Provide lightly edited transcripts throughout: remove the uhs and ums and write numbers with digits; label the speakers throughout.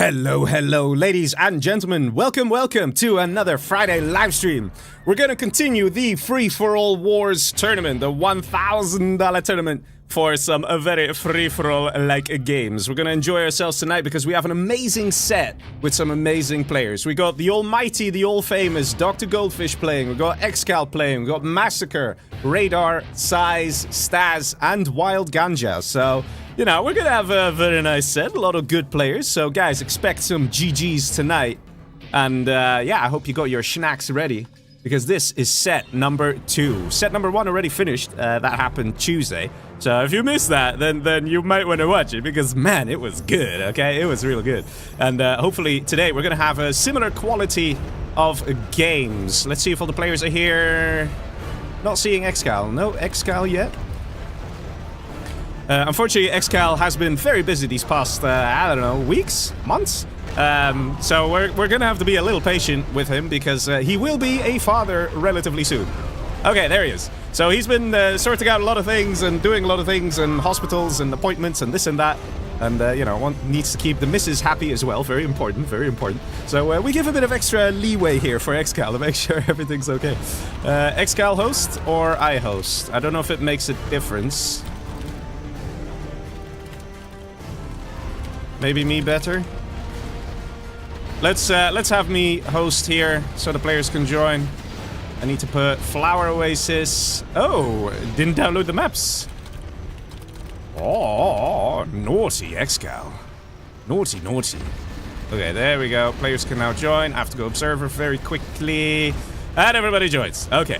Speaker 1: Hello, ladies and gentlemen. Welcome to another Friday live stream. We're gonna continue the Free-for-All Wars Tournament, the $1,000 tournament for some very free-for-all-like games. We're gonna enjoy ourselves tonight because we have an amazing set with some amazing players. We got the almighty, the all-famous Dr. Goldfish playing. We got Excal playing. We got Massacre, Radar, Size, Staz, and Wild Ganja. So, you know, we're gonna have a very nice set, a lot of good players. So, guys, expect some GGs tonight. And, yeah, I hope you got your schnacks ready, because this is set number 2. Set number 1 already finished. That happened Tuesday. So if you missed that, then you might want to watch it, because, man, it was good, okay? It was really good. And hopefully today we're gonna have a similar quality of games. Let's see if all the players are here. Not seeing Excal. No Excal yet. Unfortunately, Excal has been very busy these past, I don't know, weeks? Months? So we're gonna have to be a little patient with him, because he will be a father relatively soon. Okay, there he is. So he's been sorting out a lot of things and doing a lot of things, and hospitals and appointments and this and that. And, you know, one needs to keep the missus happy as well. Very important, very important. So we give a bit of extra leeway here for Excal to make sure everything's okay. Excal host or I host? I don't know if it makes a difference. Maybe me better? Let's have me host here so the players can join. I need to put Flower Oasis. Oh, didn't download the maps. Oh, naughty Excal. Naughty. Okay, there we go. Players can now join. I have to go observer very quickly. And everybody joins. Okay.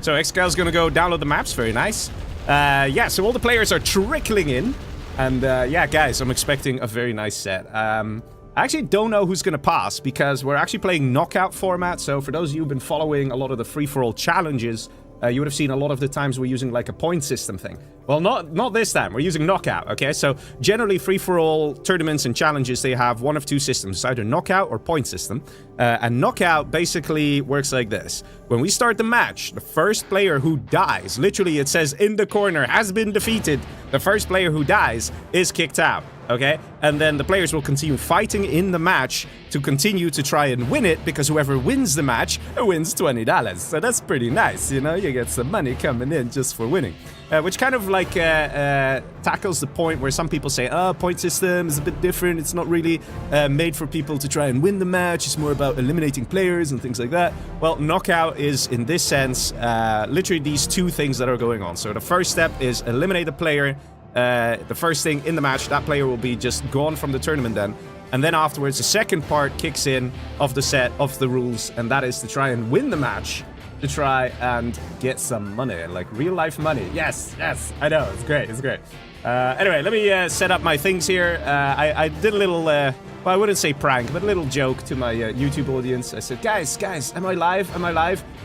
Speaker 1: So Excal's gonna go download the maps. Very nice. Yeah, so all the players are trickling in. And, yeah, guys, I'm expecting a very nice set. I actually don't know who's going to pass, because we're actually playing knockout format. So for those of you who've been following a lot of the free-for-all challenges, you would have seen a lot of the times we're using like a point system thing. Well, not this time. We're using knockout, okay? So generally free-for-all tournaments and challenges, they have one of two systems. It's either knockout or point system. And knockout basically works like this. When we start the match, the first player who dies, literally it says in the corner, has been defeated. The first player who dies is kicked out. Okay, and then the players will continue fighting in the match to continue to try and win it, because whoever wins the match wins $20. So that's pretty nice, you know, you get some money coming in just for winning. Which kind of like tackles the point where some people say, oh, point system is a bit different, it's not really made for people to try and win the match, it's more about eliminating players and things like that. Well, knockout is, in this sense, literally these two things that are going on. So the first step is eliminate a player. The first thing in the match, that player will be just gone from the tournament then. And then afterwards, the second part kicks in of the set, of the rules, and that is to try and win the match, to try and get some money, like real life money. Yes, I know, it's great. Anyway, let me set up my things here. I did a little, well, I wouldn't say prank, but a little joke to my YouTube audience. I said, guys, am I live?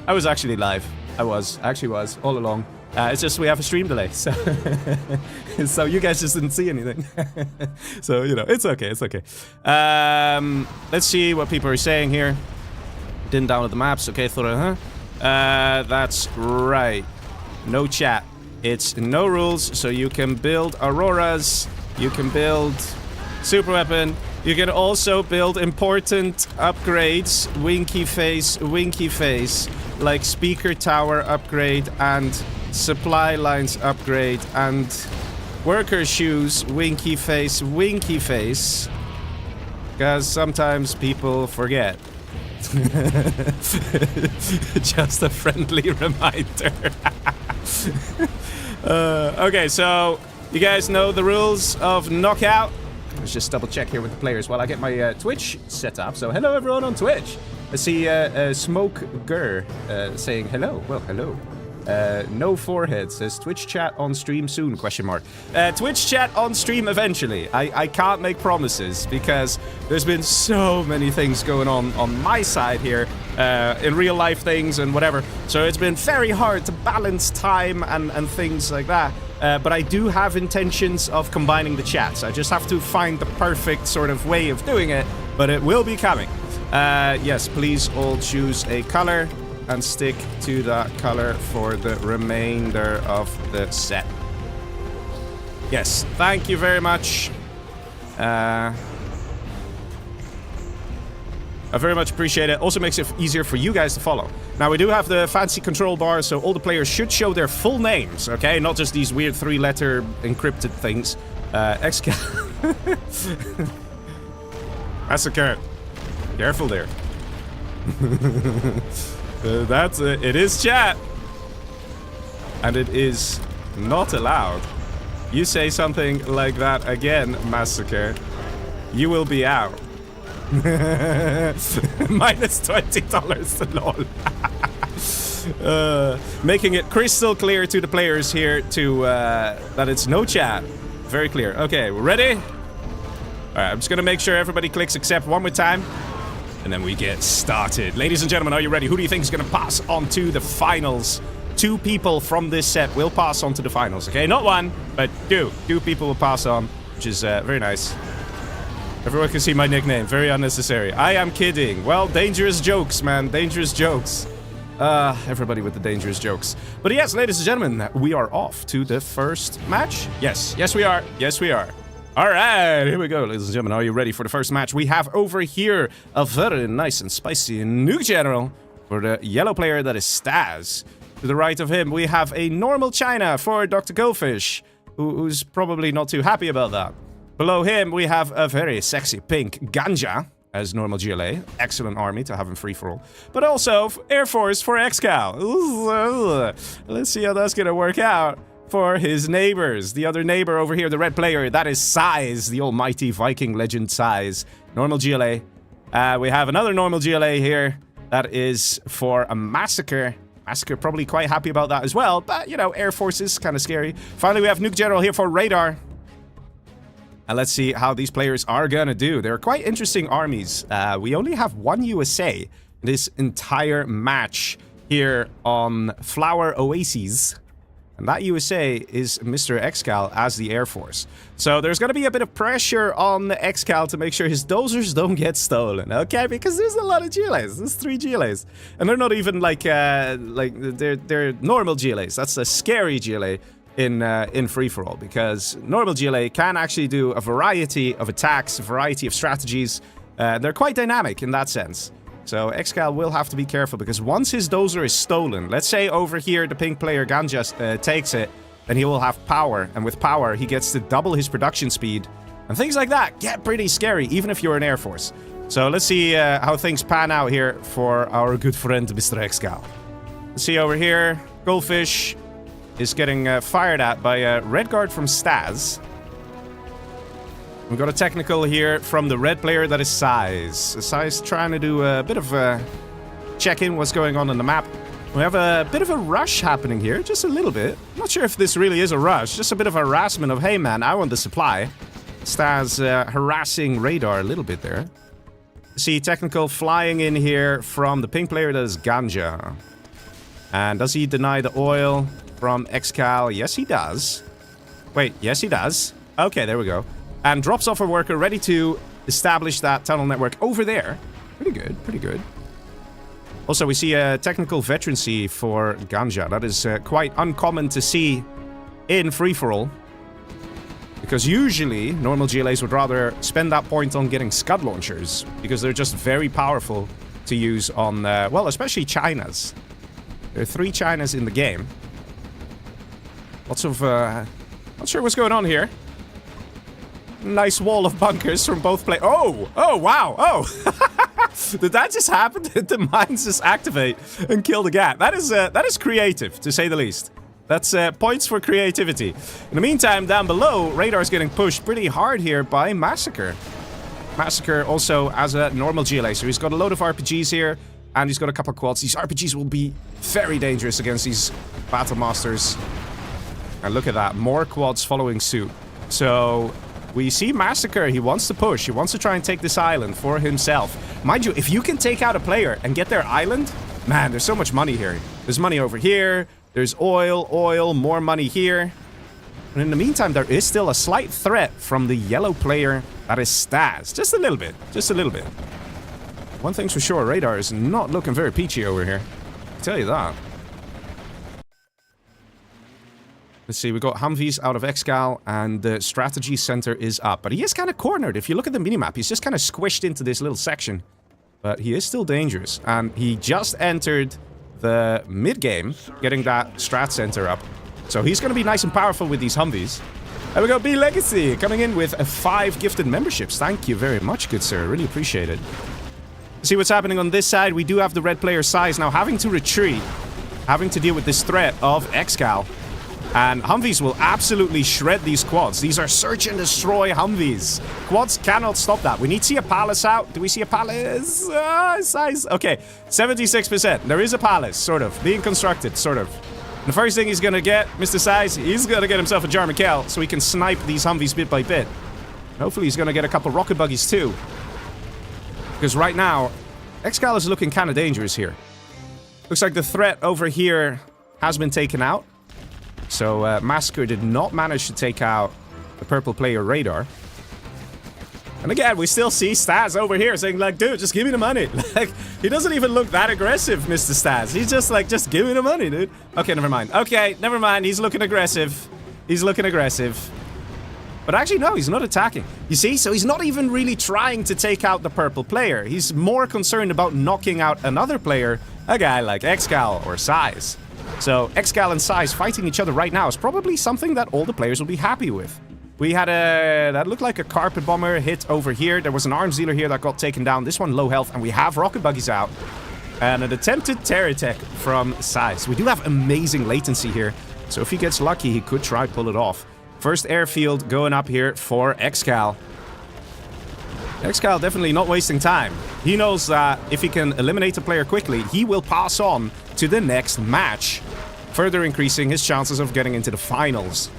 Speaker 1: I was actually live. I actually was, all along. It's just we have a stream delay, so so you guys just didn't see anything. So, you know, it's okay. Let's see what people are saying here. Didn't download the maps. Okay, thought, that's right. No chat. It's no rules, so you can build Auroras. You can build super weapon. You can also build important upgrades. Winky face, like speaker tower upgrade and supply lines upgrade and worker shoes, winky face, because sometimes people forget. Just a friendly reminder. Okay, so you guys know the rules of knockout. Let's just double check here with the players while I get my Twitch set up. So hello everyone on Twitch. I see Smoke Gur saying hello. Well, hello. No forehead says Twitch chat on stream soon, question mark. Twitch chat on stream eventually. I can't make promises, because there's been so many things going on my side here, in real life things and whatever. So it's been very hard to balance time and things like that. But I do have intentions of combining the chats. I just have to find the perfect sort of way of doing it, but it will be coming. Yes, please all choose a color and stick to that color for the remainder of the set. Yes, thank you very much. I very much appreciate it. Also makes it easier for you guys to follow. Now, we do have the fancy control bar, so all the players should show their full names, okay? Not just these weird 3-letter encrypted things. Excal. Massacre. Careful there. It is chat. And it is not allowed. You say something like that again, Massacre, you will be out. Minus $20, lol. Making it crystal clear to the players here to that it's no chat. Very clear. Okay, we're ready? Alright, I'm just gonna make sure everybody clicks accept one more time. And then we get started. Ladies and gentlemen, are you ready? Who do you think is gonna pass on to the finals? 2 people from this set will pass on to the finals, okay? Not 1, but 2. 2 people will pass on, which is very nice. Everyone can see my nickname. Very unnecessary. I am kidding. Well, dangerous jokes, man. Dangerous jokes. Everybody with the dangerous jokes. But yes, ladies and gentlemen, we are off to the first match. Yes. Yes, we are. Yes, we are. All right, here we go, ladies and gentlemen. Are you ready for the first match? We have over here a very nice and spicy nuke general for the yellow player, that is Staz. To the right of him, we have a normal China for Dr. Goldfish, who's probably not too happy about that. Below him, we have a very sexy pink Ganja as normal GLA. Excellent army to have in free-for-all. But also Air Force for Excal. Let's see how that's going to work out for his neighbors. The other neighbor over here, the red player, that is Size, the almighty Viking legend Size. Normal GLA. We have another normal GLA here. That is for a Massacre. Massacre probably quite happy about that as well. But, you know, Air Force is kind of scary. Finally, we have Nuke General here for Radar. And let's see how these players are gonna do. They're quite interesting armies. We only have 1 USA this entire match here on Flower Oases. And that USA is Mr. Excal as the Air Force. So there's gonna be a bit of pressure on Excal to make sure his dozers don't get stolen, okay? Because there's a lot of GLAs. There's 3 GLAs. And they're not even like they're normal GLAs. That's a scary GLA in free-for-all, because normal GLA can actually do a variety of attacks, a variety of strategies. They're quite dynamic in that sense. So Excal will have to be careful, because once his dozer is stolen, let's say over here the pink player Ganja takes it, then he will have power, and with power he gets to double his production speed, and things like that get pretty scary, even if you're an Air Force. So let's see how things pan out here for our good friend Mr. Excal. Let's see over here, Goldfish is getting fired at by a red guard from Staz. We've got a technical here from the red player, that is Size. Size trying to do a bit of a check-in what's going on the map. We have a bit of a rush happening here, just a little bit. I'm not sure if this really is a rush, just a bit of harassment of, hey man, I want the supply. Staz harassing Radar a little bit there. See technical flying in here from the pink player, that is Ganja. And does he deny the oil from Excal? Yes, he does. Wait, yes, he does. Okay, there we go. And drops off a worker ready to establish that tunnel network over there. Pretty good, pretty good. Also, we see a technical veterancy for Ganja. That is quite uncommon to see in free-for-all. Because usually, normal GLAs would rather spend that point on getting Scud launchers, because they're just very powerful to use on, well, especially Chinas. There are 3 Chinas in the game. Lots of, not sure what's going on here. Nice wall of bunkers from both players. Oh! Oh, wow! Oh! Did that just happen? Did the mines just activate and kill the Gat? That is creative, to say the least. That's points for creativity. In the meantime, down below, Radar's getting pushed pretty hard here by Massacre. Massacre also as a normal GLA, so he's got a load of RPGs here, and he's got a couple of quads. These RPGs will be very dangerous against these Battle Masters. And look at that, more quads following suit. So we see Massacre, he wants to push, he wants to try and take this island for himself. Mind you, if you can take out a player and get their island, man, there's so much money here. There's money over here, there's oil, more money here. And in the meantime, there is still a slight threat from the yellow player, that is Staz. Just a little bit, just a little bit. One thing's for sure, Radar is not looking very peachy over here. I'll tell you that. Let's see, we got Humvees out of Excal, and the strategy center is up. But he is kind of cornered. If you look at the minimap, he's just kind of squished into this little section. But he is still dangerous. And he just entered the mid-game, getting that strat center up. So he's going to be nice and powerful with these Humvees. There we go, B Legacy, coming in with 5 gifted memberships. Thank you very much, good sir. Really appreciate it. See what's happening on this side. We do have the red player Size now having to retreat, having to deal with this threat of Excal. And Humvees will absolutely shred these quads. These are search and destroy Humvees. Quads cannot stop that. We need to see a palace out. Do we see a palace? Size. Okay, 76%. There is a palace, sort of. Being constructed, sort of. And the first thing he's going to get, Mr. Size, he's going to get himself a Jarman Kell so he can snipe these Humvees bit by bit. And hopefully he's going to get a couple rocket buggies too. Because right now, Excal is looking kind of dangerous here. Looks like the threat over here has been taken out. So Massacre did not manage to take out the purple player Radar. And again, we still see Staz over here saying like, dude, just give me the money. Like, he doesn't even look that aggressive, Mr. Staz. He's just like, just give me the money, dude. Okay, never mind. Okay, never mind. He's looking aggressive. He's looking aggressive. But actually, no, he's not attacking. You see? So he's not even really trying to take out the purple player. He's more concerned about knocking out another player, a guy like Excal or Size. So Excal and Size fighting each other right now is probably something that all the players will be happy with. We had that looked like a carpet bomber hit over here. There was an arms dealer here that got taken down. This one low health, and we have rocket buggies out. And an attempted terror attack from Size. We do have amazing latency here, so if he gets lucky, he could try pull it off. First airfield going up here for Excal. Excal definitely not wasting time. He knows that if he can eliminate a player quickly, he will pass on to the next match, further increasing his chances of getting into the finals.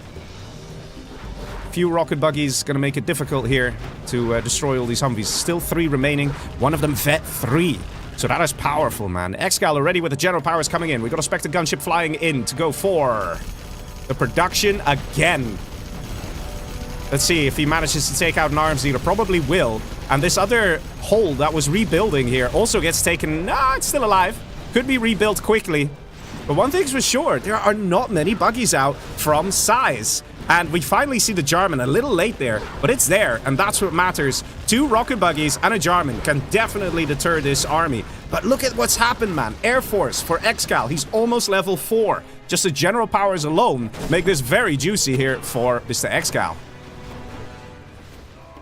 Speaker 1: Few rocket buggies gonna make it difficult here to destroy all these Humvees. Still 3 remaining. One of them Vet 3. So that is powerful, man. Excal already with the general powers coming in. We got a Spectre gunship flying in to go for the production again. Let's see if he manages to take out an arms dealer. Probably will. And this other hole that was rebuilding here also gets taken. Nah, it's still alive. Could be rebuilt quickly. But one thing's for sure, there are not many buggies out from Size. And we finally see the Jarman, a little late there, but it's there, and that's what matters. 2 rocket buggies and a Jarman can definitely deter this army. But look at what's happened, man. Air Force for Excal, he's almost level 4. Just the general powers alone make this very juicy here for Mr. Excal.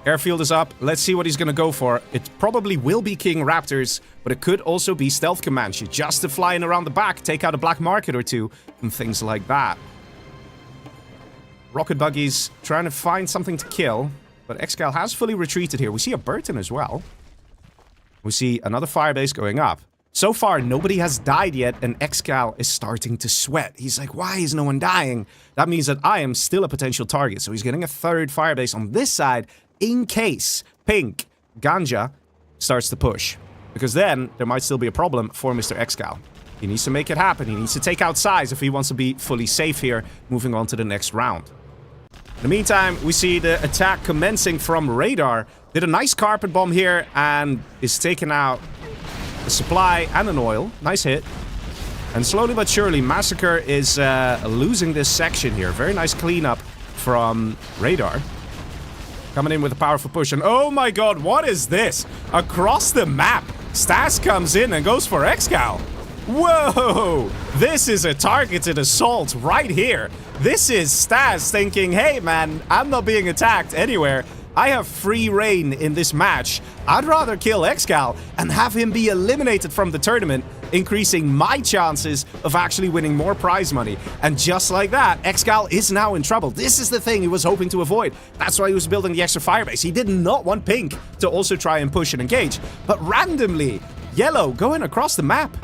Speaker 1: Airfield is up. Let's see what he's going to go for. It probably will be King Raptors, but it could also be Stealth Comanche, just to fly in around the back, take out a black market or 2, and things like that. Rocket buggies trying to find something to kill, but Excal has fully retreated here. We see a Burton as well. We see another firebase going up. So far, nobody has died yet, and Excal is starting to sweat. He's like, why is no one dying? That means that I am still a potential target. So he's getting a 3rd firebase on this side in case Pink Ganja starts to push. Because then there might still be a problem for Mr. Excal. He needs to make it happen. He needs to take out Size if he wants to be fully safe here, moving on to the next round. In the meantime, we see the attack commencing from Radar. Did a nice carpet bomb here and is taking out a supply and an oil. Nice hit. And slowly but surely, Massacre is losing this section here. Very nice cleanup from Radar. Coming in with a powerful push. And oh my god, what is this? Across the map, Stas comes in and goes for Excal. Whoa! This is a targeted assault right here. This is Stas thinking, hey man, I'm not being attacked anywhere. I have free reign in this match. I'd rather kill Excal and have him be eliminated from the tournament, increasing my chances of actually winning more prize money. And just like that, Excal is now in trouble. This is the thing he was hoping to avoid. That's why he was building the extra firebase. He did not want Pink to also try and push and engage. But randomly, Yellow going across the map.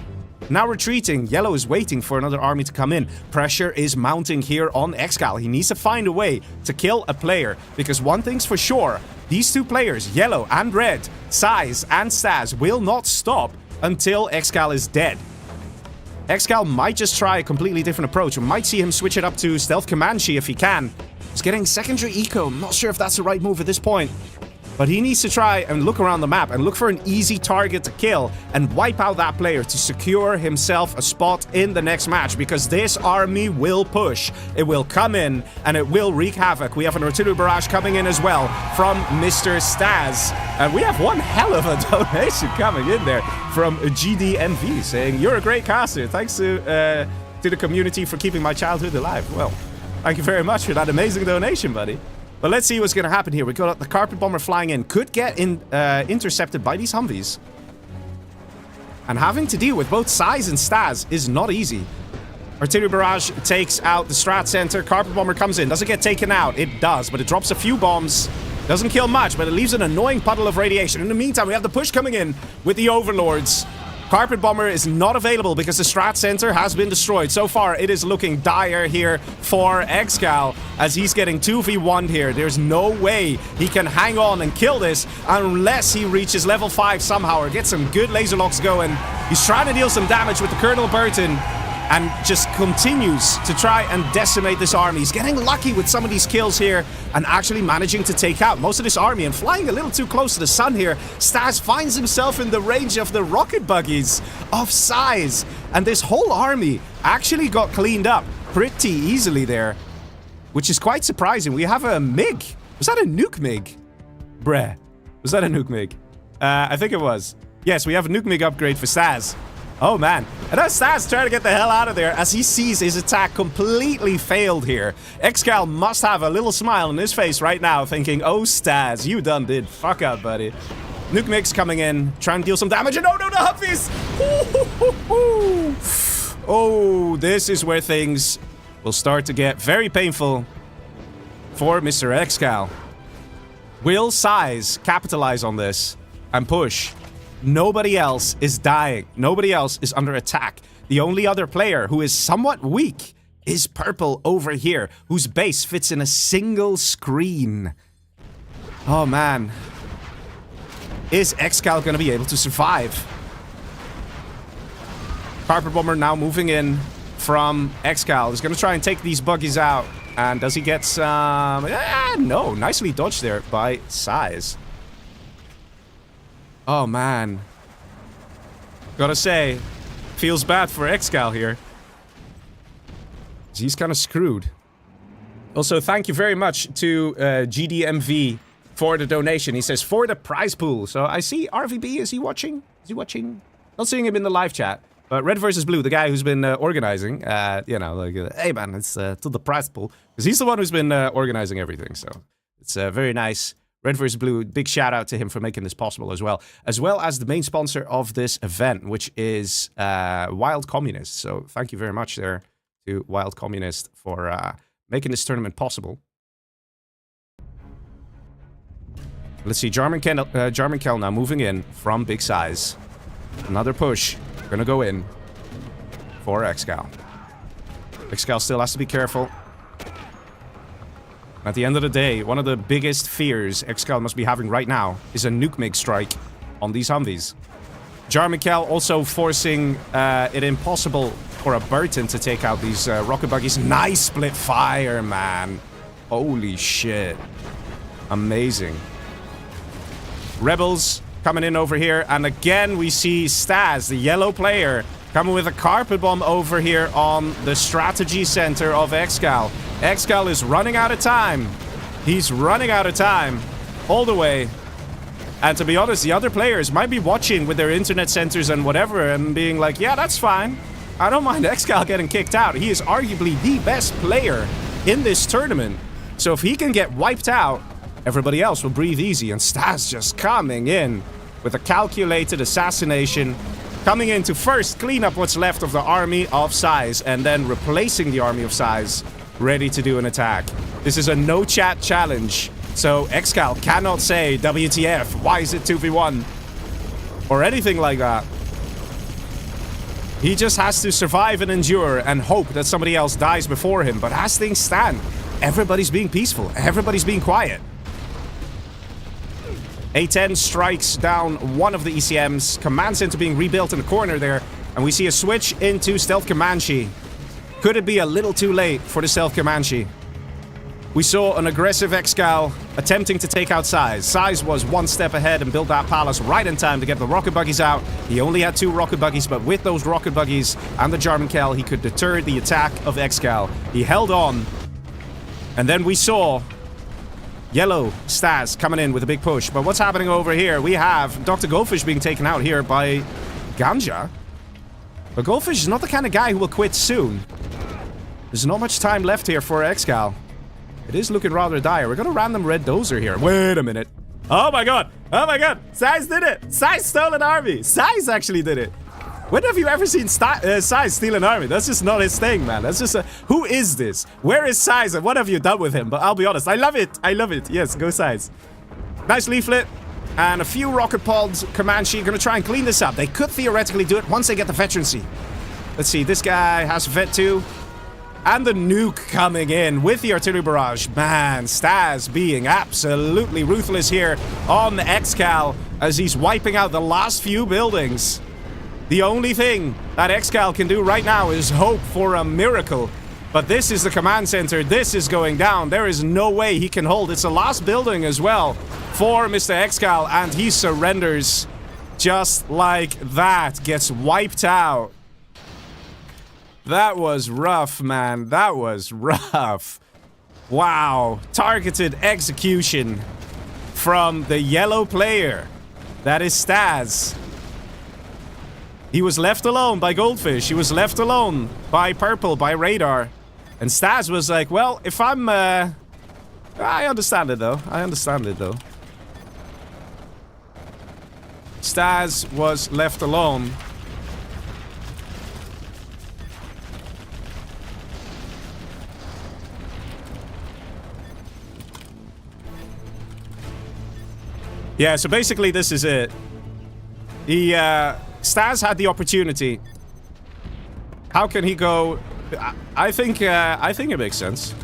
Speaker 1: Now retreating, Yellow is waiting for another army to come in. Pressure is mounting here on Excal. He needs to find a way to kill a player, because one thing's for sure, these 2 players, Yellow and Red, Size and Stas, will not stop until Excal is dead. Excal might just try a completely different approach. We might see him switch it up to Stealth Comanche if he can. He's getting secondary eco. I'm not sure if that's the right move at this point. But he needs to try and look around the map and look for an easy target to kill and wipe out that player to secure himself a spot in the next match, because this army will push. It will come in and it will wreak havoc. We have an artillery barrage coming in as well from Mr. Staz. And we have one hell of a donation coming in there from GDMV saying, "You're a great caster. Thanks to the community for keeping my childhood alive." Well, thank you very much for that amazing donation, buddy. But let's see what's going to happen here. We got the carpet bomber flying in. Could get intercepted by these Humvees. And having to deal with both Size and Staz is not easy. Artillery barrage takes out the strat center. Carpet bomber comes in. Does it get taken out? It does, but it drops a few bombs. Doesn't kill much, but it leaves an annoying puddle of radiation. In the meantime, we have the push coming in with the overlords. Carpet bomber is not available because the strat center has been destroyed. So far, it is looking dire here for Excal as he's getting 2v1 here. There's no way he can hang on and kill this unless he reaches level 5 somehow or gets some good laser locks going. He's trying to deal some damage with the Colonel Burton and just continues to try and decimate this army. He's getting lucky with some of these kills here and actually managing to take out most of this army and flying a little too close to the sun here. Staz finds himself in the range of the rocket buggies of Size, and this whole army actually got cleaned up pretty easily there, which is quite surprising. We have a MiG. Was that a nuke MiG? Bruh. Was that a nuke MiG? I think it was. Yes, we have a nuke MiG upgrade for Staz. Oh man, and now Staz trying to get the hell out of there as he sees his attack completely failed here. Excal must have a little smile on his face right now thinking, "Oh Staz, you done did fuck up, buddy." Nuke Mix coming in, trying to deal some damage, and no, the Humvees! Oh, this is where things will start to get very painful for Mr. Excal. Will Size capitalize on this and push? Nobody else is dying. Nobody else is under attack. The only other player who is somewhat weak is Purple over here, whose base fits in a single screen. Oh man. Is Excal going to be able to survive? Carpet Bomber now moving in from Excal. He's going to try and take these buggies out. And does he get some... no, nicely dodged there by Size. Oh, man. Gotta say, feels bad for Excal here. He's kind of screwed. Also, thank you very much to GDMV for the donation. He says, for the prize pool. So I see RVB, is he watching? Is he watching? Not seeing him in the live chat. But Red versus Blue, the guy who's been organizing, you know, like, hey man, it's to the prize pool. Because he's the one who's been organizing everything. So it's very nice. Red vs. Blue, big shout out to him for making this possible as well as the main sponsor of this event, which is Wild Communist. So thank you very much there to Wild Communist for making this tournament possible. Let's see, Jarman Kell now moving in from Big Size. Another push, gonna go in for Excal. Excal still has to be careful. At the end of the day, one of the biggest fears Excal must be having right now is a nuke MiG strike on these Humvees. Jarmikel also forcing it impossible for a Burton to take out these rocket buggies. Nice split fire, man. Holy shit. Amazing. Rebels coming in over here, and again we see Staz, the yellow player, coming with a carpet bomb over here on the strategy center of Excal. Excal is running out of time. He's running out of time all the way. And to be honest, the other players might be watching with their internet sensors and whatever and being like, yeah, that's fine. I don't mind Excal getting kicked out. He is arguably the best player in this tournament. So if he can get wiped out, everybody else will breathe easy. And Staz just coming in with a calculated assassination. Coming in to first clean up what's left of the army of Size and then replacing the army of Size, ready to do an attack. This is a no-chat challenge, so Excal cannot say, WTF, why is it 2v1? Or anything like that. He just has to survive and endure and hope that somebody else dies before him. But as things stand, everybody's being peaceful. Everybody's being quiet. A10 strikes down one of the ECMs. Command Center being rebuilt in the corner there. And we see a switch into Stealth Comanche. Could it be a little too late for the Stealth Comanche? We saw an aggressive Excal attempting to take out Size. Size was one step ahead and built that palace right in time to get the rocket buggies out. He only had 2 rocket buggies, but with those rocket buggies and the Jarmen Kell, he could deter the attack of Excal. He held on, and then we saw Yellow Stas coming in with a big push. But what's happening over here? We have Dr. Goldfish being taken out here by Ganja. But Goldfish is not the kind of guy who will quit soon. There's not much time left here for Excal. It is looking rather dire. We're gonna random red dozer here. Wait a minute. Oh my god. Oh my god. Size did it. Size stole an army. Size actually did it. When have you ever seen Size steal an army? That's just not his thing, man. That's just a... Who is this? Where is Size and what have you done with him? But I'll be honest. I love it. I love it. Yes, go Size. Nice leaflet. And a few rocket pods. Comanche gonna try and clean this up. They could theoretically do it once they get the veterancy. Let's see. This guy has vet 2. And the nuke coming in with the artillery barrage. Man, Stas being absolutely ruthless here on Excal as he's wiping out the last few buildings. The only thing that Excal can do right now is hope for a miracle. But this is the command center. This is going down. There is no way he can hold. It's the last building as well for Mr. Excal, and he surrenders just like that. Gets wiped out. That was rough, man. That was rough. Wow. Targeted execution from the yellow player. That is Stas. He was left alone by Goldfish. He was left alone by Purple, by Radar. And Stas was like, well, if I'm... I understand it, though. I understand it, though. Stas was left alone. Yeah, so basically this is it. Stas had the opportunity. How can he go? I think it makes sense.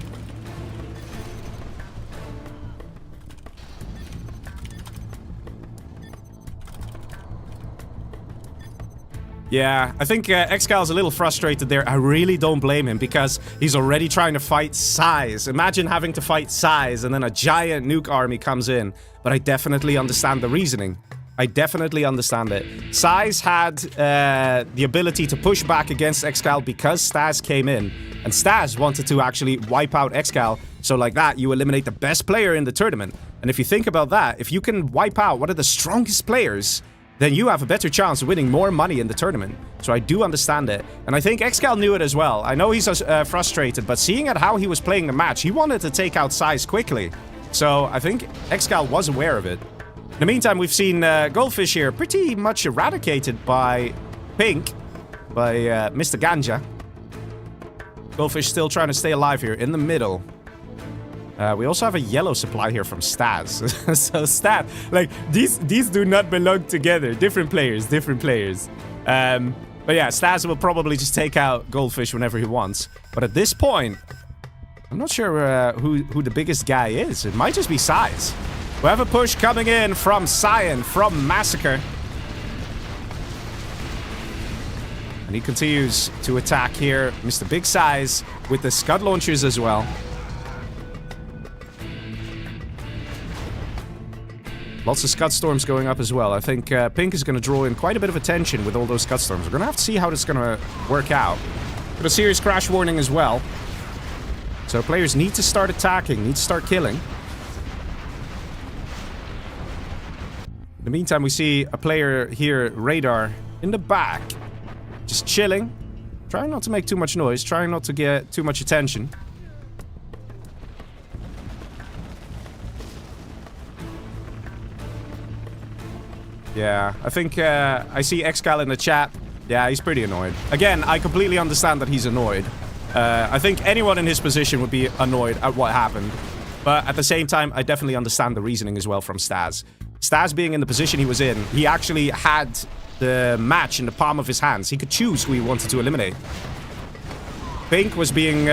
Speaker 1: Yeah, I think Excal's a little frustrated there. I really don't blame him because he's already trying to fight Size. Imagine having to fight Size and then a giant nuke army comes in. But I definitely understand the reasoning. I definitely understand it. Size had the ability to push back against Excal because Stas came in. And Stas wanted to actually wipe out Excal. So like that, you eliminate the best player in the tournament. And if you think about that, if you can wipe out one of the strongest players, then you have a better chance of winning more money in the tournament. So I do understand it. And I think Excal knew it as well. I know he's frustrated, but seeing at how he was playing the match, he wanted to take out Size quickly. So I think Excal was aware of it. In the meantime, we've seen Goldfish here pretty much eradicated by Pink, by Mr. Ganja. Goldfish still trying to stay alive here in the middle. We also have a yellow supply here from Stas. So Stas, like, these do not belong together. Different players, different players. But yeah, Stas will probably just take out Goldfish whenever he wants. But at this point, I'm not sure who the biggest guy is. It might just be Size. We have a push coming in from Cyan, from Massacre. And he continues to attack here. Mr. Big Size with the Scud launchers as well. Lots of Scud Storms going up as well. I think Pink is going to draw in quite a bit of attention with all those Scud Storms. We're going to have to see how this is going to work out. Got a serious crash warning as well. So players need to start attacking, need to start killing. In the meantime, we see a player here, Radar, in the back. Just chilling. Trying not to make too much noise, trying not to get too much attention. Yeah, I think I see Excal in the chat. Yeah, he's pretty annoyed. Again, I completely understand that he's annoyed. I think anyone in his position would be annoyed at what happened. But at the same time, I definitely understand the reasoning as well from Stas. Stas being in the position he was in, he actually had the match in the palm of his hands. He could choose who he wanted to eliminate. Pink was being,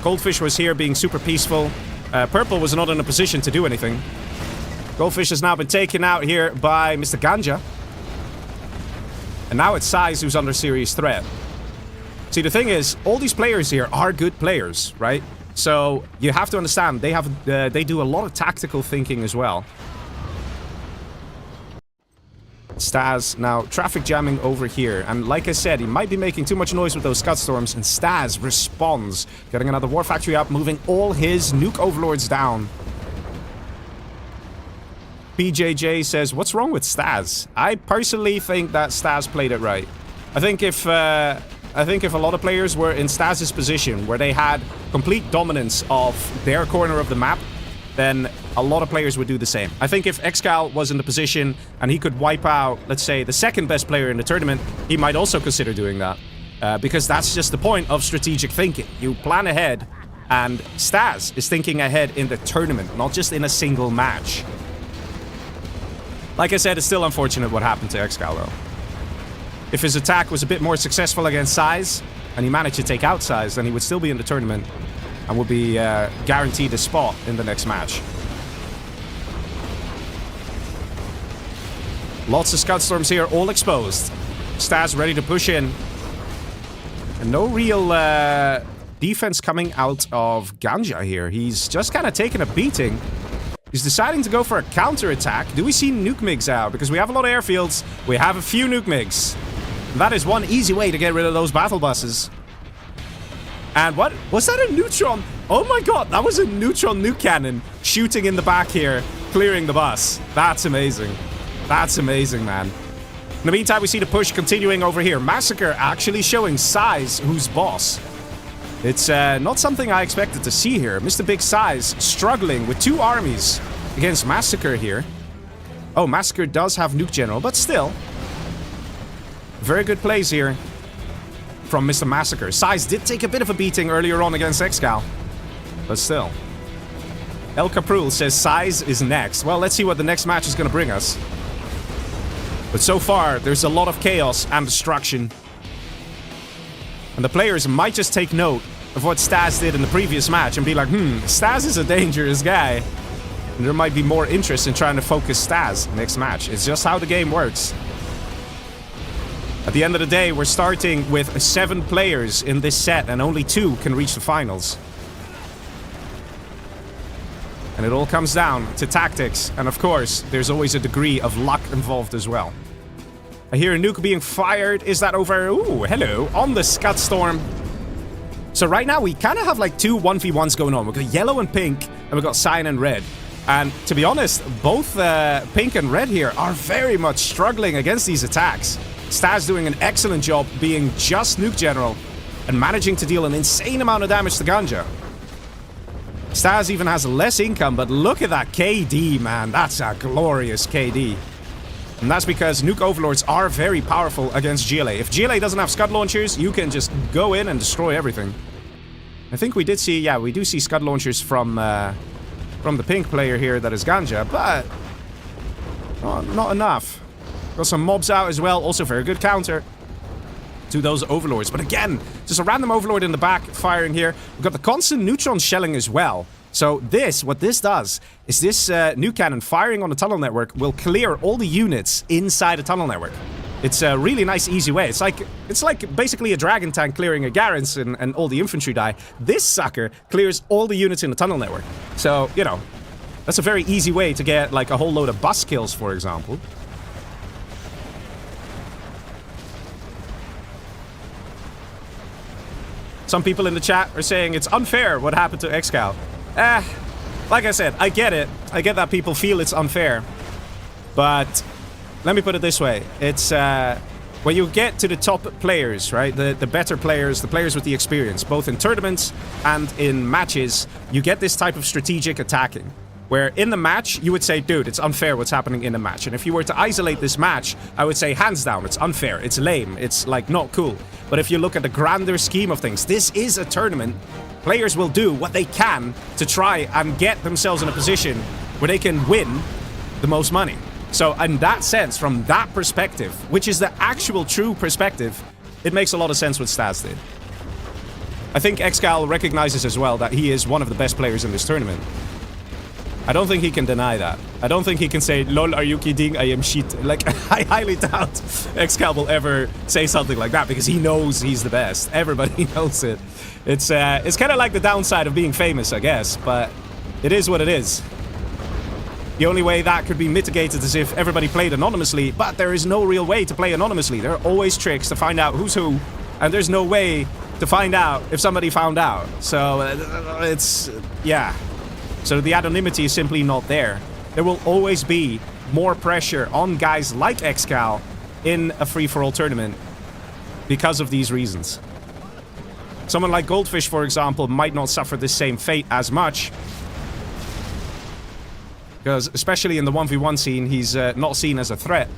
Speaker 1: Goldfish was here being super peaceful. Purple was not in a position to do anything. Goldfish has now been taken out here by Mr. Ganja. And now it's Size who's under serious threat. See, the thing is, all these players here are good players, right? So you have to understand, they do a lot of tactical thinking as well. Staz now traffic jamming over here, and like I said, he might be making too much noise with those Scud Storms, and Staz responds, getting another War Factory up, moving all his nuke overlords down. PJJ says, what's wrong with Staz? I personally think that Staz played it right. I think if a lot of players were in Staz's position, where they had complete dominance of their corner of the map, then a lot of players would do the same. I think if Excal was in the position and he could wipe out, let's say, the second best player in the tournament, he might also consider doing that. Because that's just the point of strategic thinking. You plan ahead, and Staz is thinking ahead in the tournament, not just in a single match. Like I said, it's still unfortunate what happened to Excal, though. If his attack was a bit more successful against Size, and he managed to take out Size, then he would still be in the tournament and would be guaranteed a spot in the next match. Lots of Scud Storms here, all exposed. Staz ready to push in. And no real defense coming out of Ganja here. He's just kind of taking a beating. He's deciding to go for a counter-attack. Do we see nuke MiGs out? Because we have a lot of airfields. We have a few nuke MiGs. That is one easy way to get rid of those battle buses. And what? Was that a neutron? Oh my god, that was a neutron nuke cannon shooting in the back here, clearing the bus. That's amazing. That's amazing, man. In the meantime, we see the push continuing over here. Massacre actually showing Size who's boss. It's not something I expected to see here. Mr. Big Size struggling with two armies against Massacre here. Oh, Massacre does have Nuke General, but still. Very good plays here from Mr. Massacre. Size did take a bit of a beating earlier on against Excal, but still. El Caprul says Size is next. Well, let's see what the next match is going to bring us. But so far, there's a lot of chaos and destruction. And the players might just take note of what Staz did in the previous match and be like, Staz is a dangerous guy. And there might be more interest in trying to focus Staz next match. It's just how the game works. At the end of the day, we're starting with 7 players in this set, and only 2 can reach the finals. And it all comes down to tactics, and of course, there's always a degree of luck involved as well. I hear a nuke being fired. Is that over? Ooh, hello, on the Scud Storm. So right now, we kind of have like 2 1v1s going on. We've got yellow and pink, and we've got cyan and red. And to be honest, both pink and red here are very much struggling against these attacks. Staz doing an excellent job being just Nuke General and managing to deal an insane amount of damage to Ganja. Staz even has less income, but look at that KD, man. That's a glorious KD. And that's because Nuke Overlords are very powerful against GLA. If GLA doesn't have Scud Launchers, you can just go in and destroy everything. I think we did see, yeah, we do see Scud Launchers from the pink player here that is Ganja, but not enough. Got some mobs out as well. Also very good counter to those overlords. But again, just a random overlord in the back firing here. We've got the constant neutron shelling as well. So what this does is this nuke cannon firing on the tunnel network will clear all the units inside the tunnel network. It's a really nice, easy way. It's like basically a dragon tank clearing a garrison and all the infantry die. This sucker clears all the units in the tunnel network. So, you know, that's a very easy way to get like a whole load of bus kills, for example. Some people in the chat are saying it's unfair what happened to Excal. Like I said, I get it. I get that people feel it's unfair. But let me put it this way. It's when you get to the top players, right? The better players, the players with the experience, both in tournaments and in matches, you get this type of strategic attacking. Where in the match, you would say, dude, it's unfair what's happening in the match. And if you were to isolate this match, I would say, hands down, it's unfair, it's lame, it's like not cool. But if you look at the grander scheme of things, this is a tournament. Players will do what they can to try and get themselves in a position where they can win the most money. So in that sense, from that perspective, which is the actual true perspective, it makes a lot of sense what Staz did. I think Excal recognizes as well that he is one of the best players in this tournament. I don't think he can deny that. I don't think he can say, lol, are you kidding? I am shit. Like, I highly doubt Xcal will ever say something like that because he knows he's the best. Everybody knows it. It's kind of like the downside of being famous, I guess, but it is what it is. The only way that could be mitigated is if everybody played anonymously, but there is no real way to play anonymously. There are always tricks to find out who's who, and there's no way to find out if somebody found out. So, it's... yeah. So the anonymity is simply not there. There will always be more pressure on guys like Xcal in a free-for-all tournament because of these reasons. Someone like Goldfish, for example, might not suffer the same fate as much. Because, especially in the 1v1 scene, he's not seen as a threat.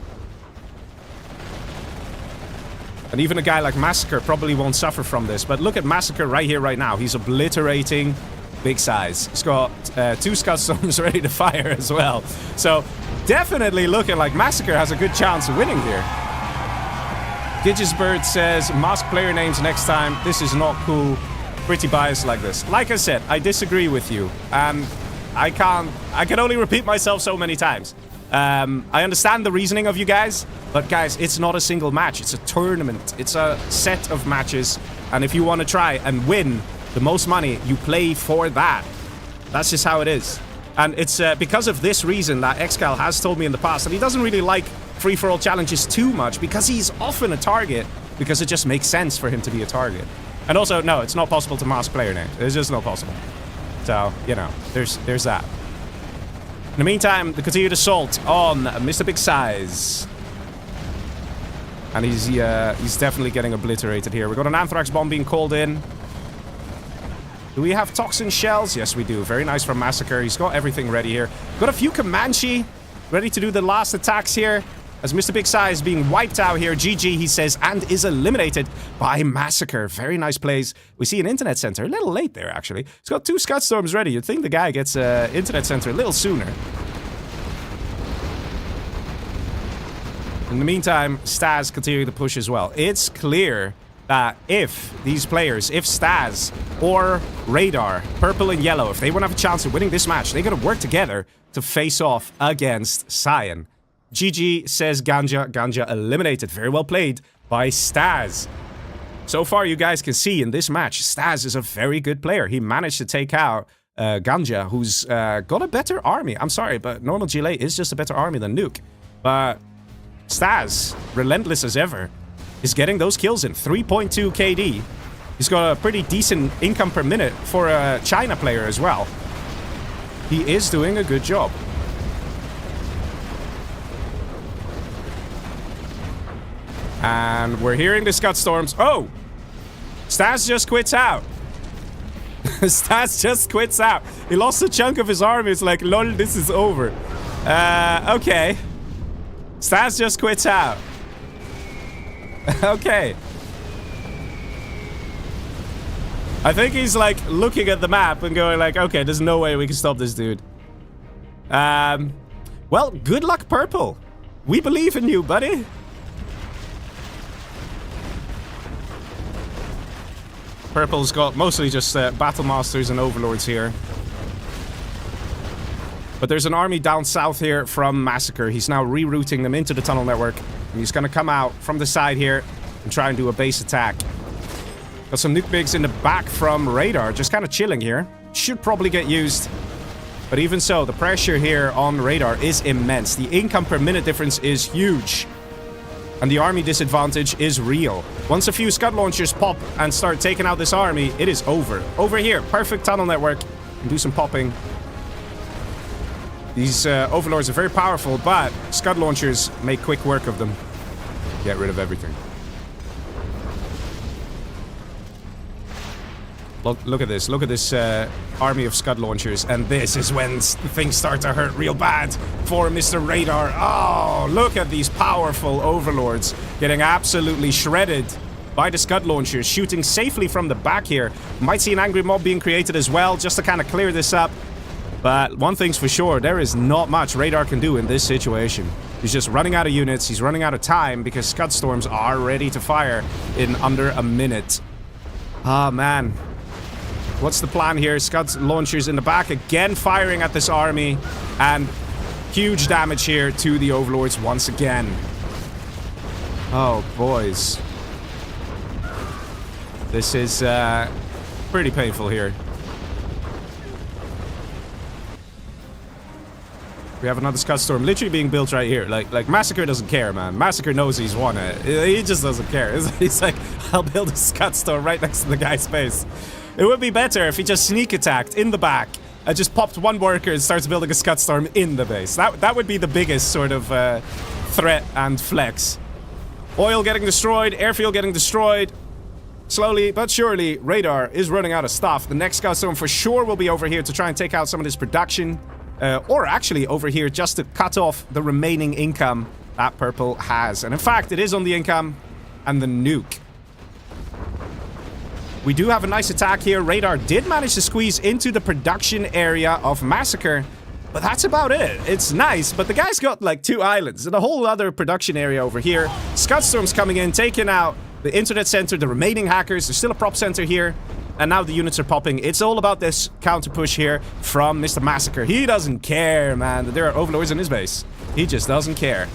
Speaker 1: And even a guy like Massacre probably won't suffer from this. But look at Massacre right here, right now. He's obliterating Big Size. He's got 2 Scud Storms ready to fire as well. So, definitely looking like Massacre has a good chance of winning here. Gidgesbird says, mask player names next time. This is not cool. Pretty biased like this. Like I said, I disagree with you. I can only repeat myself so many times. I understand the reasoning of you guys, but guys, it's not a single match. It's a tournament. It's a set of matches. And if you want to try and win the most money, you play for that. That's just how it is. And it's because of this reason that Xcal has told me in the past that he doesn't really like free-for-all challenges too much because he's often a target, because it just makes sense for him to be a target. And also, no, it's not possible to mask player names. It's just not possible. So, you know, there's that. In the meantime, the continued assault on Mr. Big Size. And he's definitely getting obliterated here. We've got an Anthrax bomb being called in. Do we have Toxin Shells? Yes, we do. Very nice from Massacre. He's got everything ready here. Got a few Comanche ready to do the last attacks here. As Mr. Big Size being wiped out here. GG, he says, and is eliminated by Massacre. Very nice plays. We see an Internet Center. A little late there, actually. He's got 2 Scud Storms ready. You'd think the guy gets Internet Center a little sooner. In the meantime, Staz continuing to push as well. It's clear that if these players, if Staz or Radar, purple and yellow, if they want to have a chance of winning this match, they got to work together to face off against Cyan. GG says Ganja. Ganja eliminated. Very well played by Staz. So far, you guys can see in this match, Staz is a very good player. He managed to take out Ganja, who's got a better army. I'm sorry, but normal GLA is just a better army than Nuke. But Staz, relentless as ever, is getting those kills in. 3.2 KD. He's got a pretty decent income per minute for a China player as well. He is doing a good job. And we're hearing the Scud Storms. Oh! Staz just quits out. Staz just quits out. He lost a chunk of his army. It's like, lol, this is over. Okay. Staz just quits out. Okay. I think he's like looking at the map and going like, okay, there's no way we can stop this dude. Well, good luck, Purple. We believe in you, buddy. Purple's got mostly just Battle Masters and Overlords here. But there's an army down south here from Massacre. He's now rerouting them into the tunnel network. And he's going to come out from the side here and try and do a base attack. Got some nuke bigs in the back from Radar, just kind of chilling here. Should probably get used. But even so, the pressure here on Radar is immense. The income per minute difference is huge. And the army disadvantage is real. Once a few Scud launchers pop and start taking out this army, it is over. Over here, perfect tunnel network. And do some popping. These Overlords are very powerful, but Scud launchers make quick work of them. Get rid of everything. Look at this. Look at this army of Scud launchers. And this is when things start to hurt real bad for Mr. Radar. Oh, look at these powerful Overlords getting absolutely shredded by the Scud launchers, shooting safely from the back here. Might see an angry mob being created as well, just to kind of clear this up. But one thing's for sure, there is not much Radar can do in this situation. He's just running out of units, he's running out of time, because Scud Storms are ready to fire in under a minute. Ah, man. What's the plan here? Scud launchers in the back, again firing at this army. And huge damage here to the overlords once again. Oh, boys. This is pretty painful here. We have another Scud Storm literally being built right here. Like Massacre doesn't care, man. Massacre knows he's won it. He just doesn't care. He's like, I'll build a Scud Storm right next to the guy's face. It would be better if he just sneak attacked in the back and just popped one worker and starts building a Scud Storm in the base. That would be the biggest sort of threat and flex. Oil getting destroyed, airfield getting destroyed. Slowly but surely, Radar is running out of stuff. The next Scud Storm for sure will be over here to try and take out some of this production. Or actually over here just to cut off the remaining income that Purple has. And in fact, it is on the income and the nuke. We do have a nice attack here. Radar did manage to squeeze into the production area of Massacre. But that's about it. It's nice, but the guy's got like 2 islands and a whole other production area over here. Scud Storm's coming in, taking out the internet center, the remaining hackers. There's still a prop center here. And now the units are popping. It's all about this counter push here from Mr. Massacre. He doesn't care, man, that there are overlords in his base. He just doesn't care.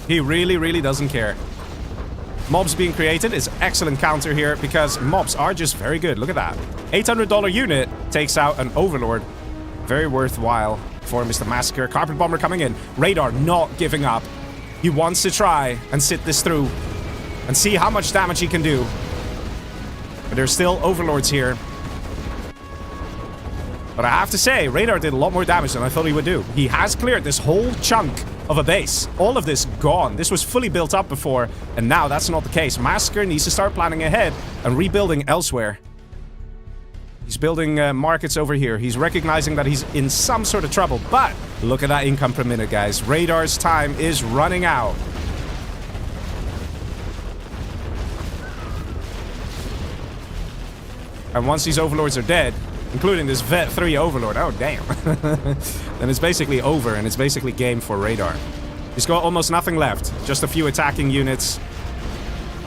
Speaker 1: He really, really doesn't care. Mobs being created is excellent counter here because mobs are just very good. Look at that. $800 unit takes out an overlord. Very worthwhile for Mr. Massacre. Carpet Bomber coming in. Radar not giving up. He wants to try and sit this through and see how much damage he can do. But there's still overlords here. But I have to say, Radar did a lot more damage than I thought he would do. He has cleared this whole chunk of a base. All of this gone. This was fully built up before, and now that's not the case. Massacre needs to start planning ahead and rebuilding elsewhere. He's building markets over here. He's recognizing that he's in some sort of trouble. But look at that income per minute, guys. Radar's time is running out. And once these overlords are dead, including this Vet 3 overlord, oh damn, then it's basically over and it's basically game for Radar. He's got almost nothing left, just a few attacking units.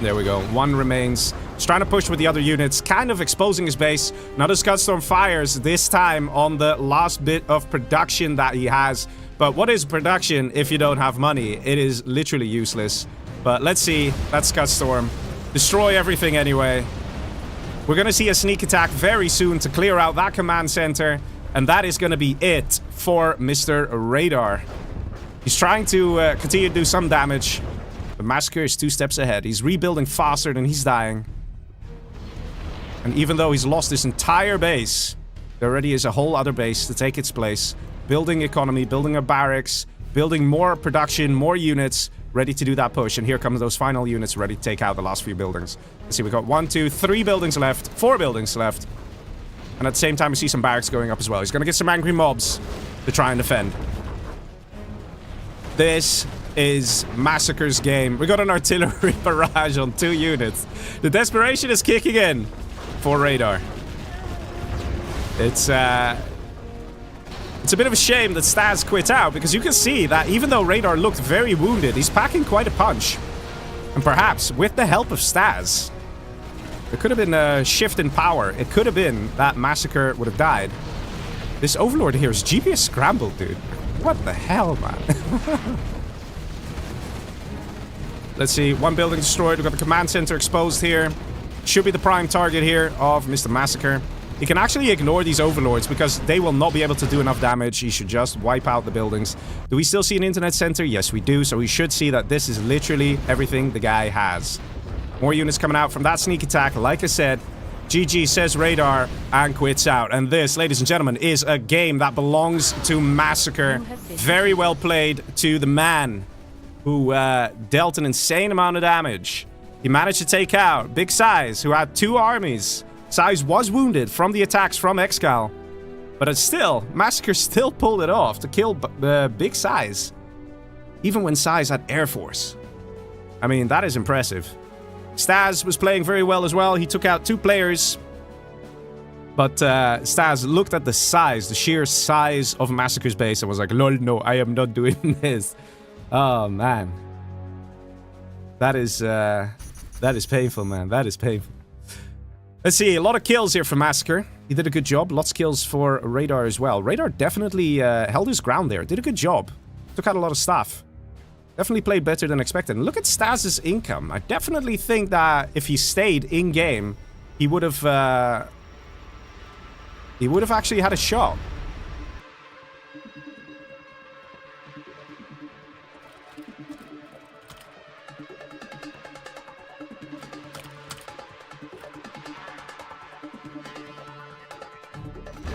Speaker 1: There we go, 1 remains. He's trying to push with the other units, kind of exposing his base. Another Scud Storm fires, this time on the last bit of production that he has. But what is production if you don't have money? It is literally useless. But let's see, that Scud Storm. Destroy everything anyway. We're going to see a sneak attack very soon to clear out that command center. And that is going to be it for Mr. Radar. He's trying to continue to do some damage. The Massacre is 2 steps ahead. He's rebuilding faster than he's dying. And even though he's lost his entire base, there already is a whole other base to take its place. Building economy, building a barracks, building more production, more units, ready to do that push. And here comes those final units ready to take out the last few buildings. Let's see, we got 1, 2, 3 buildings left, 4 buildings left. And at the same time, we see some barracks going up as well. He's going to get some angry mobs to try and defend. This is Massacre's game. We got an artillery barrage on 2 units. The desperation is kicking in for Radar. It's a bit of a shame that Staz quit out, because you can see that even though Radar looked very wounded, he's packing quite a punch. And perhaps, with the help of Staz, there could have been a shift in power. It could have been that Massacre would have died. This Overlord here is GPS scrambled, dude. What the hell, man? Let's see, 1 building destroyed. We've got the command center exposed here. Should be the prime target here of Mr. Massacre. He can actually ignore these overlords because they will not be able to do enough damage. He should just wipe out the buildings. Do we still see an internet center? Yes, we do. So we should see that this is literally everything the guy has. More units coming out from that sneak attack. Like I said, GG says Radar and quits out. And this, ladies and gentlemen, is a game that belongs to Massacre. Very well played to the man who dealt an insane amount of damage. He managed to take out Big Size, who had 2 armies. Size was wounded from the attacks from Excal. But it's still, Massacre still pulled it off to kill Big Size. Even when Size had Air Force. I mean, that is impressive. Staz was playing very well as well. He took out 2 players. But Staz looked at the size, the sheer size of Massacre's base and was like, lol, no, I am not doing this. Oh, man. That is painful, man. That is painful. Let's see, a lot of kills here for Massacre. He did a good job. Lots of kills for Radar as well. Radar definitely held his ground there. Did a good job. Took out a lot of stuff. Definitely played better than expected. And look at Stas's income. I definitely think that if he stayed in-game, he would have actually had a shot.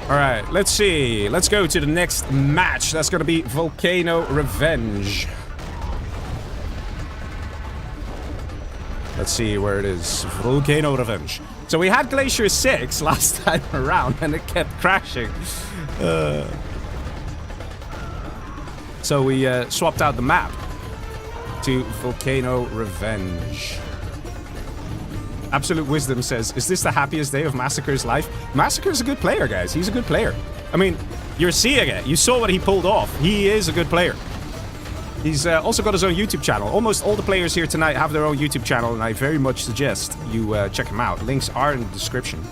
Speaker 1: Alright, let's see. Let's go to the next match. That's gonna be Volcano Revenge. Let's see where it is. Volcano Revenge. So we had Glacier 6 last time around and it kept crashing. So we swapped out the map to Volcano Revenge. Absolute Wisdom says, is this the happiest day of Massacre's life? Massacre's a good player, guys. He's a good player. I mean, you're seeing it. You saw what he pulled off. He is a good player. He's also got his own YouTube channel. Almost all the players here tonight have their own YouTube channel, and I very much suggest you check him out. Links are in the description.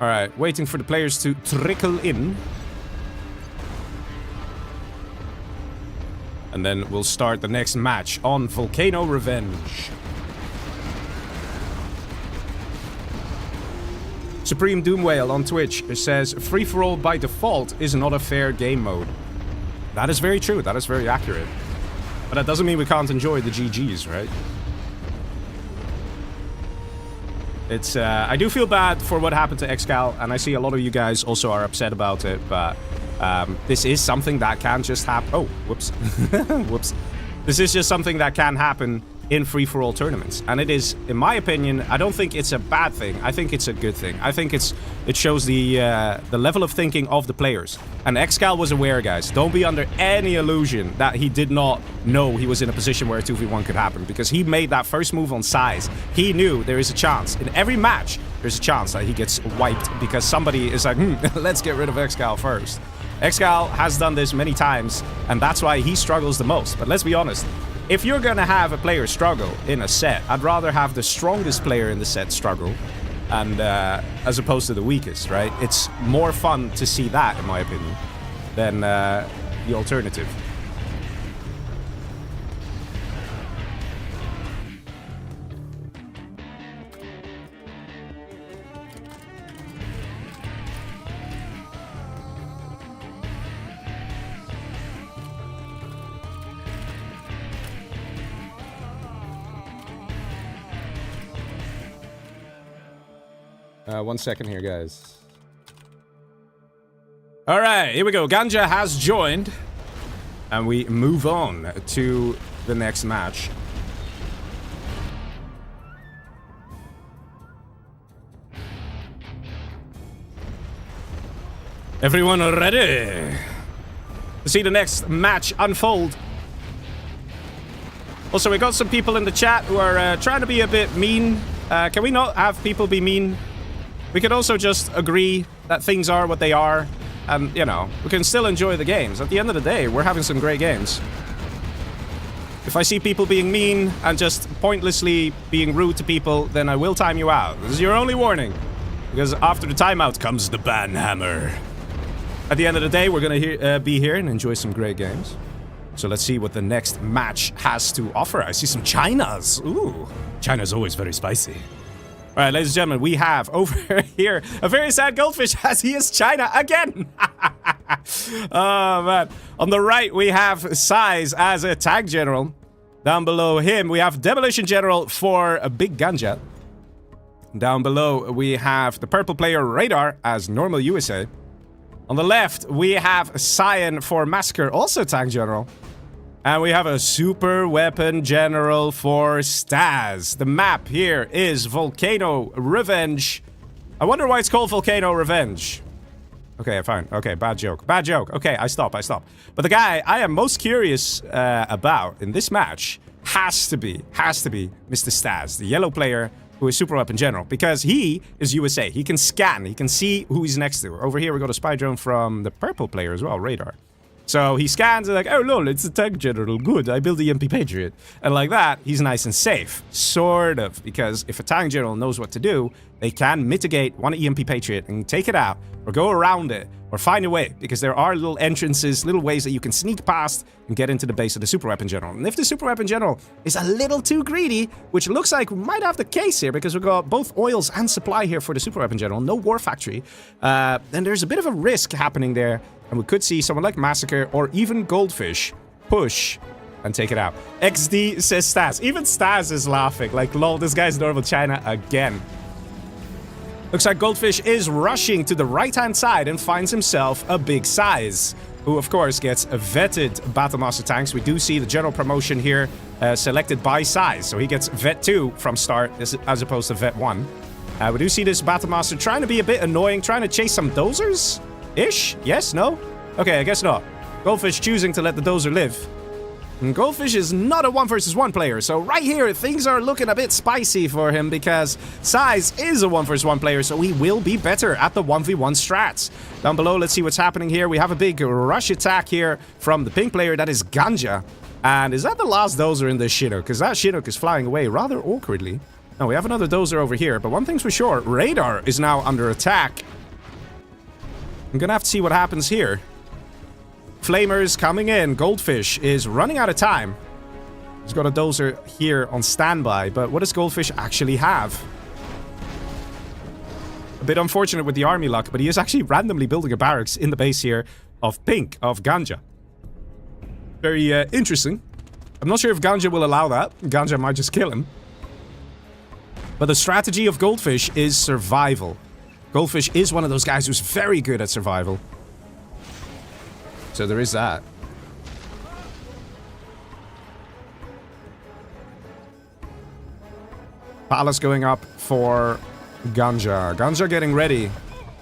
Speaker 1: Alright, waiting for the players to trickle in. And then we'll start the next match on Volcano Revenge. Supreme Doomwhale on Twitch says, free-for-all by default is not a fair game mode. That is very true, that is very accurate. But that doesn't mean we can't enjoy the GGs, right? It's, I do feel bad for what happened to Excal, and I see a lot of you guys also are upset about it, but this is something that can just happen. Oh, whoops. Whoops. This is just something that can happen in free-for-all tournaments. And it is, in my opinion, I don't think it's a bad thing. I think it's a good thing. I think it shows the level of thinking of the players. And Excal was aware, guys. Don't be under any illusion that he did not know he was in a position where a 2v1 could happen. Because he made that first move on size. He knew there is a chance. In every match, there's a chance that he gets wiped. Because somebody is like, let's get rid of Excal first. Excal has done this many times. And that's why he struggles the most. But let's be honest. If you're gonna have a player struggle in a set, I'd rather have the strongest player in the set struggle, and as opposed to the weakest, right? It's more fun to see that, in my opinion, than the alternative. One second here, guys. All right, here we go. Ganja has joined. And we move on to the next match. Everyone ready to see the next match unfold? Also, we got some people in the chat who are trying to be a bit mean. Can we not have people be mean? We could also just agree that things are what they are, and, you know, we can still enjoy the games. At the end of the day, we're having some great games. If I see people being mean and just pointlessly being rude to people, then I will time you out. This is your only warning. Because after the timeout comes the ban hammer. At the end of the day, we're gonna be here and enjoy some great games. So let's see what the next match has to offer. I see some Chinas. Ooh, China's always very spicy. All right, ladies and gentlemen, we have over here a very sad goldfish as he is China again. Oh, man. On the right, we have Size as a tank general. Down below him, we have Demolition General for a Big Ganja. Down below, we have the purple player Radar as normal USA. On the left, we have Cyan for Massacre, also tank general. And we have a super weapon general for Stas. The map here is Volcano Revenge. I wonder why it's called Volcano Revenge. Okay, fine. Okay, bad joke. Bad joke. Okay, I stop. But the guy I am most curious about in this match has to be Mr. Staz, the yellow player who is super up in general, because he is USA. He can scan. He can see who he's next to. Over here, we got a spy drone from the purple player as well, Radar. So he scans and like, oh lol, it's a tank general. Good, I build the EMP Patriot. And like that, he's nice and safe. Sort of, because if a tank general knows what to do, they can mitigate one EMP Patriot and take it out, or go around it, or find a way, because there are little entrances, little ways that you can sneak past and get into the base of the super weapon general. And if the super weapon general is a little too greedy, which looks like we might have the case here, because we've got both oils and supply here for the super weapon general, no war factory, then there's a bit of a risk happening there. And we could see someone like Massacre or even Goldfish push and take it out. XD says Staz. Even Staz is laughing. Like, lol, this guy's normal China again. Looks like Goldfish is rushing to the right-hand side and finds himself a big size, who, of course, gets vetted Battlemaster tanks. We do see the general promotion here selected by size. So he gets Vet 2 from start as opposed to Vet 1. We do see this Battlemaster trying to be a bit annoying, trying to chase some dozers. Ish? Yes? No? Okay, I guess not. Goldfish choosing to let the dozer live. And Goldfish is not a 1 versus 1 player, so right here things are looking a bit spicy for him because Size is a 1 versus 1 player, so he will be better at the 1v1 strats. Down below, let's see what's happening here. We have a big rush attack here from the pink player, that is Ganja. And is that the last dozer in this Chinook? Because that Chinook is flying away rather awkwardly. No, we have another dozer over here, but one thing's for sure, Radar is now under attack. I'm gonna have to see what happens here. Flamers coming in. Goldfish is running out of time. He's got a dozer here on standby, but what does Goldfish actually have? A bit unfortunate with the army luck, but he is actually randomly building a barracks in the base here of Pink, of Ganja. Very interesting. I'm not sure if Ganja will allow that. Ganja might just kill him. But the strategy of Goldfish is survival. Goldfish is one of those guys who's very good at survival. So there is that. Palace going up for Ganja. Ganja getting ready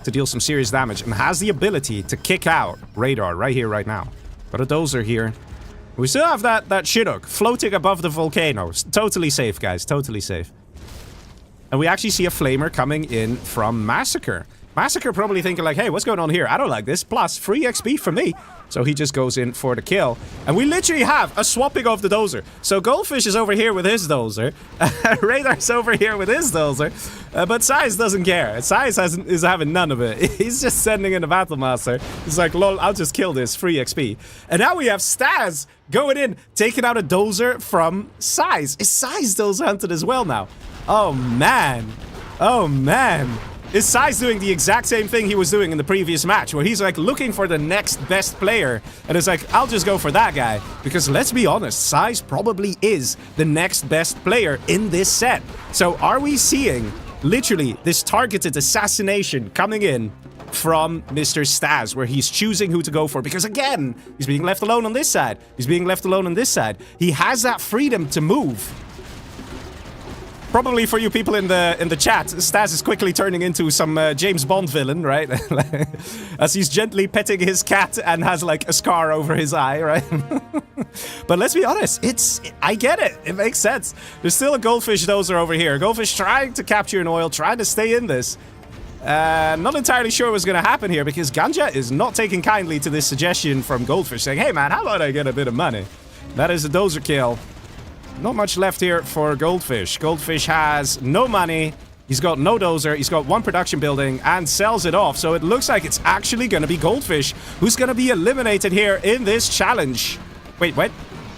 Speaker 1: to deal some serious damage and has the ability to kick out Radar right here, right now. Got a dozer here. We still have that Chinook floating above the volcano. Totally safe, guys. Totally safe. And we actually see a flamer coming in from Massacre. Massacre probably thinking like, hey, what's going on here? I don't like this. Plus, free XP for me. So he just goes in for the kill. And we literally have a swapping of the dozer. So Goldfish is over here with his dozer. Radar's over here with his dozer. But Size doesn't care. Size is having none of it. He's just sending in the Battlemaster. He's like, lol, I'll just kill this. Free XP. And now we have Staz going in, taking out a dozer from Size. Is Size dozer hunted as well now? Oh, man. Oh, man. Is Size doing the exact same thing he was doing in the previous match, where he's like looking for the next best player, and it's like, I'll just go for that guy. Because let's be honest, Size probably is the next best player in this set. So are we seeing literally this targeted assassination coming in from Mr. Staz, where he's choosing who to go for? Because again, he's being left alone on this side. He's being left alone on this side. He has that freedom to move. Probably for you people in the chat, Staz is quickly turning into some James Bond villain, right? As he's gently petting his cat and has like a scar over his eye, right? But let's be honest, I get it. It makes sense. There's still a Goldfish dozer over here. Goldfish trying to capture an oil, trying to stay in this. Not entirely sure what's going to happen here, because Ganja is not taking kindly to this suggestion from Goldfish, saying, hey man, how about I get a bit of money? That is a dozer kill. Not much left here for Goldfish. Goldfish has no money. He's got no dozer. He's got one production building and sells it off. So it looks like it's actually going to be Goldfish who's going to be eliminated here in this challenge. Wait, what?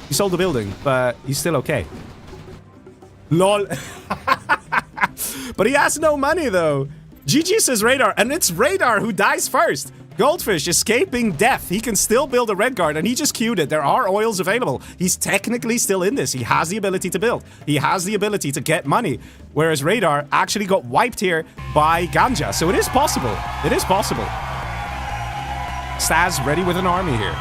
Speaker 1: He sold the building, but he's still okay. Lol. But he has no money, though. GG says Radar, and it's Radar who dies first. Goldfish escaping death. He can still build a red guard, and he just queued it. There are oils available. He's technically still in this. He has the ability to build. He has the ability to get money. Whereas Radar actually got wiped here by Ganja. So it is possible. It is possible. Staz ready with an army here.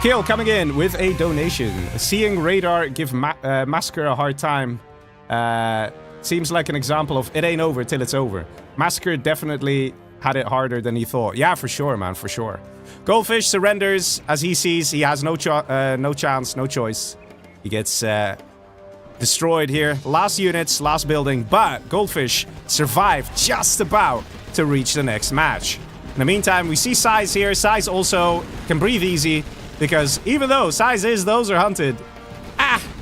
Speaker 1: Kill coming in with a donation. Seeing Radar give Massacre a hard time seems like an example of it ain't over till it's over. Massacre definitely had it harder than he thought. Yeah, for sure, man, for sure. Goldfish surrenders as he sees he has no chance, no choice. He gets destroyed here. Last units, last building, but Goldfish survived just about to reach the next match. In the meantime, we see Size here. Size also can breathe easy because even though Size is those are hunted,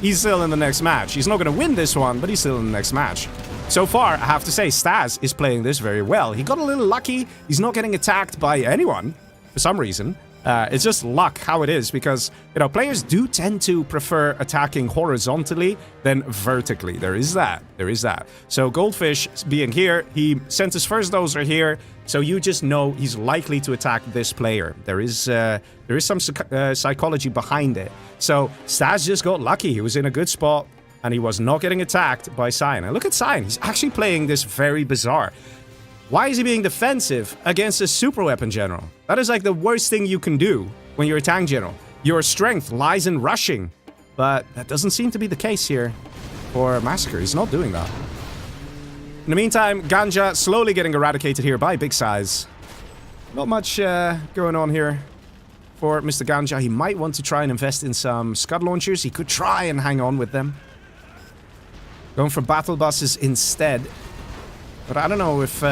Speaker 1: he's still in the next match. He's not going to win this one, but he's still in the next match. So far, I have to say, Stas is playing this very well. He got a little lucky. He's not getting attacked by anyone for some reason. It's just luck how it is because, you know, players do tend to prefer attacking horizontally than vertically. There is that. There is that. So Goldfish being here, he sent his first dozer here. So you just know he's likely to attack this player. There is some psychology behind it. So Stas just got lucky. He was in a good spot and he was not getting attacked by Cyan. And look at Cyan. He's actually playing this very bizarre. Why is he being defensive against a super weapon general? That is like the worst thing you can do when you're a tank general. Your strength lies in rushing. But that doesn't seem to be the case here for Massacre. He's not doing that. In the meantime, Ganja slowly getting eradicated here by Big Size. Not much going on here for Mr. Ganja. He might want to try and invest in some Scud launchers. He could try and hang on with them. Going for battle buses instead. But I don't know if...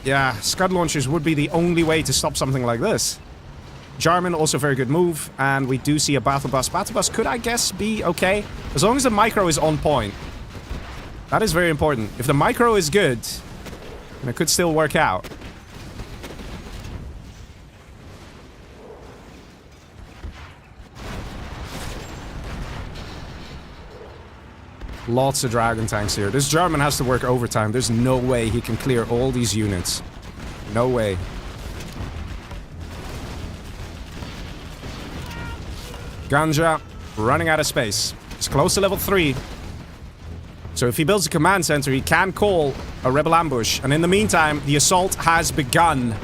Speaker 1: yeah, Scud launchers would be the only way to stop something like this. Jarman, also very good move. And we do see a battle bus. Battle bus could, I guess, be okay. As long as the micro is on point. That is very important. If the micro is good, then it could still work out. Lots of dragon tanks here. This German has to work overtime. There's no way he can clear all these units. No way. Ganja running out of space. He's close to level 3. So if he builds a command center, he can call a rebel ambush. And in the meantime, the assault has begun.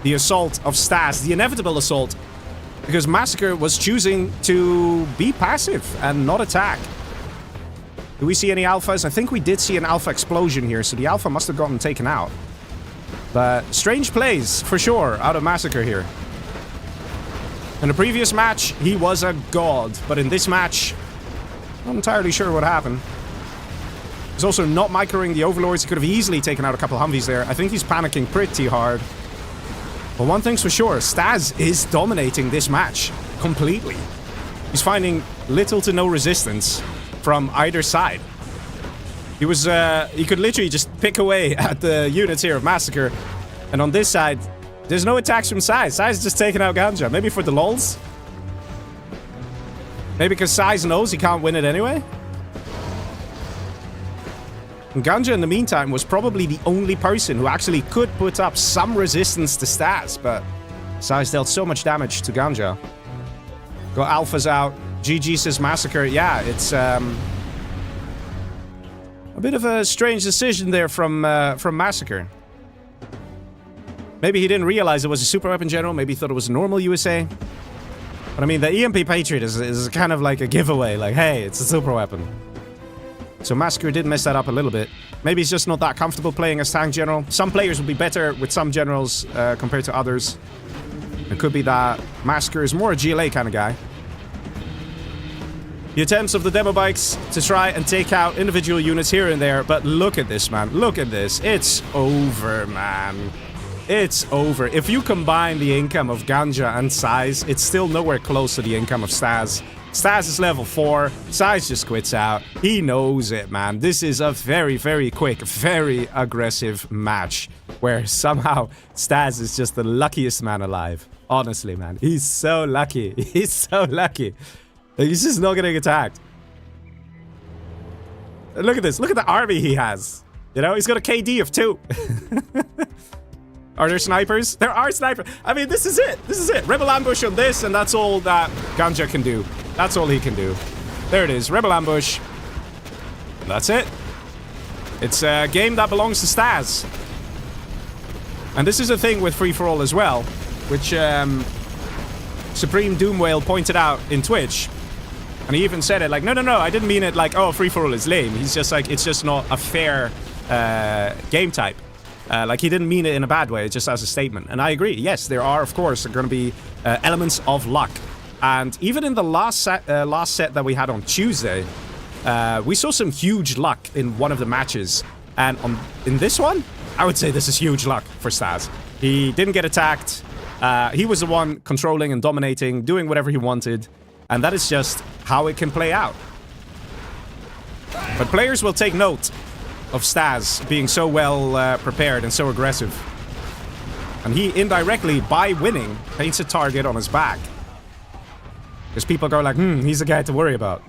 Speaker 1: The assault of Stas. The inevitable assault. Because Massacre was choosing to be passive and not attack. Do we see any alphas? I think we did see an alpha explosion here, so the alpha must have gotten taken out. But strange plays, for sure, out of Massacre here. In the previous match, he was a god. But in this match, not entirely sure what happened. He's also not microing the overlords. He could have easily taken out a couple Humvees there. I think he's panicking pretty hard. But one thing's for sure, Stas is dominating this match completely. He's finding little to no resistance from either side. He could literally just pick away at the units here of Massacre. And on this side, there's no attacks from Size. Size is just taking out Ganja. Maybe for the lulz? Maybe because Size knows he can't win it anyway? And Ganja, in the meantime, was probably the only person who actually could put up some resistance to Stas, but Size dealt so much damage to Ganja. Got alphas out. GG says Massacre. Yeah, it's a bit of a strange decision there from Massacre. Maybe he didn't realize it was a super weapon general. Maybe he thought it was a normal USA. But I mean, the EMP Patriot is kind of like a giveaway. Like, hey, it's a super weapon. So Massacre did mess that up a little bit. Maybe he's just not that comfortable playing as tank general. Some players will be better with some generals compared to others. It could be that Massacre is more a GLA kind of guy. The attempts of the demo bikes to try and take out individual units here and there, but look at this, man. Look at this. It's over, man. It's over. If you combine the income of Ganja and Size, it's still nowhere close to the income of Stas. Stas is level 4. Size just quits out. He knows it, man. This is a very, very quick, very aggressive match where somehow Stas is just the luckiest man alive. Honestly, man. He's so lucky. He's so lucky. He's just not getting attacked. Look at this. Look at the army he has. You know, he's got a KD of 2. Are there snipers? There are snipers. I mean, this is it. This is it. Rebel ambush on this, and that's all that Ganja can do. That's all he can do. There it is. Rebel ambush. And that's it. It's a game that belongs to Stas. And this is a thing with free-for-all as well, which Supreme Doom Whale pointed out in Twitch. And he even said it like, no, I didn't mean it like, oh, free-for-all is lame. He's just like, it's just not a fair game type. Like, he didn't mean it in a bad way, just as a statement. And I agree. Yes, there are, of course, going to be elements of luck. And even in the last set that we had on Tuesday, we saw some huge luck in one of the matches. And in this one, I would say this is huge luck for Staz. He didn't get attacked. He was the one controlling and dominating, doing whatever he wanted. And that is just how it can play out. But players will take note of Staz being so well prepared and so aggressive. And he indirectly, by winning, paints a target on his back. Because people go like, he's the guy to worry about.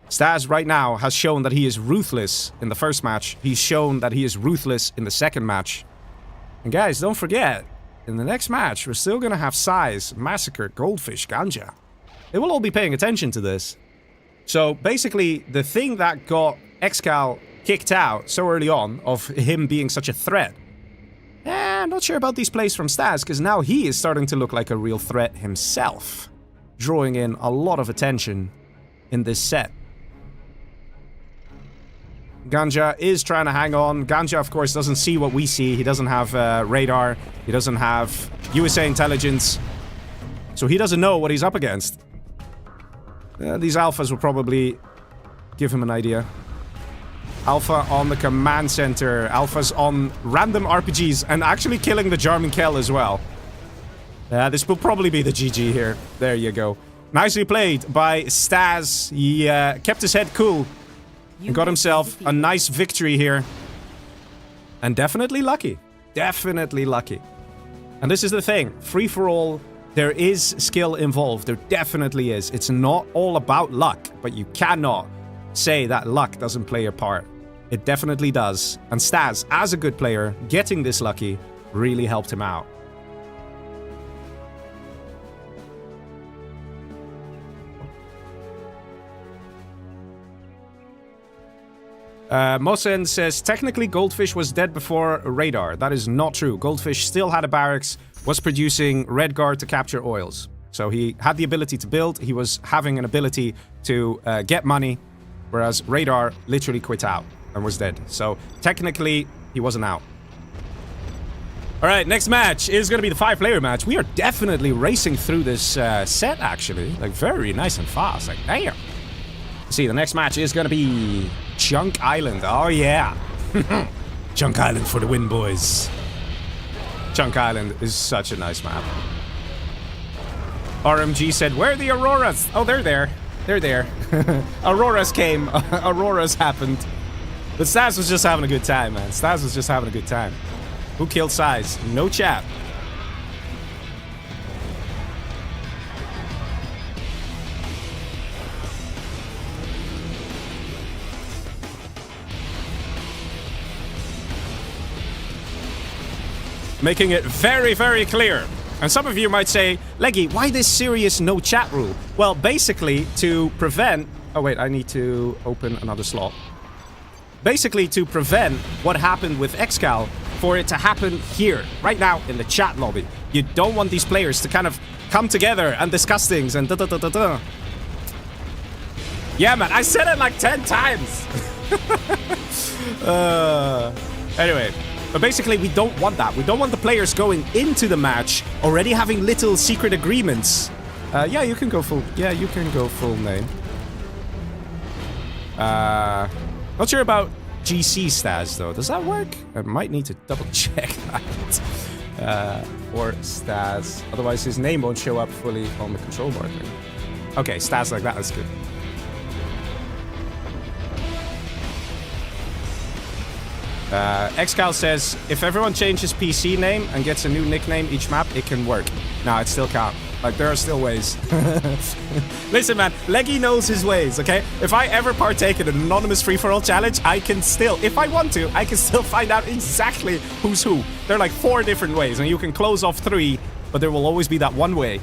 Speaker 1: Staz right now has shown that he is ruthless in the first match. He's shown that he is ruthless in the second match. And guys, don't forget, in the next match, we're still gonna have Size, Massacre, Goldfish, Ganja. They will all be paying attention to this. So basically, the thing that got Excal kicked out so early on, of him being such a threat, I'm not sure about these plays from Staz, because now he is starting to look like a real threat himself, drawing in a lot of attention in this set. Ganja is trying to hang on. Ganja, of course, doesn't see what we see. He doesn't have radar. He doesn't have USA intelligence. So he doesn't know what he's up against. These alphas will probably give him an idea. Alpha on the command center. Alpha's on random RPGs and actually killing the Jarman Kell as well. This will probably be the GG here. There you go. Nicely played by Staz. He kept his head cool and got himself a nice victory here. And definitely lucky. Definitely lucky. And this is the thing. Free for all, there is skill involved. There definitely is. It's not all about luck, but you cannot say that luck doesn't play a part. It definitely does. And Staz, as a good player, getting this lucky really helped him out. Mosen says, technically Goldfish was dead before radar. That is not true. Goldfish still had a barracks, was producing red guard to capture oils. So he had the ability to build, he was having an ability to get money, whereas radar literally quit out and was dead. So technically, he wasn't out. Alright, next match is going to be the 5-player match. We are definitely racing through this set, actually. Like, very nice and fast. Like, damn. See, the next match is going to be Chunk Island. Oh, yeah. Chunk Island for the win, boys. Chunk Island is such a nice map. RMG said, where are the Auroras? Oh, they're there. They're there. Auroras came. Auroras happened. But Staz was just having a good time, man. Staz was just having a good time. Who killed Size? No chat. Making it very, very clear. And some of you might say, Leggy, why this serious no chat rule? Well, basically to prevent... Oh wait, I need to open another slot. Basically to prevent what happened with Excal for it to happen here, right now, in the chat lobby. You don't want these players to kind of come together and discuss things and da-da-da-da-da. Yeah, man, I said it like 10 times. Anyway. But basically, we don't want that. We don't want the players going into the match already having little secret agreements. Yeah, you can go full. Yeah, you can go full name. Not sure about GC Staz though. Does that work? I might need to double check that. Or Staz. Otherwise, his name won't show up fully on the control bar thing. Okay, Staz like that. That's good. Excal says, if everyone changes PC name and gets a new nickname each map, it can work. No, it still can't. Like, there are still ways. Listen, man, Leggy knows his ways, okay? If I ever partake in an anonymous free-for-all challenge, I can still, if I want to, I can still find out exactly who's who. There are like 4 different ways, and you can close off 3, but there will always be that one way.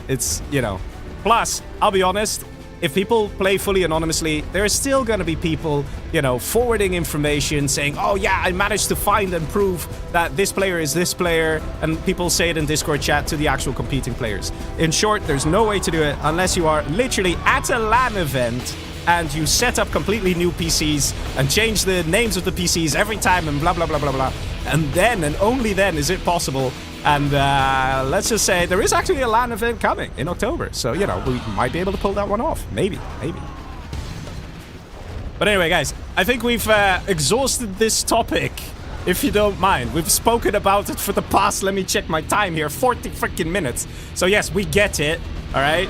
Speaker 1: It's, you know. Plus, I'll be honest, if people play fully anonymously, there are still going to be people, you know, forwarding information saying, oh yeah, I managed to find and prove that this player is this player, and people say it in Discord chat to the actual competing players. In short, there's no way to do it unless you are literally at a LAN event and you set up completely new PCs and change the names of the PCs every time and blah, blah, blah, blah, blah. And then, and only then, is it possible. And let's just say there is actually a LAN event coming in October. So, you know, we might be able to pull that one off. Maybe, maybe. But anyway, guys, I think we've exhausted this topic, if you don't mind. We've spoken about it for the past, let me check my time here, 40 freaking minutes. So yes, we get it, all right?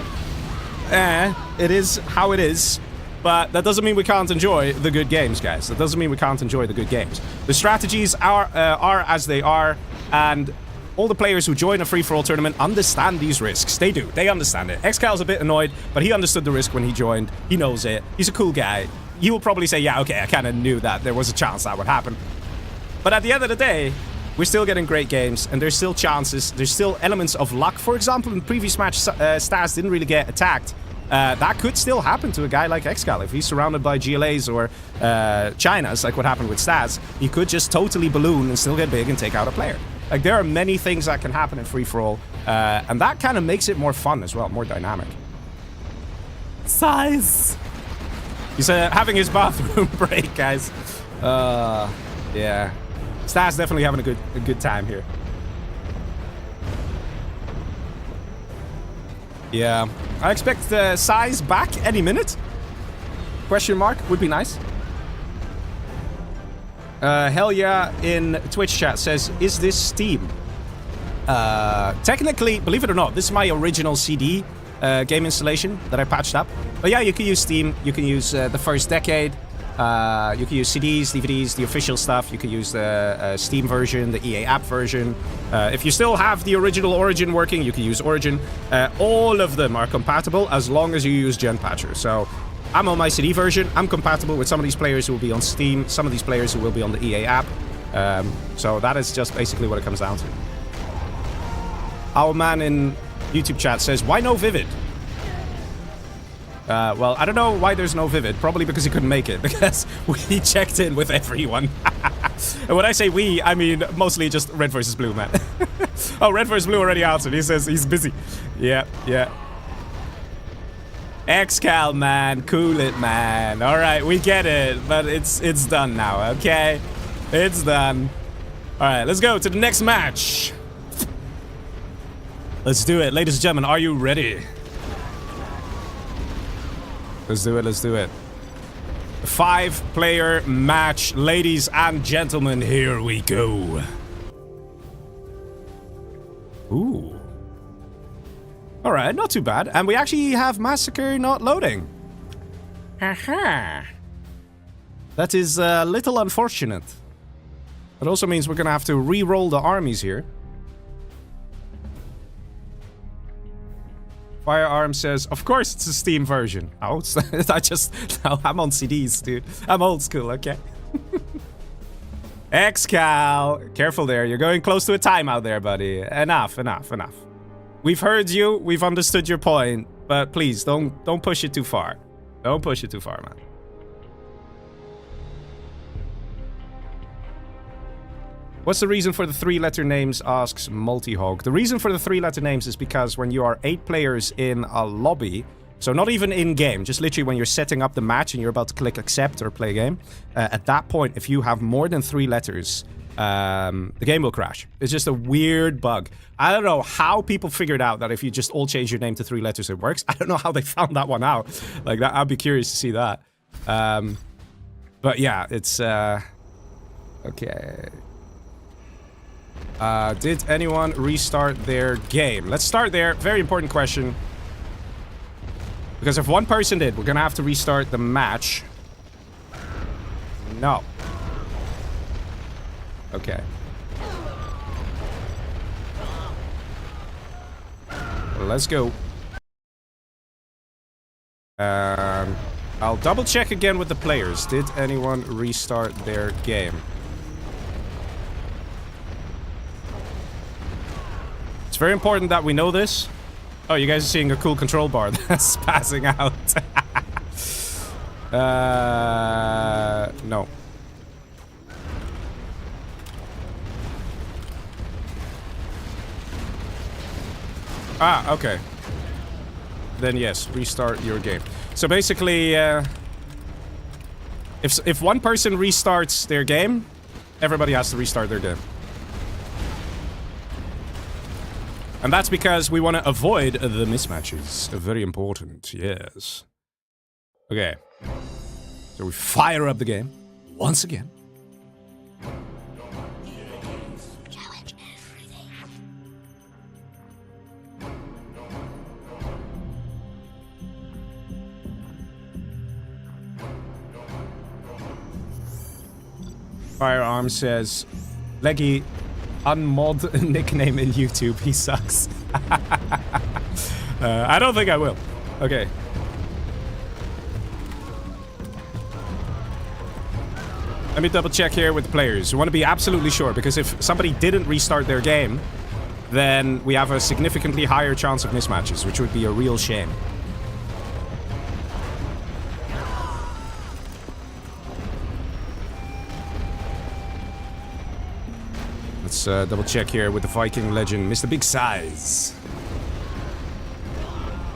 Speaker 1: It is how it is. But that doesn't mean we can't enjoy the good games, guys. That doesn't mean we can't enjoy the good games. The strategies are as they are, and all the players who join a free-for-all tournament understand these risks. They do. They understand it. XCal's a bit annoyed, but he understood the risk when he joined. He knows it. He's a cool guy. He will probably say, yeah, okay, I kind of knew that there was a chance that would happen. But at the end of the day, we're still getting great games, and there's still chances. There's still elements of luck. For example, in the previous match, Stas didn't really get attacked. That could still happen to a guy like XCal. If he's surrounded by GLAs or Chinas, like what happened with Stas, he could just totally balloon and still get big and take out a player. Like, there are many things that can happen in free-for-all, and that kind of makes it more fun as well, more dynamic. Size! He's having his bathroom break, guys. Yeah. Stas definitely having a good time here. Yeah. I expect Size back any minute. Question mark would be nice. Hell yeah in Twitch chat says, is this Steam? Technically, believe it or not, this is my original CD game installation that I patched up. But yeah, you can use Steam, you can use the first decade, you can use CDs, DVDs, the official stuff, you can use the Steam version, the EA app version. If you still have the original Origin working, you can use Origin. All of them are compatible as long as you use Gen Patcher. So I'm on my CD version, I'm compatible with some of these players who will be on Steam, some of these players who will be on the EA app. So that is just basically what it comes down to. Our man in YouTube chat says, why no Vivid? Well, I don't know why there's no Vivid. Probably because he couldn't make it, because we checked in with everyone. And when I say we, I mean mostly just Red versus Blue, man. Oh, Red versus Blue already answered. He says he's busy. Yeah, yeah. XCal, man. Cool it, man. Alright, we get it. But it's done now, okay? It's done. Alright, let's go to the next match. Let's do it. Ladies and gentlemen, are you ready? Let's do it, let's do it. 5-player match, ladies and gentlemen, here we go. Ooh. Alright, not too bad. And we actually have Massacre not loading. Haha. That is a little unfortunate. That also means we're gonna have to re-roll the armies here. Firearm says, of course it's a Steam version. Oh, no, I'm on CDs, dude. I'm old school, okay? XCal, careful there. You're going close to a timeout there, buddy. Enough, enough, enough. We've heard you. We've understood your point. But please, don't push it too far. Don't push it too far, man. What's the reason for the 3-letter names, asks Multihog. The reason for the 3-letter names is because when you are 8 players in a lobby, so not even in-game, just literally when you're setting up the match and you're about to click accept or play game, at that point, if you have more than 3 letters, the game will crash. It's just a weird bug. I don't know how people figured out that if you just all change your name to 3 letters, it works. I don't know how they found that one out. Like, that, I'd be curious to see that. But yeah, it's... okay... did anyone restart their game? Let's start there. Very important question. Because if one person did, we're gonna have to restart the match. No. Okay. Well, let's go. I'll double check again with the players. Did anyone restart their game? It's very important that we know this. Oh, you guys are seeing a cool control bar that's passing out. No. Ah, okay. Then yes, restart your game. So basically, If one person restarts their game, everybody has to restart their game. And that's because we want to avoid the mismatches. Very important, yes. Okay. So we fire up the game once again.
Speaker 2: Challenge everything.
Speaker 1: Firearm says, Leggy, unmod nickname in YouTube, he sucks. I don't think I will. Okay. Let me double check here with the players. We want to be absolutely sure, because if somebody didn't restart their game, then we have a significantly higher chance of mismatches, which would be a real shame. Let's double check here with the Viking legend, Mr. Big Size.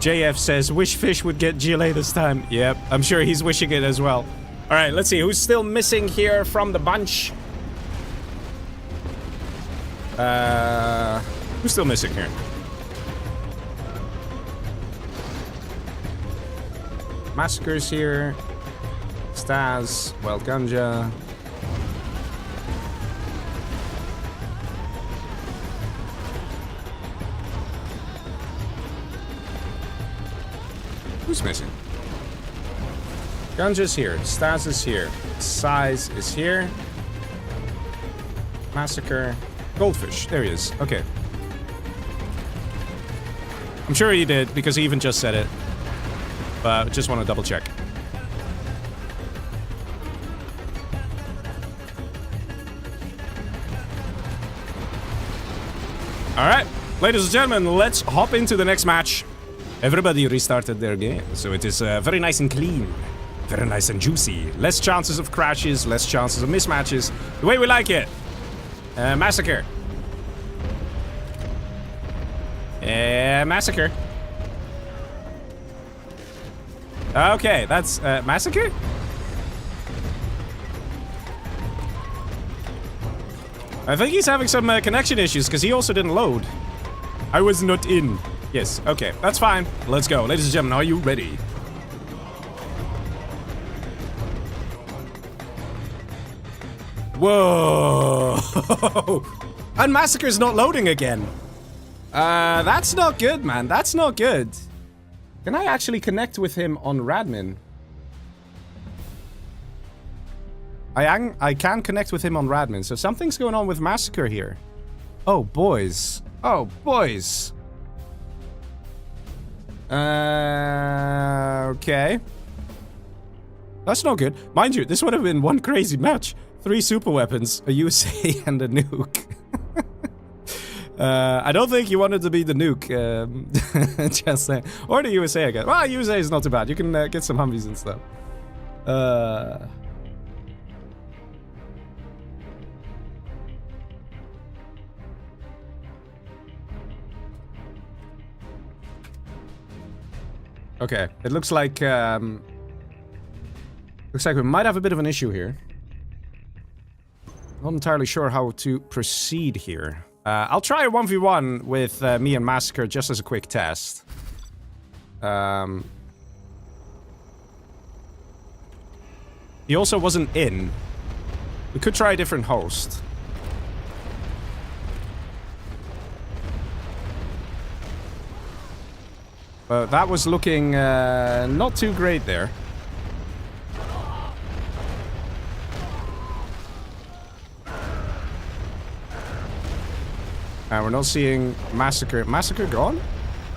Speaker 1: JF says, wish Fish would get GLA this time. Yep, I'm sure he's wishing it as well. Alright, let's see. Who's still missing here from the bunch? Who's still missing here? Massacre's here. Stas. Wild Ganja. Who's missing? Ganja's here. Stas is here. Size is here. Massacre. Goldfish. There he is. Okay. I'm sure he did, because he even just said it. But just want to double check. Alright. Ladies and gentlemen, let's hop into the next match. Everybody restarted their game, so it is very nice and clean. Very nice and juicy. Less chances of crashes, less chances of mismatches. The way we like it. Massacre. Massacre. Okay, that's Massacre? I think he's having some connection issues, because he also didn't load. I was not in. Yes, okay, that's fine. Let's go. Ladies and gentlemen, are you ready? Whoa! And Massacre's not loading again. That's not good, man. That's not good. Can I actually connect with him on Radmin? I can connect with him on Radmin, so something's going on with Massacre here. Oh, boys. Oh, boys. Okay. That's not good. Mind you, this would have been one crazy match. 3 super weapons, a USA, and a nuke. I don't think you wanted to be the nuke. Just saying. Or the USA, I guess. Well, USA is not too bad. You can get some Humvees and stuff. Okay, it looks like we might have a bit of an issue here. Not entirely sure how to proceed here. I'll try a 1v1 with me and Massacre just as a quick test. He also wasn't in. We could try a different host. But that was looking not too great there. And we're not seeing Massacre. Massacre gone?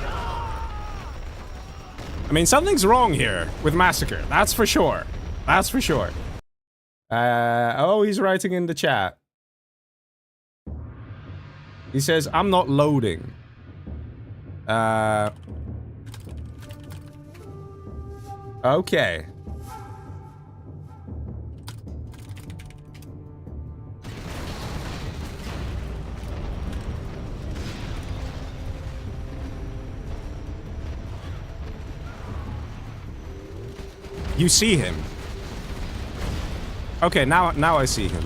Speaker 1: I mean, something's wrong here with Massacre. That's for sure. That's for sure. Oh, he's writing in the chat. He says, I'm not loading. Okay. You see him. Okay, now I see him.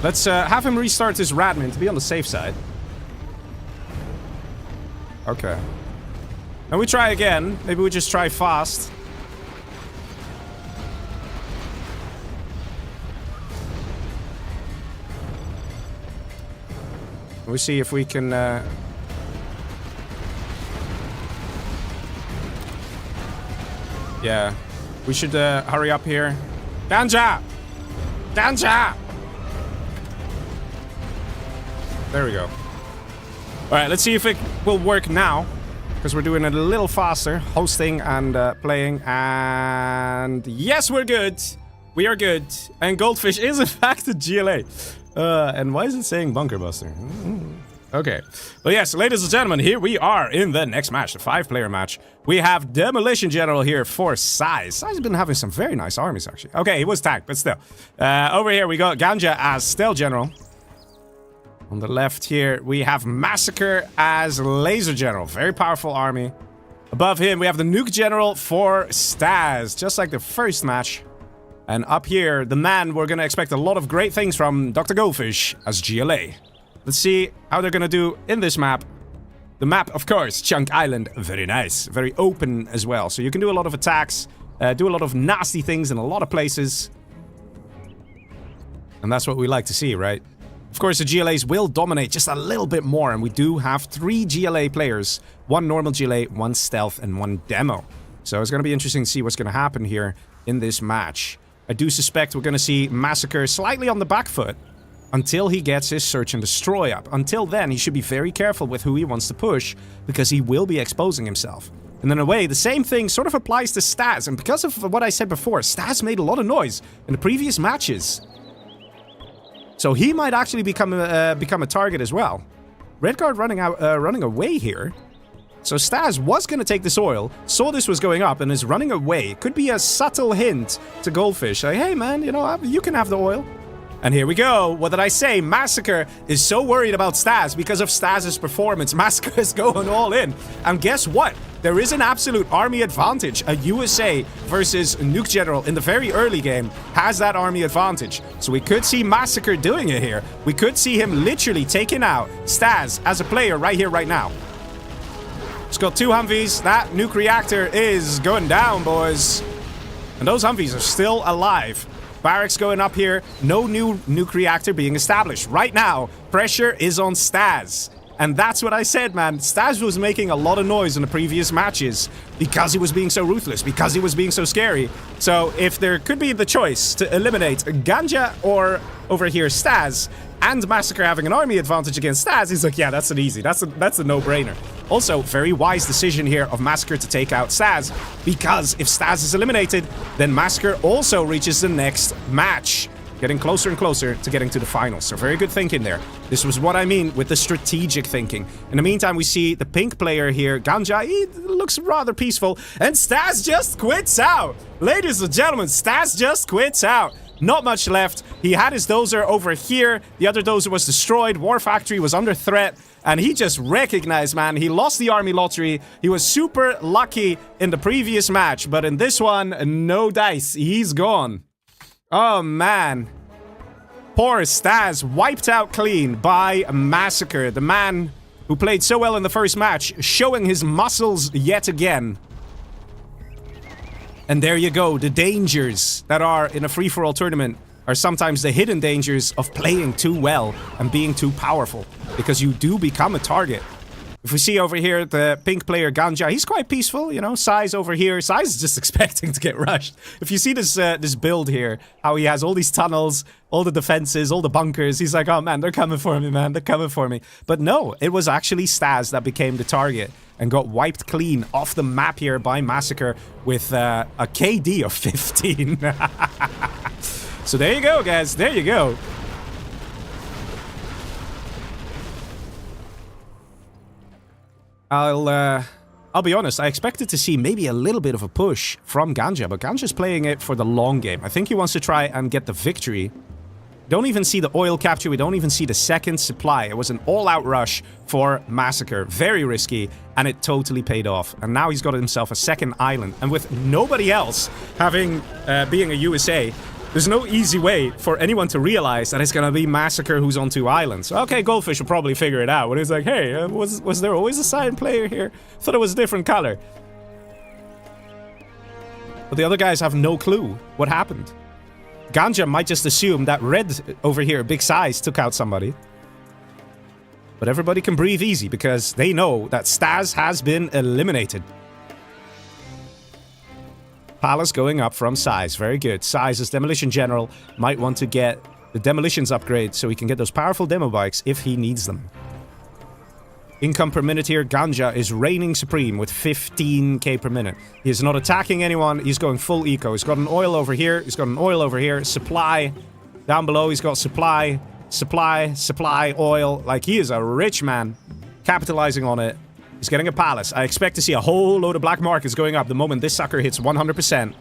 Speaker 1: Let's have him restart his Radmin to be on the safe side. Okay. And we try again. Maybe we just try fast. We see if we can... Yeah. We should hurry up here. Ganja! Ganja! There we go. Alright, let's see if it will work now. Because we're doing it a little faster. Hosting and playing. And yes, we're good. We are good. And Goldfish is in fact a GLA. And why is it saying Bunker Buster? Okay. Well, yes, ladies and gentlemen, here we are in the next match, the 5-player match. We have Demolition General here for Size. Size has been having some very nice armies, actually. Okay, he was tagged, but still. Over here, we got Ganja as Stealth General. On the left here, we have Massacre as Laser General. Very powerful army. Above him, we have the Nuke General for Staz, just like the first match. And up here, the man we're going to expect a lot of great things from, Dr. Goldfish as GLA. Let's see how they're going to do in this map. The map, of course, Chunk Island. Very nice. Very open as well. So you can do a lot of attacks, do a lot of nasty things in a lot of places. And that's what we like to see, right? Of course, the GLAs will dominate just a little bit more. And we do have 3 GLA players. 1 normal GLA, 1 stealth, and 1 demo. So it's going to be interesting to see what's going to happen here in this match. I do suspect we're going to see Massacre slightly on the back foot until he gets his Search and Destroy up. Until then, he should be very careful with who he wants to push, because he will be exposing himself. And in a way, the same thing sort of applies to Staz. And because of what I said before, Staz made a lot of noise in the previous matches. So he might actually become a target as well. Redguard running away here. So Staz was going to take this oil, saw this was going up, and is running away. Could be a subtle hint to Goldfish. Like, hey man, you know, you can have the oil. And here we go. What did I say? Massacre is so worried about Staz because of Staz's performance. Massacre is going all in. And guess what? There is an absolute army advantage. A USA versus Nuke General in the very early game has that army advantage. So we could see Massacre doing it here. We could see him literally taking out Staz as a player right here, right now. He's got 2 Humvees. That nuke reactor is going down, boys. And those Humvees are still alive. Barracks going up here. No new nuke reactor being established. Right now, pressure is on Staz. And that's what I said, man. Staz was making a lot of noise in the previous matches because he was being so ruthless, because he was being so scary. So if there could be the choice to eliminate Ganja or over here Staz, and Massacre having an army advantage against Staz, he's like, yeah, that's an easy. That's a no-brainer. Also, very wise decision here of Massacre to take out Staz, because if Staz is eliminated, then Massacre also reaches the next match. Getting closer and closer to getting to the finals. So very good thinking there. This was what I mean with the strategic thinking. In the meantime, we see the pink player here, Ganja. He looks rather peaceful. And Staz just quits out. Ladies and gentlemen, Staz just quits out. Not much left. He had his dozer over here. The other dozer was destroyed. War Factory was under threat. And he just recognized, man, he lost the army lottery. He was super lucky in the previous match. But in this one, no dice. He's gone. Oh, man. Poor Staz, wiped out clean by Massacre. The man who played so well in the first match, showing his muscles yet again. And there you go. The dangers that are in a free-for-all tournament are sometimes the hidden dangers of playing too well and being too powerful. Because you do become a target. If we see over here the pink player Ganja, he's quite peaceful, you know. Size over here, Size is just expecting to get rushed. If you see this this build here, how he has all these tunnels, all the defenses, all the bunkers, he's like, oh man, they're coming for me, man, they're coming for me. But no, it was actually Staz that became the target and got wiped clean off the map here by Massacre with a KD of 15. So there you go, guys, there you go. I'll be honest, I expected to see maybe a little bit of a push from Ganja, but Ganja's playing it for the long game. I think he wants to try and get the victory Don't even see the oil capture. We don't even see the second supply. It was an all-out rush for Massacre. Very risky, and it totally paid off. And now he's got himself a second island. And with nobody else having being a USA, there's no easy way for anyone to realize that it's gonna be Massacre who's on 2 islands. Okay, Goldfish will probably figure it out. When he's like, hey, was there always a silent player here? Thought it was a different color. But the other guys have no clue what happened. Ganja might just assume that red over here, big size, took out somebody. But everybody can breathe easy because they know that Stas has been eliminated. Palace going up from Size. Very good. Size as Demolition General might want to get the Demolitions upgrade so he can get those powerful demo bikes if he needs them. Income per minute here, Ganja is reigning supreme with 15k per minute. He is not attacking anyone, he's going full eco. He's got an oil over here, he's got an oil over here, supply. Down below he's got supply, oil. Like, he is a rich man, capitalizing on it. He's getting a palace. I expect to see a whole load of black markets going up the moment this sucker hits 100%.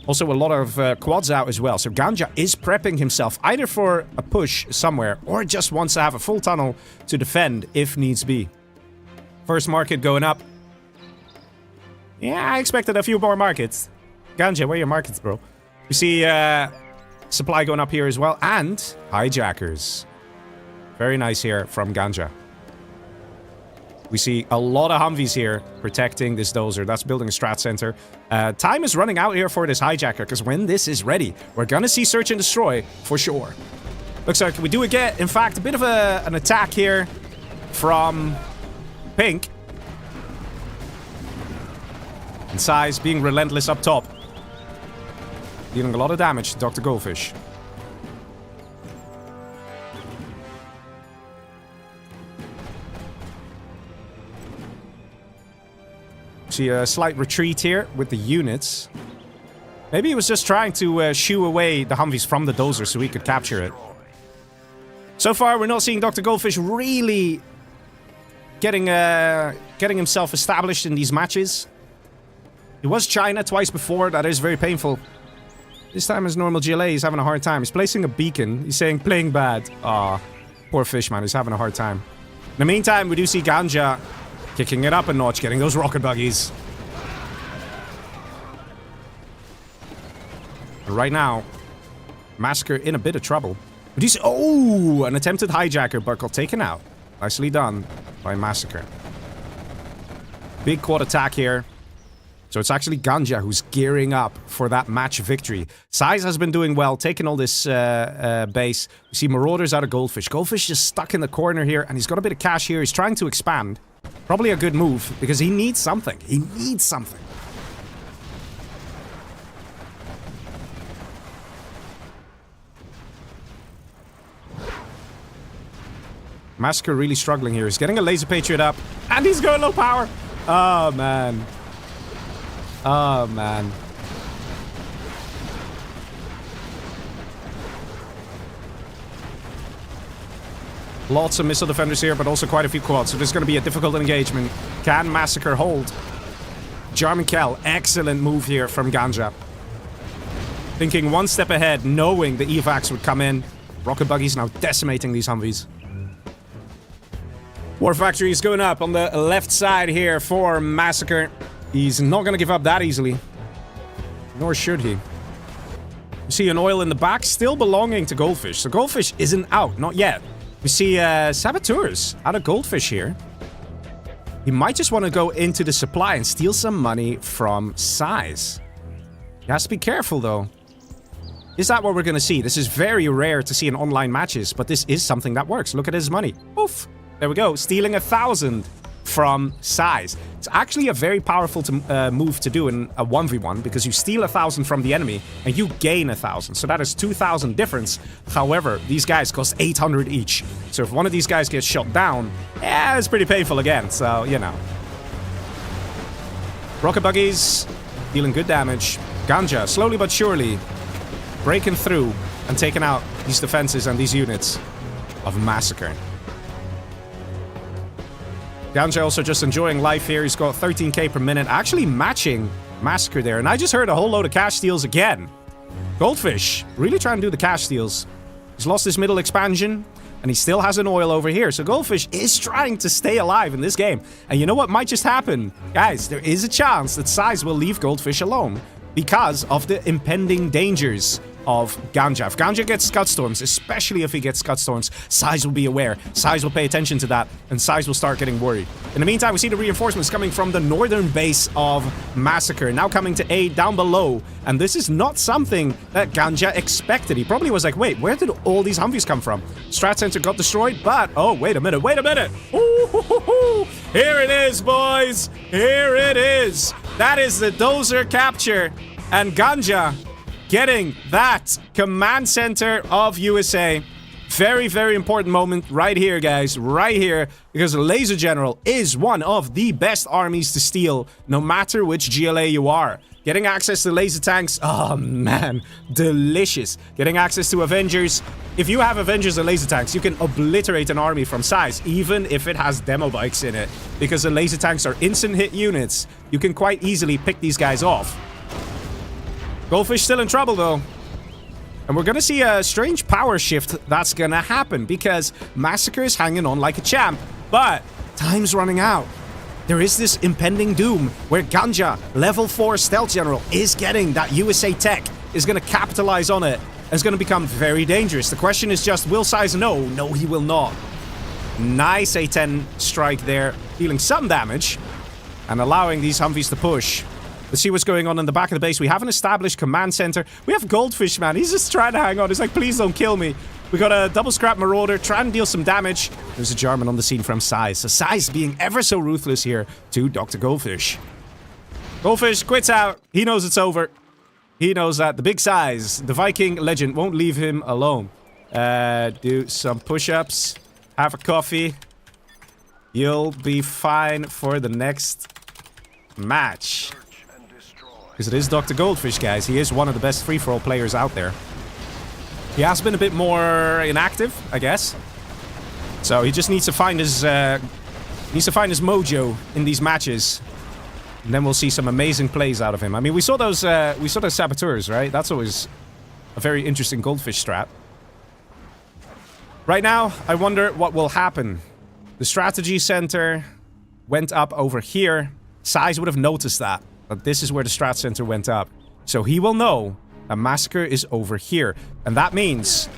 Speaker 1: Also a lot of quads out as well. So Ganja is prepping himself either for a push somewhere or just wants to have a full tunnel to defend if needs be. First market going up. Yeah, I expected a few more markets. Ganja, where are your markets, bro? We see supply going up here as well. And hijackers. Very nice here from Ganja. We see a lot of Humvees here protecting this dozer. That's building a strat center. Time is running out here for this hijacker, because when this is ready, we're gonna see search and destroy for sure. Looks like we do get, in fact, a bit of an attack here from Pink. And Size being relentless up top. Dealing a lot of damage to Dr. Goldfish. See a slight retreat here with the units. Maybe he was just trying to shoo away the Humvees from the dozer so he could capture it. So far, we're not seeing Dr. Goldfish really getting himself established in these matches. He was China twice before. That is very painful. This time as normal GLA, he's having a hard time. He's placing a beacon. He's saying, playing bad. Aw, poor fish, man. He's having a hard time. In the meantime, we do see Ganja kicking it up a notch, getting those rocket buggies. Right now, Massacre in a bit of trouble. But you see, oh, an attempted hijacker, but got taken out. Nicely done by Massacre. Big quad attack here. So it's actually Ganja who's gearing up for that match victory. Size has been doing well, taking all this base. We see Marauders out of Goldfish. Goldfish just stuck in the corner here, and he's got a bit of cash here. He's trying to expand. Probably a good move, because he needs something. He needs something. Massacre really struggling here. He's getting a Laser Patriot up, and he's going low power. Oh, man. Oh, man. Lots of missile defenders here, but also quite a few quads. So this is going to be a difficult engagement. Can Massacre hold? Jarman Kell, excellent move here from Ganja. Thinking one step ahead, knowing the evacs would come in. Rocket buggies now decimating these Humvees. War Factory is going up on the left side here for Massacre. He's not going to give up that easily. Nor should he. You see an oil in the back, still belonging to Goldfish. So Goldfish isn't out, not yet. We see Saboteurs out of Goldfish here. He might just want to go into the supply and steal some money from Size. He has to be careful, though. Is that what we're going to see? This is very rare to see in online matches, but this is something that works. Look at his money. Oof. There we go. Stealing 1,000 from Size. It's actually a very powerful move to do in a 1v1, because you steal 1,000 from the enemy and you gain 1,000. So that is 2,000 difference. However, these guys cost 800 each. So if one of these guys gets shot down, yeah, it's pretty painful again. So, you know. Rocket buggies dealing good damage. Ganja, slowly but surely, breaking through and taking out these defenses and these units of Massacre. Ganja also just enjoying life here. He's got 13k per minute, actually matching Massacre there. And I just heard a whole load of cash steals again. Goldfish, really trying to do the cash steals. He's lost his middle expansion, and he still has an oil over here. So Goldfish is trying to stay alive in this game. And you know what might just happen? Guys, there is a chance that Size will leave Goldfish alone because of the impending dangers of Ganja. If Ganja gets Scud Storms, especially if he gets Scud Storms, Size will be aware. Size will pay attention to that, and Size will start getting worried. In the meantime, we see the reinforcements coming from the northern base of Massacre, now coming to aid down below. And this is not something that Ganja expected. He probably was like, wait, where did all these Humvees come from? Strat Center got destroyed, but... oh, wait a minute, wait a minute! Ooh, here it is, boys! Here it is! That is the Dozer capture, and Ganja getting that command center of USA. Very, very important moment right here, guys. Right here. Because the Laser General is one of the best armies to steal, no matter which GLA you are. Getting access to laser tanks, oh man, delicious. Getting access to Avengers. If you have Avengers and laser tanks, you can obliterate an army from Size, even if it has demo bikes in it. Because the laser tanks are instant hit units. You can quite easily pick these guys off. Goldfish still in trouble, though. And we're gonna see a strange power shift that's gonna happen, because Massacre is hanging on like a champ. But time's running out. There is this impending doom where Ganja, level 4 stealth general, is getting that USA tech, is gonna capitalize on it, and it's gonna become very dangerous. The question is just, will Size know? No, he will not. Nice A10 strike there, dealing some damage, and allowing these Humvees to push. Let's see what's going on in the back of the base. We have an established command center. We have Goldfish, man. He's just trying to hang on. He's like, please don't kill me. We got a double scrap Marauder, trying to deal some damage. There's a German on the scene from Size. So Size being ever so ruthless here to Dr. Goldfish. Goldfish quits out. He knows it's over. He knows that the big Size, the Viking legend, won't leave him alone. Do some push-ups. Have a coffee. You'll be fine for the next match. Because it is Dr. Goldfish, guys. He is one of the best free-for-all players out there. He has been a bit more inactive, I guess. So he just needs to find his mojo in these matches, and then we'll see some amazing plays out of him. I mean, we saw those saboteurs, right? That's always a very interesting Goldfish strat. Right now, I wonder what will happen. The strategy center went up over here. Size would have noticed that. But this is where the strat center went up. So he will know that Massacre is over here. And that means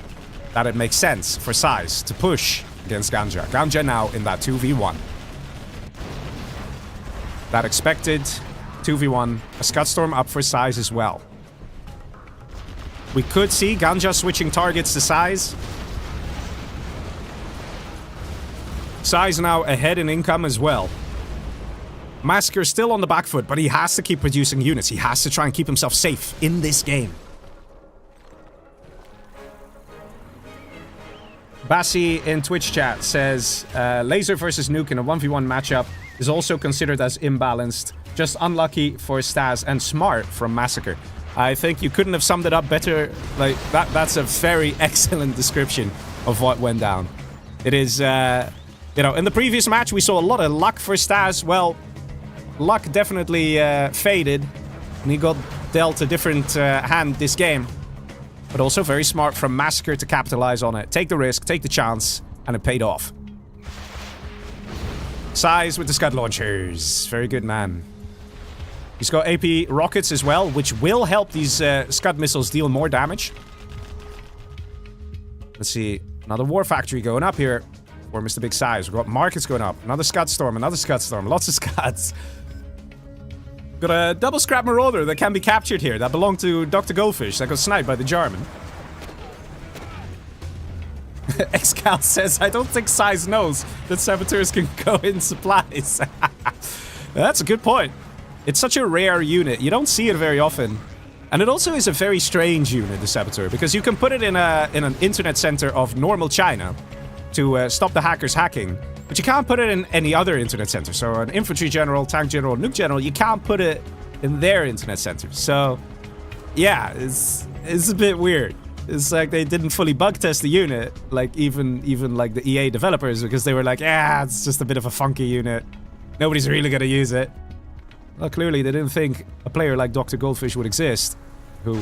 Speaker 1: that it makes sense for Size to push against Ganja. Ganja now in that 2v1. That expected 2v1. A Scud Storm up for Size as well. We could see Ganja switching targets to Size. Size now ahead in income as well. Massacre still on the back foot, but he has to keep producing units. He has to try and keep himself safe in this game. Bassi in Twitch chat says, Laser versus Nuke in a 1v1 matchup is also considered as imbalanced. Just unlucky for Staz and smart from Massacre. I think you couldn't have summed it up better. Like, that's a very excellent description of what went down. It is, you know, in the previous match, we saw a lot of luck for Staz. Well, luck definitely faded, and he got dealt a different hand this game. But also very smart from Massacre to capitalize on it. Take the risk, take the chance, and it paid off. Size with the Scud launchers. Very good, man. He's got AP rockets as well, which will help these Scud missiles deal more damage. Let's see. Another War Factory going up here for Mr. Big Size. We've got Markets going up. Another Scud Storm, another Scud Storm. Lots of Scuds. Got a double scrap Marauder that can be captured here. That belonged to Dr. Goldfish. That got sniped by the German. Excal says, I don't think Size knows that saboteurs can go in supplies. That's a good point. It's such a rare unit. You don't see it very often. And it also is a very strange unit, the Saboteur, because you can put it in an internet center of normal China to stop the hackers hacking. But you can't put it in any other internet center. So an infantry general, tank general, nuke general, you can't put it in their internet center. So, yeah, it's a bit weird. It's like they didn't fully bug test the unit, like even like the EA developers, because they were like, yeah, it's just a bit of a funky unit. Nobody's really gonna use it. Well, clearly they didn't think a player like Dr. Goldfish would exist, who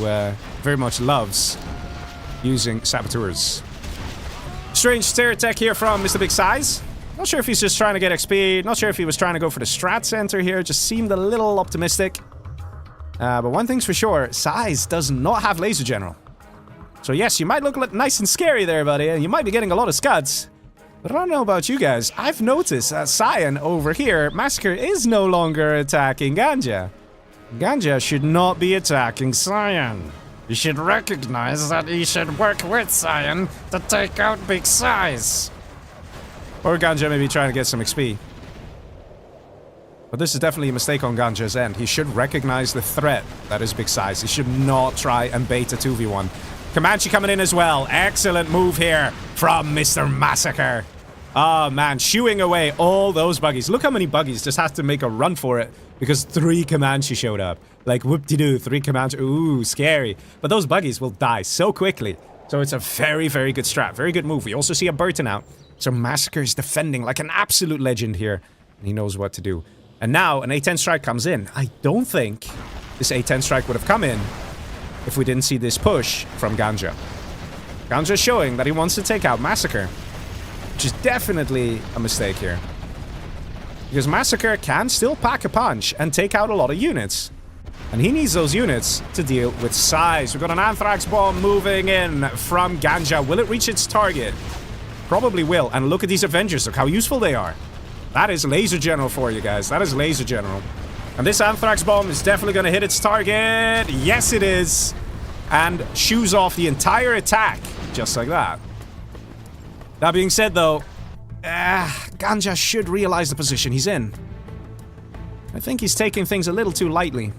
Speaker 1: very much loves using saboteurs. Strange stare attack here from Mr. Big Size. Not sure if he's just trying to get XP. Not sure if he was trying to go for the strat center here. Just seemed a little optimistic. But one thing's for sure. Size does not have Laser General. So yes, you might look nice and scary there, buddy. And you might be getting a lot of scuds. But I don't know about you guys. I've noticed that Cyan over here, Massacre, is no longer attacking Ganja. Ganja should not be attacking Cyan. You should recognize that he should work with Cyan to take out Big Size. Or Ganja may be trying to get some XP. But this is definitely a mistake on Ganja's end. He should recognize the threat that is Big Size. He should not try and bait a 2v1. Comanche coming in as well. Excellent move here from Mr. Massacre. Oh man, shooing away all those buggies. Look how many buggies just had to make a run for it because 3 Comanche showed up. Like whoop-de-doo, 3 Comanche. Ooh, scary. But those buggies will die so quickly. So it's a very, very good strat. Very good move. We also see a Burton out. So Massacre is defending like an absolute legend here. And he knows what to do. And now an A10 strike comes in. I don't think this A10 strike would have come in if we didn't see this push from Ganja. Ganja showing that he wants to take out Massacre. Which is definitely a mistake here. Because Massacre can still pack a punch and take out a lot of units. And he needs those units to deal with Size. We've got an Anthrax Bomb moving in from Ganja. Will it reach its target? Probably will. And look at these Avengers. Look how useful they are. That is Laser General for you guys. That is Laser General. And this Anthrax Bomb is definitely going to hit its target. Yes, it is. And shoes off the entire attack. Just like that. That being said, though, Ganja should realize the position he's in. I think he's taking things a little too lightly.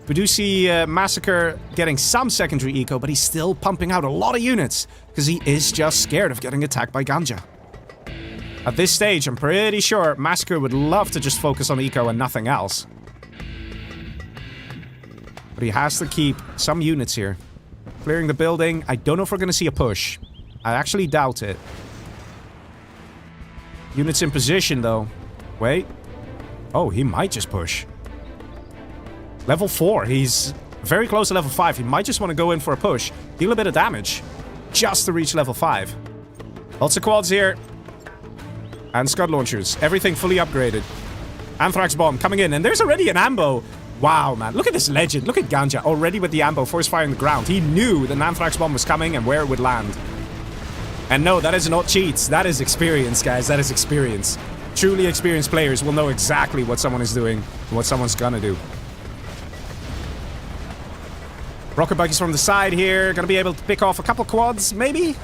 Speaker 1: We do see Massacre getting some secondary eco, but he's still pumping out a lot of units because he is just scared of getting attacked by Ganja. At this stage, I'm pretty sure Massacre would love to just focus on eco and nothing else. But he has to keep some units here. Clearing the building. I don't know if we're going to see a push. I actually doubt it. Units in position, though. Wait. Oh, he might just push. Level 4. He's very close to level 5. He might just want to go in for a push. Deal a bit of damage. Just to reach level 5. Lots of quads here. And Scud launchers. Everything fully upgraded. Anthrax Bomb coming in. And there's already an ambo. Wow, man. Look at this legend. Look at Ganja. Already with the ambo. Force firing the ground. He knew the Anthrax Bomb was coming and where it would land. And no, that is not cheats. That is experience, guys. That is experience. Truly experienced players will know exactly what someone is doing and what someone's gonna do. Rocket buggies from the side here. Gonna be able to pick off a couple quads, maybe?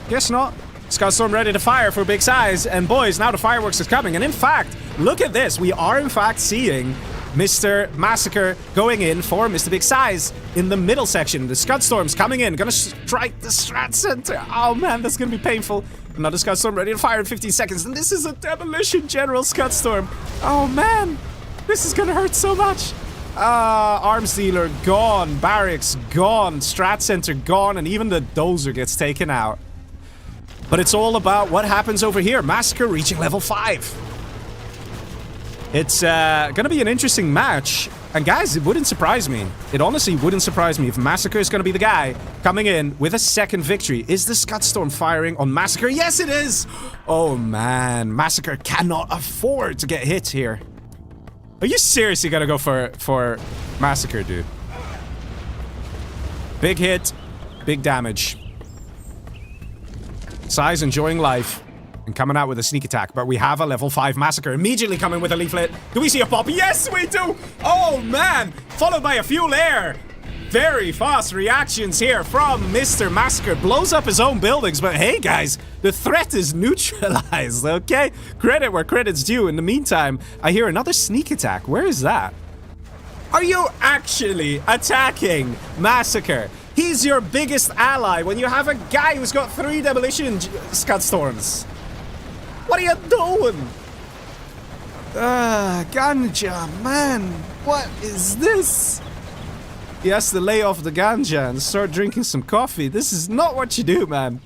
Speaker 1: Guess not. Scoutstorm ready to fire for Big Size. And boys, now the fireworks is coming. And in fact, look at this. We are in fact seeing Mr. Massacre going in for Mr. Big Size in the middle section. The Scudstorm's coming in. Gonna strike the strat center. Oh man, that's gonna be painful. Another Scudstorm ready to fire in 15 seconds. And this is a Demolition General Scudstorm. Oh man, this is gonna hurt so much. Arms dealer gone. Barracks gone. Strat center gone. And even the dozer gets taken out. But it's all about what happens over here. Massacre reaching level 5. It's gonna be an interesting match. And guys, it wouldn't surprise me. It honestly wouldn't surprise me if Massacre is gonna be the guy coming in with a second victory. Is the Scudstorm firing on Massacre? Yes, it is! Oh man, Massacre cannot afford to get hit here. Are you seriously gonna go for Massacre, dude? Big hit, big damage. Size enjoying life. And coming out with a sneak attack, but we have a level 5 Massacre immediately coming with a leaflet. Do we see a pop? Yes, we do! Oh, man! Followed by a fuel air. Very fast reactions here from Mr. Massacre. Blows up his own buildings, but hey, guys, the threat is neutralized, okay? Credit where credit's due. In the meantime, I hear another sneak attack. Where is that? Are you actually attacking Massacre? He's your biggest ally when you have a guy who's got 3 Demolition Scudstorms. What are you doing? Ganja, man. What is this? He has to lay off the ganja and start drinking some coffee. This is not what you do, man.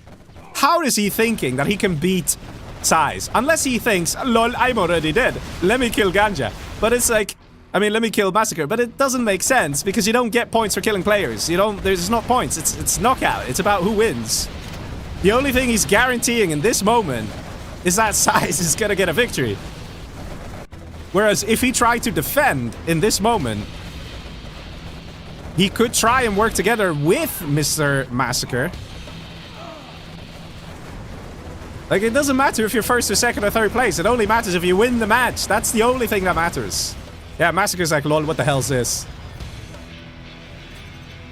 Speaker 1: How is he thinking that he can beat Size? Unless he thinks, lol, I'm already dead. Let me kill Ganja. But it's like, I mean, let me kill Massacre. But it doesn't make sense because you don't get points for killing players. You don't, there's not points. It's knockout. It's about who wins. The only thing he's guaranteeing in this moment is that Size is gonna get a victory. Whereas if he tried to defend in this moment, he could try and work together with Mr. Massacre. Like, it doesn't matter if you're first or second or third place. It only matters if you win the match. That's the only thing that matters. Yeah, Massacre's like, lol, what the hell's this?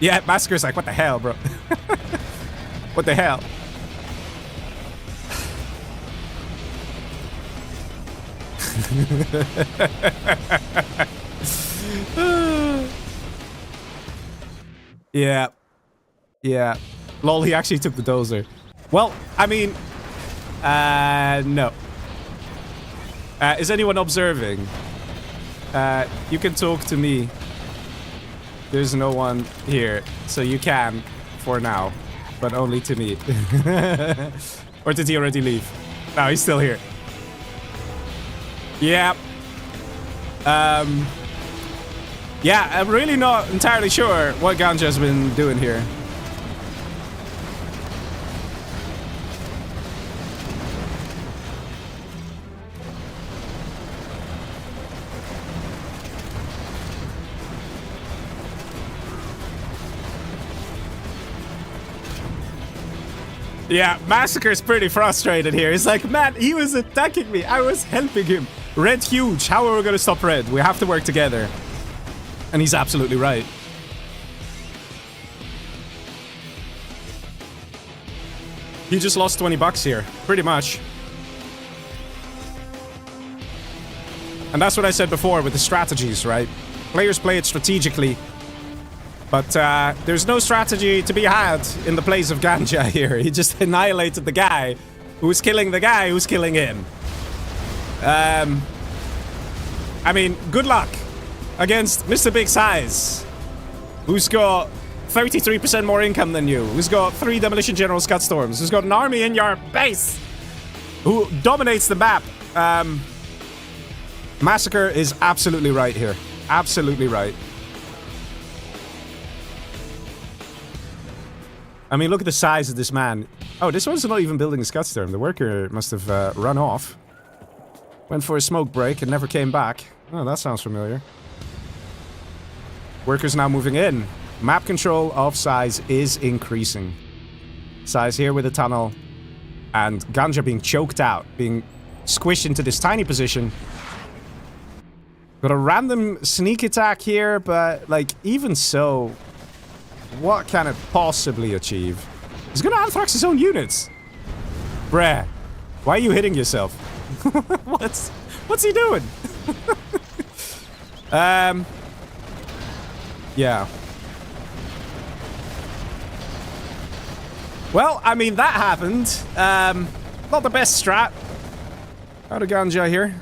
Speaker 1: Yeah, Massacre's like, what the hell, bro? What the hell? Yeah. Yeah. Lol, he actually took the dozer. Well, I mean... no. Is anyone observing? You can talk to me. There's no one here, so you can, for now. But only to me. Or did he already leave? No, he's still here. Yeah. Yeah, I'm really not entirely sure what Ganja's been doing here. Yeah, Massacre's pretty frustrated here. He's like, man, he was attacking me. I was helping him. Red huge. How are we going to stop Red? We have to work together. And he's absolutely right. He just lost 20 bucks here. Pretty much. And that's what I said before with the strategies, right? Players play it strategically. But there's no strategy to be had in the plays of Ganja here. He just annihilated the guy who's killing the guy who's killing him. I mean, good luck against Mr. Big Size, who's got 33% more income than you, who's got 3 Demolition General Scud Storms, who's got an army in your base, who dominates the map. Massacre is absolutely right here. Absolutely right. I mean, look at the size of this man. Oh, this one's not even building a Scud Storm. The worker must have run off. Went for a smoke break and never came back. Oh, that sounds familiar. Workers now moving in. Map control of Size is increasing. Size here with a tunnel. And Ganja being choked out. Being squished into this tiny position. Got a random sneak attack here, but, like, even so... what can it possibly achieve? He's gonna anthrax his own units. Bruh. Why are you hitting yourself? What's he doing? Yeah. Well, I mean, that happened. Not the best strat. Out of Ganja here.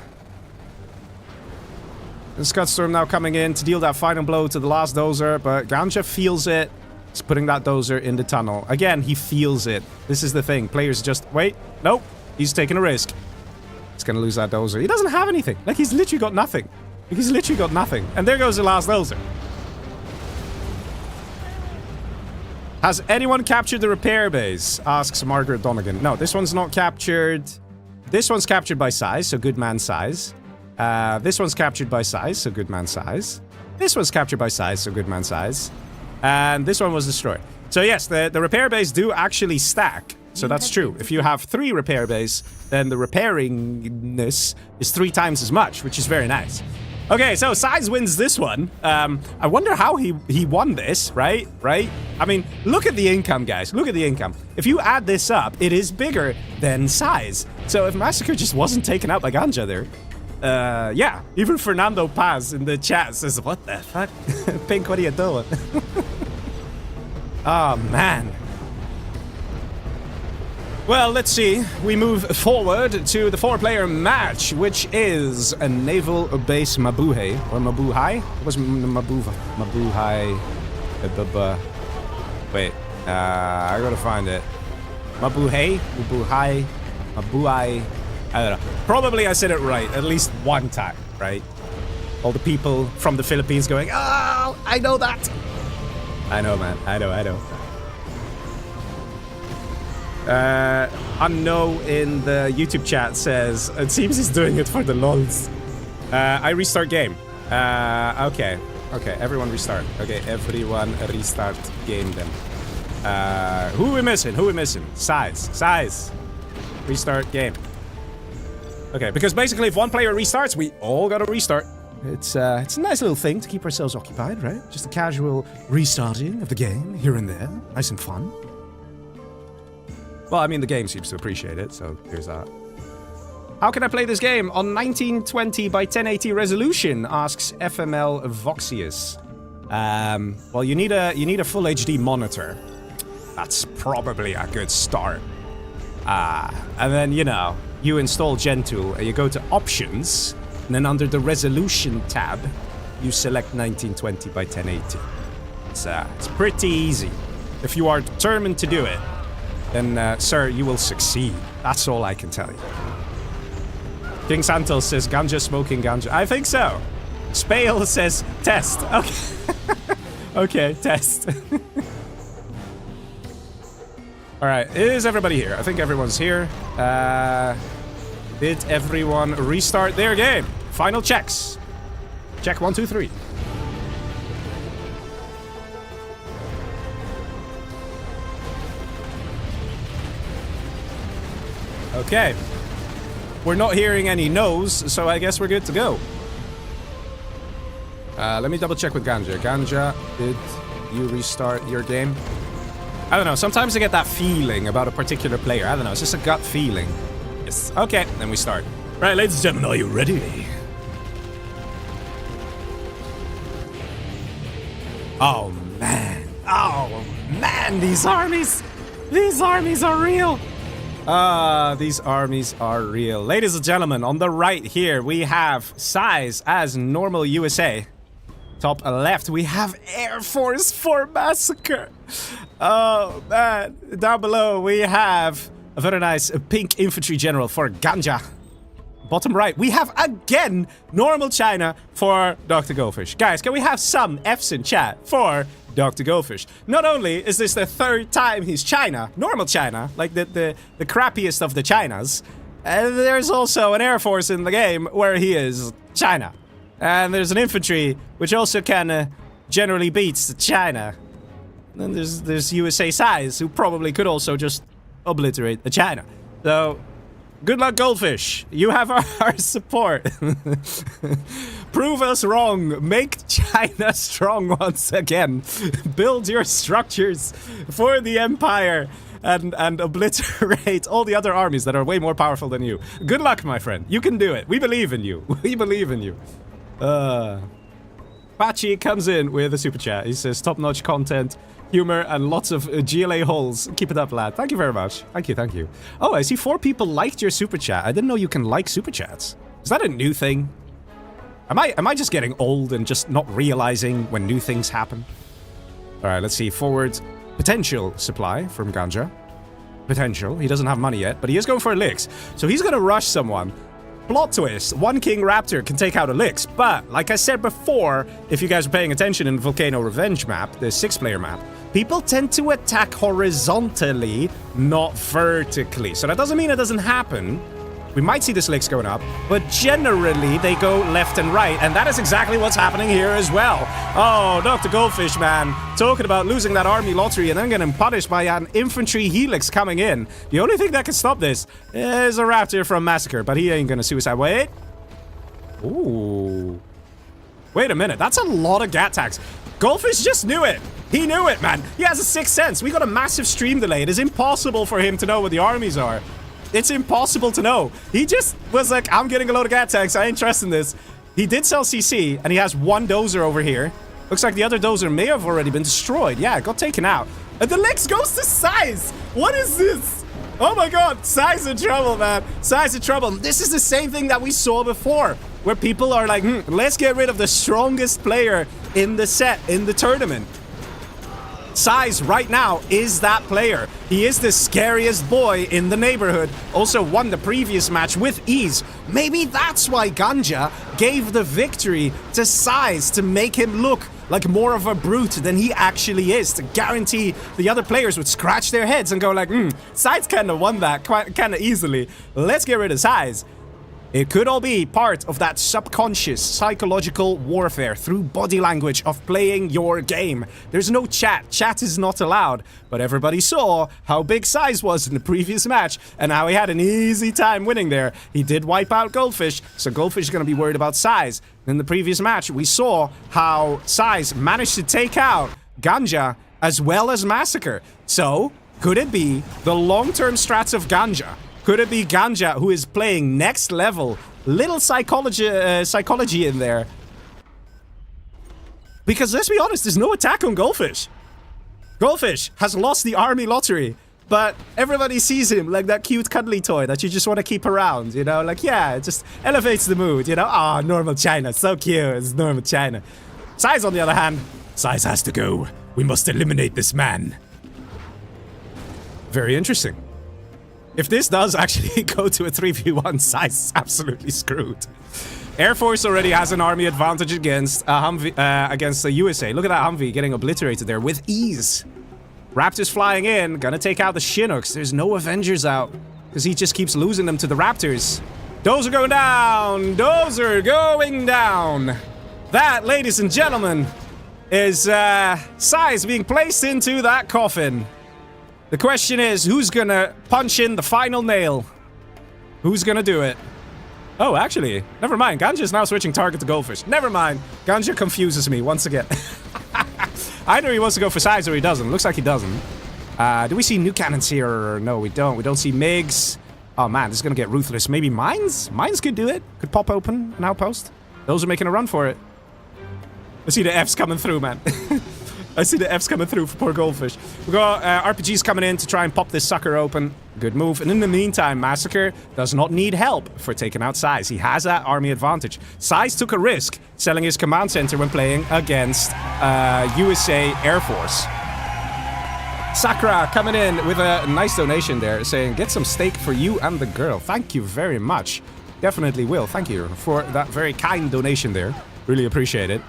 Speaker 1: The Scud Storm now coming in to deal that final blow to the last dozer, but Ganja feels it. He's putting that dozer in the tunnel. Again, he feels it. This is the thing. Players just... wait. Nope. He's taking a risk. He's gonna lose that dozer. He doesn't have anything. Like, he's literally got nothing. Like, he's literally got nothing. And there goes the last dozer. Has anyone captured the repair base? Asks Margaret Donegan. No, this one's not captured. This one's captured by Size, so good man Size. This one's captured by Size, so good man Size. This one's captured by Size, so good man Size. And this one was destroyed. So yes, the repair base do actually stack. So that's true. If you have 3 repair base, then the repairingness is 3 times as much, which is very nice. Okay, so Size wins this one. I wonder how he won this, right? I mean, look at the income, guys. Look at the income. If you add this up, it is bigger than Size. So if Massacre just wasn't taken out by Ganja there, yeah, even Fernando Paz in the chat says, what the fuck? Pink, what are you doing? Oh, man. Well, let's see. We move forward to the 4-player match, which is a naval base Mabuhay. Or Mabuhay? What was Mabuhay? Wait, I gotta find it. Mabuhay? Mabuhay? Mabuhay? I don't know. Probably I said it right, at least one time, right? All the people from the Philippines going, oh, I know that. I know, man. I know. Unknown in the YouTube chat says, it seems he's doing it for the lols. I restart game. Okay. Okay, everyone restart. Okay, everyone restart game then. Who we missing? Who we missing? Size. Restart game. Okay, because basically if one player restarts, we all gotta restart. It's a nice little thing to keep ourselves occupied, right? Just a casual restarting of the game here and there. Nice and fun. Well, I mean, the game seems to appreciate it, so here's that. How can I play this game on 1920 by 1080 resolution? Asks FML Voxius. Well, you need a full HD monitor. That's probably a good start. And then, you know, you install Gentool and you go to Options, and then under the Resolution tab, you select 1920 by 1080. It's pretty easy. If you are determined to do it, then, sir, you will succeed. That's all I can tell you. King Santos says, ganja smoking ganja. I think so. Spale says, test. Okay. Okay, test. Alright, is everybody here? I think everyone's here. Did everyone restart their game? Final checks. Check 1, 2, 3. Okay. We're not hearing any no's, so I guess we're good to go. Let me double check with Ganja. Ganja, did you restart your game? I don't know, sometimes I get that feeling about a particular player. I don't know, it's just a gut feeling. Yes. Okay, then we start. Right, ladies and gentlemen, are you ready? Oh, man. Oh, man, these armies. These armies are real. These armies are real. Ladies and gentlemen, on the right here, we have Size as normal USA. Top left, we have Air Force for Massacre. Oh, man. Down below, we have a very nice pink infantry general for Ganja. Bottom right, we have again normal China for Dr. Goldfish. Guys, can we have some Fs in chat for Dr. Goldfish? Not only is this the third time he's China, normal China, like the crappiest of the Chinas, there's also an Air Force in the game where he is China. And there's an infantry which also can generally beats China. And there's USA Size who probably could also just obliterate the China. So, good luck, Goldfish. You have our support. Prove us wrong. Make China strong once again. Build your structures for the Empire and obliterate all the other armies that are way more powerful than you. Good luck, my friend. You can do it. We believe in you. We believe in you. Pachi comes in with a super chat. He says, top-notch content, humor, and lots of GLA holes. Keep it up, lad. Thank you very much. Thank you, thank you. Oh, I see 4 people liked your super chat. I didn't know you can like super chats. Is that a new thing? Am I just getting old and just not realizing when new things happen? Alright, let's see. Forward potential supply from Ganja. Potential. He doesn't have money yet, but he is going for a Licks. So he's gonna rush someone. Plot twist, one King Raptor can take out a Licks, but like I said before, if you guys are paying attention in the Volcano Revenge map, the 6-player map, people tend to attack horizontally, not vertically. So that doesn't mean it doesn't happen. We might see this Licks going up, but generally they go left and right, and that is exactly what's happening here as well. Oh, Dr. Goldfish, man, talking about losing that army lottery and then getting punished by an infantry helix coming in. The only thing that can stop this is a Raptor from Massacre, but he ain't gonna suicide. Wait. Ooh. Wait a minute, that's a lot of Gat tags. Goldfish just knew it. He knew it, man. He has a sixth sense. We got a massive stream delay. It is impossible for him to know what the armies are. It's impossible to know. He just was like, I'm getting a load of Gat tags. I ain't trusting this. He did sell CC, and he has one dozer over here. Looks like the other dozer may have already been destroyed. Yeah, it got taken out. And the Licks goes to Size. What is this? Oh my god, Size in trouble, man. Size in trouble. This is the same thing that we saw before, where people are like, let's get rid of the strongest player in the set, in the tournament. Size right now is that player. He is the scariest boy in the neighborhood. Also won the previous match with ease. Maybe that's why Ganja gave the victory to Size, to make him look like more of a brute than he actually is, to guarantee the other players would scratch their heads and go like, Size kind of won that kind of easily. Let's get rid of Size. It could all be part of that subconscious psychological warfare through body language of playing your game. There's no chat. Chat is not allowed. But everybody saw how big Size was in the previous match and how he had an easy time winning there. He did wipe out Goldfish, so Goldfish is going to be worried about Size. In the previous match, we saw how Size managed to take out Ganja as well as Massacre. So, could it be the long-term strats of Ganja? Could it be Ganja who is playing next level? Little psychology in there. Because let's be honest, there's no attack on Goldfish. Goldfish has lost the army lottery, but everybody sees him like that cute cuddly toy that you just want to keep around, you know? Like, yeah, it just elevates the mood, you know? Ah, normal China, so cute, it's normal China. Size, on the other hand, Size has to go. We must eliminate this man. Very interesting. If this does actually go to a 3v1, Size is absolutely screwed. Air Force already has an army advantage against against the USA. Look at that Humvee getting obliterated there with ease. Raptors flying in, gonna take out the Chinooks. There's no Avengers out because he just keeps losing them to the Raptors. Those are going down. Those are going down. That, ladies and gentlemen, is Size being placed into that coffin. The question is, who's gonna punch in the final nail? Who's gonna do it? Oh, actually, never mind. Ganja is now switching target to Goldfish. Never mind. Ganja confuses me once again. Either he wants to go for Size or he doesn't. Looks like he doesn't. Do we see new cannons here? No, we don't. We don't see MiGs. Oh man, this is gonna get ruthless. Maybe Mines? Mines could do it. Could pop open an outpost. Those are making a run for it. I see the Fs coming through, man. I see the Fs coming through for poor Goldfish. We got RPGs coming in to try and pop this sucker open. Good move. And in the meantime, Massacre does not need help for taking out Size. He has that army advantage. Size took a risk selling his command center when playing against USA Air Force. Sakura coming in with a nice donation there, saying, get some steak for you and the girl. Thank you very much. Definitely will. Thank you for that very kind donation there. Really appreciate it.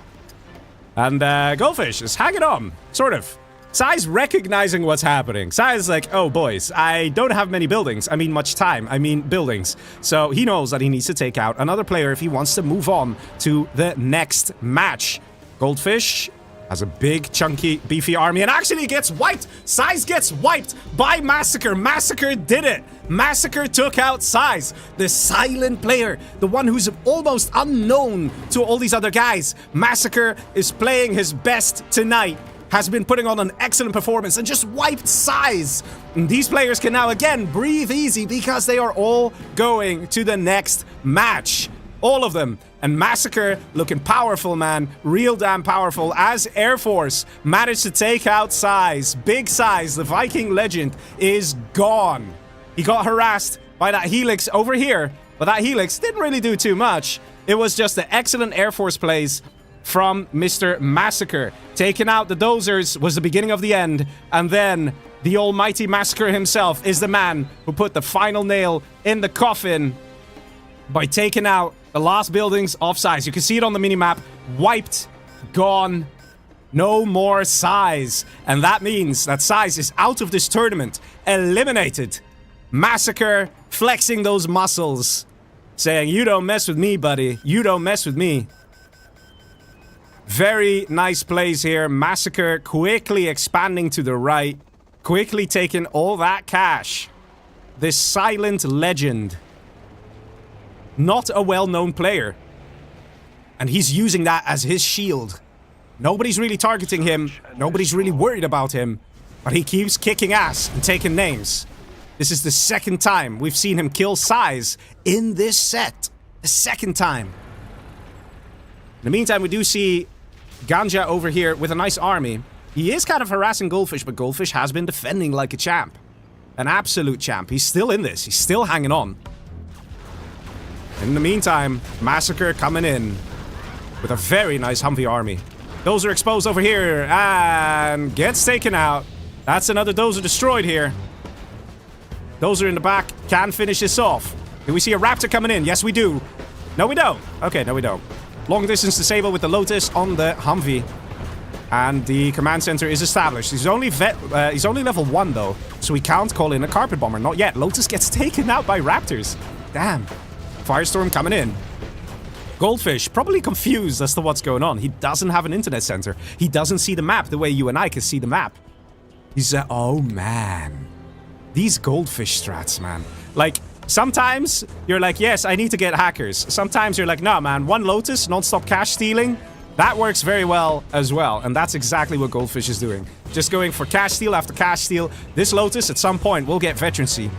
Speaker 1: And Goldfish is hanging on, sort of. Size recognizing what's happening. Size is like, oh boys, I don't have many buildings. I mean much time. I mean buildings. So he knows that he needs to take out another player if he wants to move on to the next match. Goldfish has a big, chunky, beefy army and actually gets wiped. Size gets wiped by Massacre. Massacre did it. Massacre took out Size, the silent player, the one who's almost unknown to all these other guys. Massacre is playing his best tonight, has been putting on an excellent performance and just wiped Size. And these players can now again breathe easy because they are all going to the next match. All of them. And Massacre looking powerful, man. Real damn powerful as Air Force managed to take out Size. Big Size, the Viking legend, is gone. He got harassed by that Helix over here, but that Helix didn't really do too much. It was just the excellent Air Force plays from Mr. Massacre. Taking out the dozers was the beginning of the end, and then the almighty Massacre himself is the man who put the final nail in the coffin by taking out the last buildings of Size. You can see it on the minimap. Wiped. Gone. No more Size. And that means that Size is out of this tournament. Eliminated. Massacre flexing those muscles. Saying, you don't mess with me, buddy. You don't mess with me. Very nice plays here. Massacre quickly expanding to the right. Quickly taking all that cash. This silent legend. Not a well-known player. And he's using that as his shield. Nobody's really targeting him. Nobody's really worried about him. But he keeps kicking ass and taking names. This is the second time we've seen him kill Size in this set. The second time. In the meantime, we do see Ganja over here with a nice army. He is kind of harassing Goldfish, but Goldfish has been defending like a champ. An absolute champ. He's still in this. He's still hanging on. In the meantime, Massacre coming in with a very nice Humvee army. Dozer exposed over here and gets taken out. That's another Dozer destroyed here. Dozer in the back can finish this off. Do we see a Raptor coming in? Yes, we do. No, we don't. Okay, no, we don't. Long distance disable with the Lotus on the Humvee. And the command center is established. He's only level 1 though, so he can't call in a carpet bomber. Not yet. Lotus gets taken out by raptors. Damn. Firestorm coming in. Goldfish, probably confused as to what's going on. He doesn't have an internet center. He doesn't see the map the way you and I can see the map. He's oh man. These goldfish strats, man. Like, sometimes you're like, yes, I need to get hackers. Sometimes you're like, nah, man, one Lotus, non-stop cash stealing. That works very well as well, and that's exactly what Goldfish is doing. Just going for cash steal after cash steal. This Lotus, at some point, will get veterancy.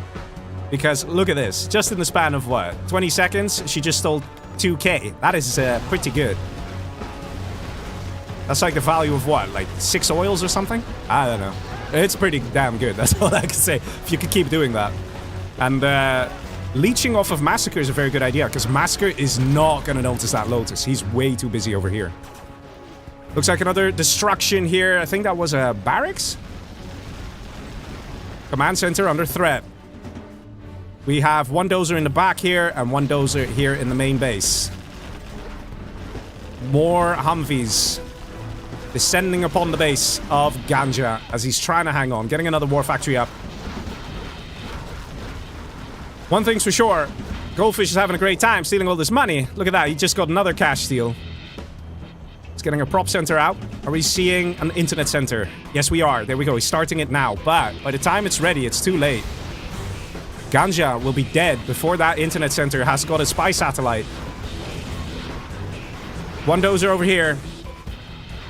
Speaker 1: Because, look at this. Just in the span of, what, 20 seconds, she just stole 2k. That is pretty good. That's like the value of, what, like 6 oils or something? I don't know. It's pretty damn good, that's all I can say. If you could keep doing that. And, leeching off of Massacre is a very good idea, because Massacre is not going to notice that Lotus. He's way too busy over here. Looks like another destruction here. I think that was a barracks? Command center under threat. We have one dozer in the back here, and one dozer here in the main base. More Humvees descending upon the base of Ganja as he's trying to hang on, getting another war factory up. One thing's for sure, Goldfish is having a great time stealing all this money. Look at that, he just got another cash steal. He's getting a prop center out. Are we seeing an internet center? Yes, we are. There we go, he's starting it now. But by the time it's ready, it's too late. Ganja will be dead before that internet center has got a spy satellite. One dozer over here.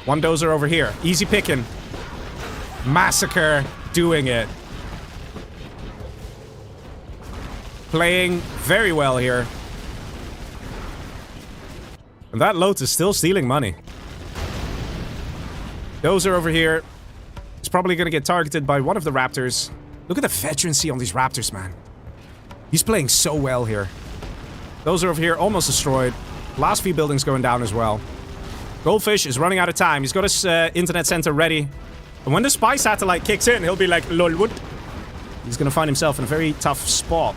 Speaker 1: One dozer over here. Easy picking. Massacre doing it. Playing very well here. And that Lotus still stealing money. Dozer over here. He's probably going to get targeted by one of the raptors. Look at the veterancy on these raptors, man. He's playing so well here. Those are over here, almost destroyed. Last few buildings going down as well. Goldfish is running out of time. He's got his internet center ready. And when the spy satellite kicks in, he'll be like, lol, what? He's gonna find himself in a very tough spot.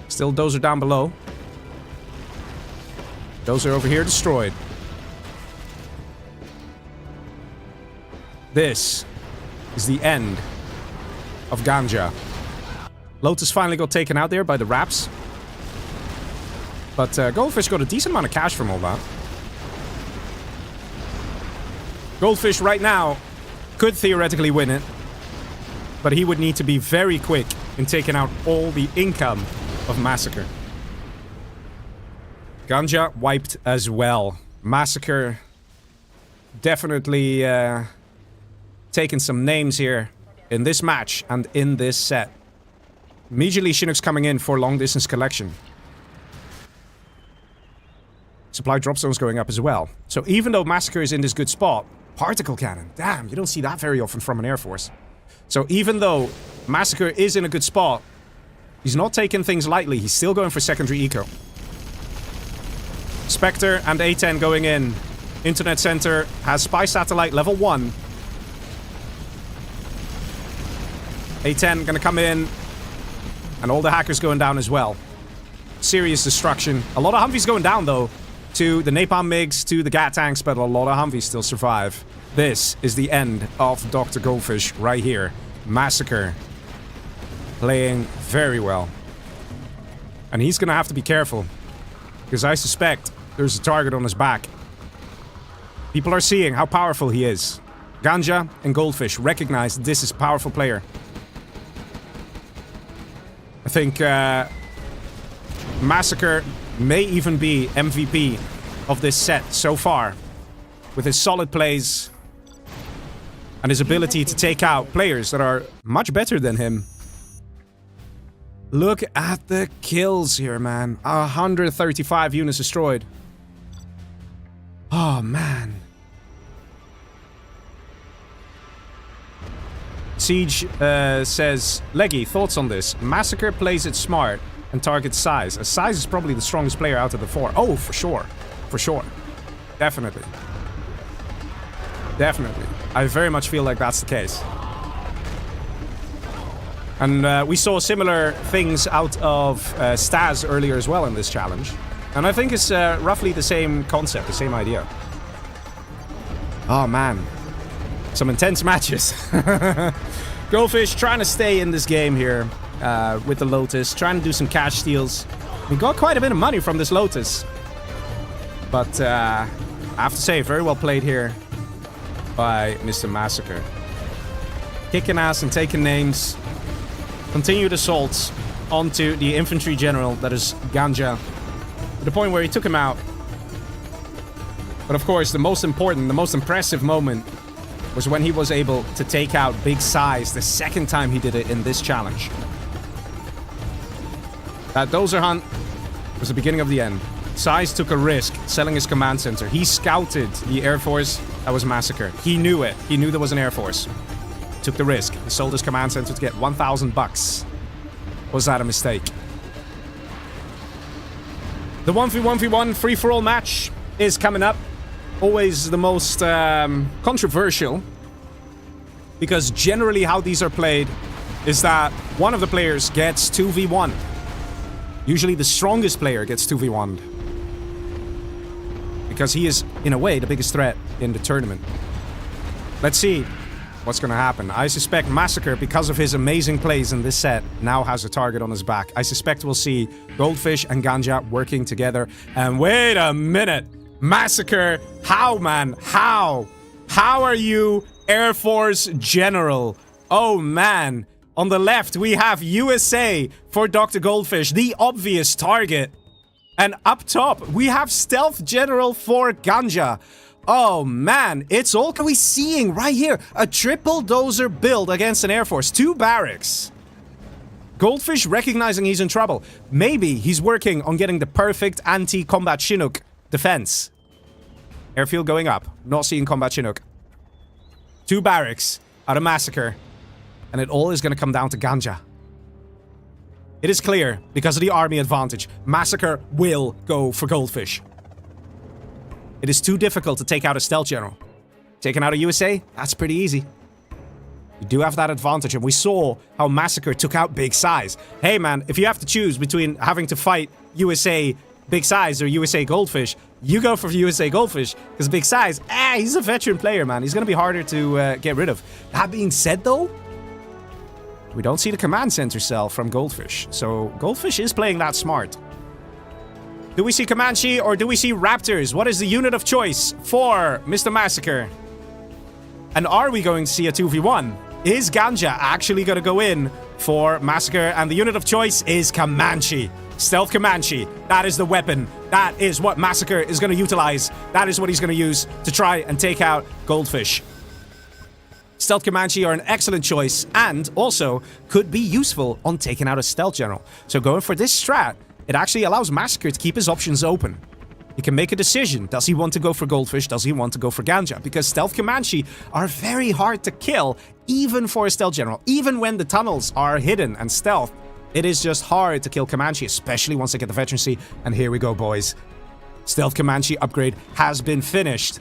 Speaker 1: Still Dozer down below. Dozer over here destroyed. This is the end of Ganja. Lotus finally got taken out there by the Raps. But Goldfish got a decent amount of cash from all that. Goldfish right now could theoretically win it. But he would need to be very quick in taking out all the income of Massacre. Ganja wiped as well. Massacre definitely taking some names here in this match and in this set. Immediately Chinook's coming in for long distance collection. Supply drop zones going up as well. So even though Massacre is in this good spot, particle cannon, damn, you don't see that very often from an Air Force. So even though Massacre is in a good spot, he's not taking things lightly. He's still going for secondary eco. Spectre and A-10 going in. Internet center has spy satellite level 1. A-10 gonna come in. And all the hackers going down as well. Serious destruction. A lot of Humvees going down though. To the Napalm MiGs, to the Gat tanks, but a lot of Humvees still survive. This is the end of Dr. Goldfish right here. Massacre. Playing very well. And he's gonna have to be careful. Because I suspect there's a target on his back. People are seeing how powerful he is. Ganja and Goldfish recognize this is a powerful player. I think Massacre may even be MVP of this set so far. With his solid plays and his ability to take out players that are much better than him. Look at the kills here, man. 135 units destroyed. Oh, man. Siege says, Leggy, thoughts on this? Massacre plays it smart and targets Size. Size is probably the strongest player out of the 4. Oh, for sure. For sure. Definitely. Definitely. I very much feel like that's the case. And we saw similar things out of Staz earlier as well in this challenge. And I think it's roughly the same concept, the same idea. Oh, man. Some intense matches. Goldfish trying to stay in this game here with the Lotus. Trying to do some cash steals. We got quite a bit of money from this Lotus. But I have to say, very well played here by Mr. Massacre. Kicking ass and taking names. Continued assaults onto the infantry general, that is Ganja. To the point where he took him out. But of course, the most important, the most impressive moment was when he was able to take out Big Size the second time he did it in this challenge. That dozer hunt was the beginning of the end. Size took a risk selling his command center. He scouted the Air Force that was Massacre. He knew it. He knew there was an Air Force. Took the risk. He sold his command center to get 1,000 bucks. Was that a mistake? The 1v1v1 free-for-all match is coming up. Always the most controversial, because generally how these are played is that one of the players gets 2v1. Usually the strongest player gets 2v1'd, because he is, in a way, the biggest threat in the tournament. Let's see what's gonna happen. I suspect Massacre, because of his amazing plays in this set, now has a target on his back. I suspect we'll see Goldfish and Ganja working together. And wait a minute! Massacre, how, man? How? How are you Air Force General? Oh, man. On the left, we have USA for Dr. Goldfish, the obvious target. And up top, we have Stealth General for Ganja. Oh, man. It's all we seeing right here. A triple dozer build against an Air Force. 2 barracks. Goldfish recognizing he's in trouble. Maybe he's working on getting the perfect anti-combat Chinook defense. Airfield going up. Not seeing combat Chinook. 2 barracks out of Massacre. And it all is going to come down to Ganja. It is clear, because of the army advantage, Massacre will go for Goldfish. It is too difficult to take out a stealth general. Taking out a USA? That's pretty easy. You do have that advantage, and we saw how Massacre took out Big Size. Hey man, if you have to choose between having to fight USA Big Size or USA Goldfish, you go for USA Goldfish, because Big Size, he's a veteran player, man. He's going to be harder to get rid of. That being said, though, we don't see the command center cell from Goldfish, so Goldfish is playing that smart. Do we see Comanche or do we see Raptors? What is the unit of choice for Mr. Massacre? And are we going to see a 2v1? Is Ganja actually going to go in for Massacre? And the unit of choice is Comanche. Stealth Comanche. That is the weapon. That is what Massacre is going to utilize. That is what he's going to use to try and take out Goldfish. Stealth Comanche are an excellent choice, and also could be useful on taking out a stealth general. So going for this strat, it actually allows Massacre to keep his options open. He can make a decision. Does he want to go for Goldfish? Does he want to go for Ganja? Because Stealth Comanche are very hard to kill, even for a stealth general. Even when the tunnels are hidden and stealth, it is just hard to kill Comanche, especially once they get the veterancy. And here we go, boys. Stealth Comanche upgrade has been finished.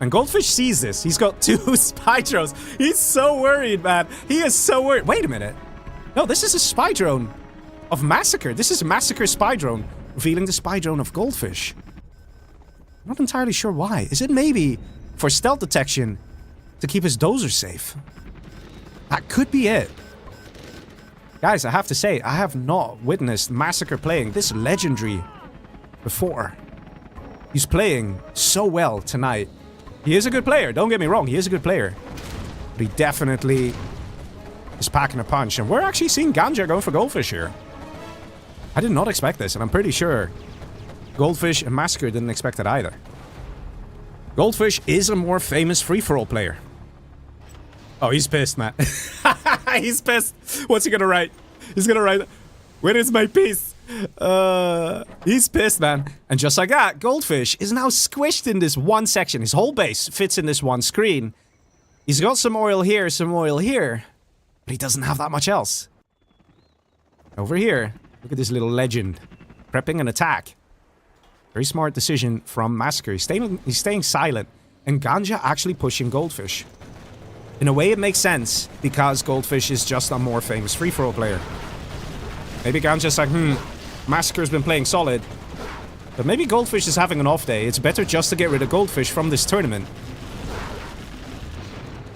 Speaker 1: And Goldfish sees this. He's got 2 spy drones. He's so worried, man. He is so worried. Wait a minute. No, this is a spy drone of Massacre. This is a Massacre spy drone, revealing the spy drone of Goldfish. I'm not entirely sure why. Is it maybe for stealth detection to keep his dozer safe? That could be it. Guys, I have to say, I have not witnessed Massacre playing this legendary before. He's playing so well tonight. He is a good player, don't get me wrong, he is a good player. But he definitely is packing a punch, and we're actually seeing Ganja going for Goldfish here. I did not expect this, and I'm pretty sure Goldfish and Massacre didn't expect it either. Goldfish is a more famous free-for-all player. Oh, he's pissed, man. He's pissed. What's he gonna write? He's gonna write, "Where is my piece?" He's pissed, man. And just like that, Goldfish is now squished in this one section. His whole base fits in this one screen. He's got some oil here, but he doesn't have that much else. Over here, look at this little legend. Prepping an attack. Very smart decision from Massacre. He's staying silent. And Ganja actually pushing Goldfish. In a way, it makes sense, because Goldfish is just a more famous free-for-all player. Maybe Ganja's like, Massacre's been playing solid. But maybe Goldfish is having an off day. It's better just to get rid of Goldfish from this tournament.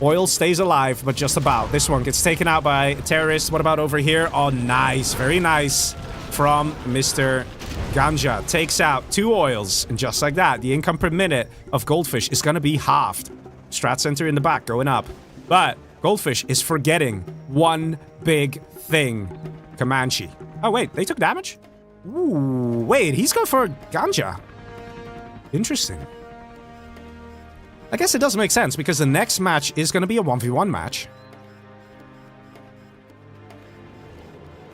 Speaker 1: Oil stays alive, but just about. This one gets taken out by terrorists. What about over here? Oh, nice. Very nice from Mr. Ganja. Takes out 2 oils. And just like that, the income per minute of Goldfish is going to be halved. Strat Center in the back going up. But Goldfish is forgetting one big thing. Comanche. Oh, wait. They took damage? Ooh, wait. He's going for Ganja. Interesting. I guess it does make sense, because the next match is going to be a 1v1 match.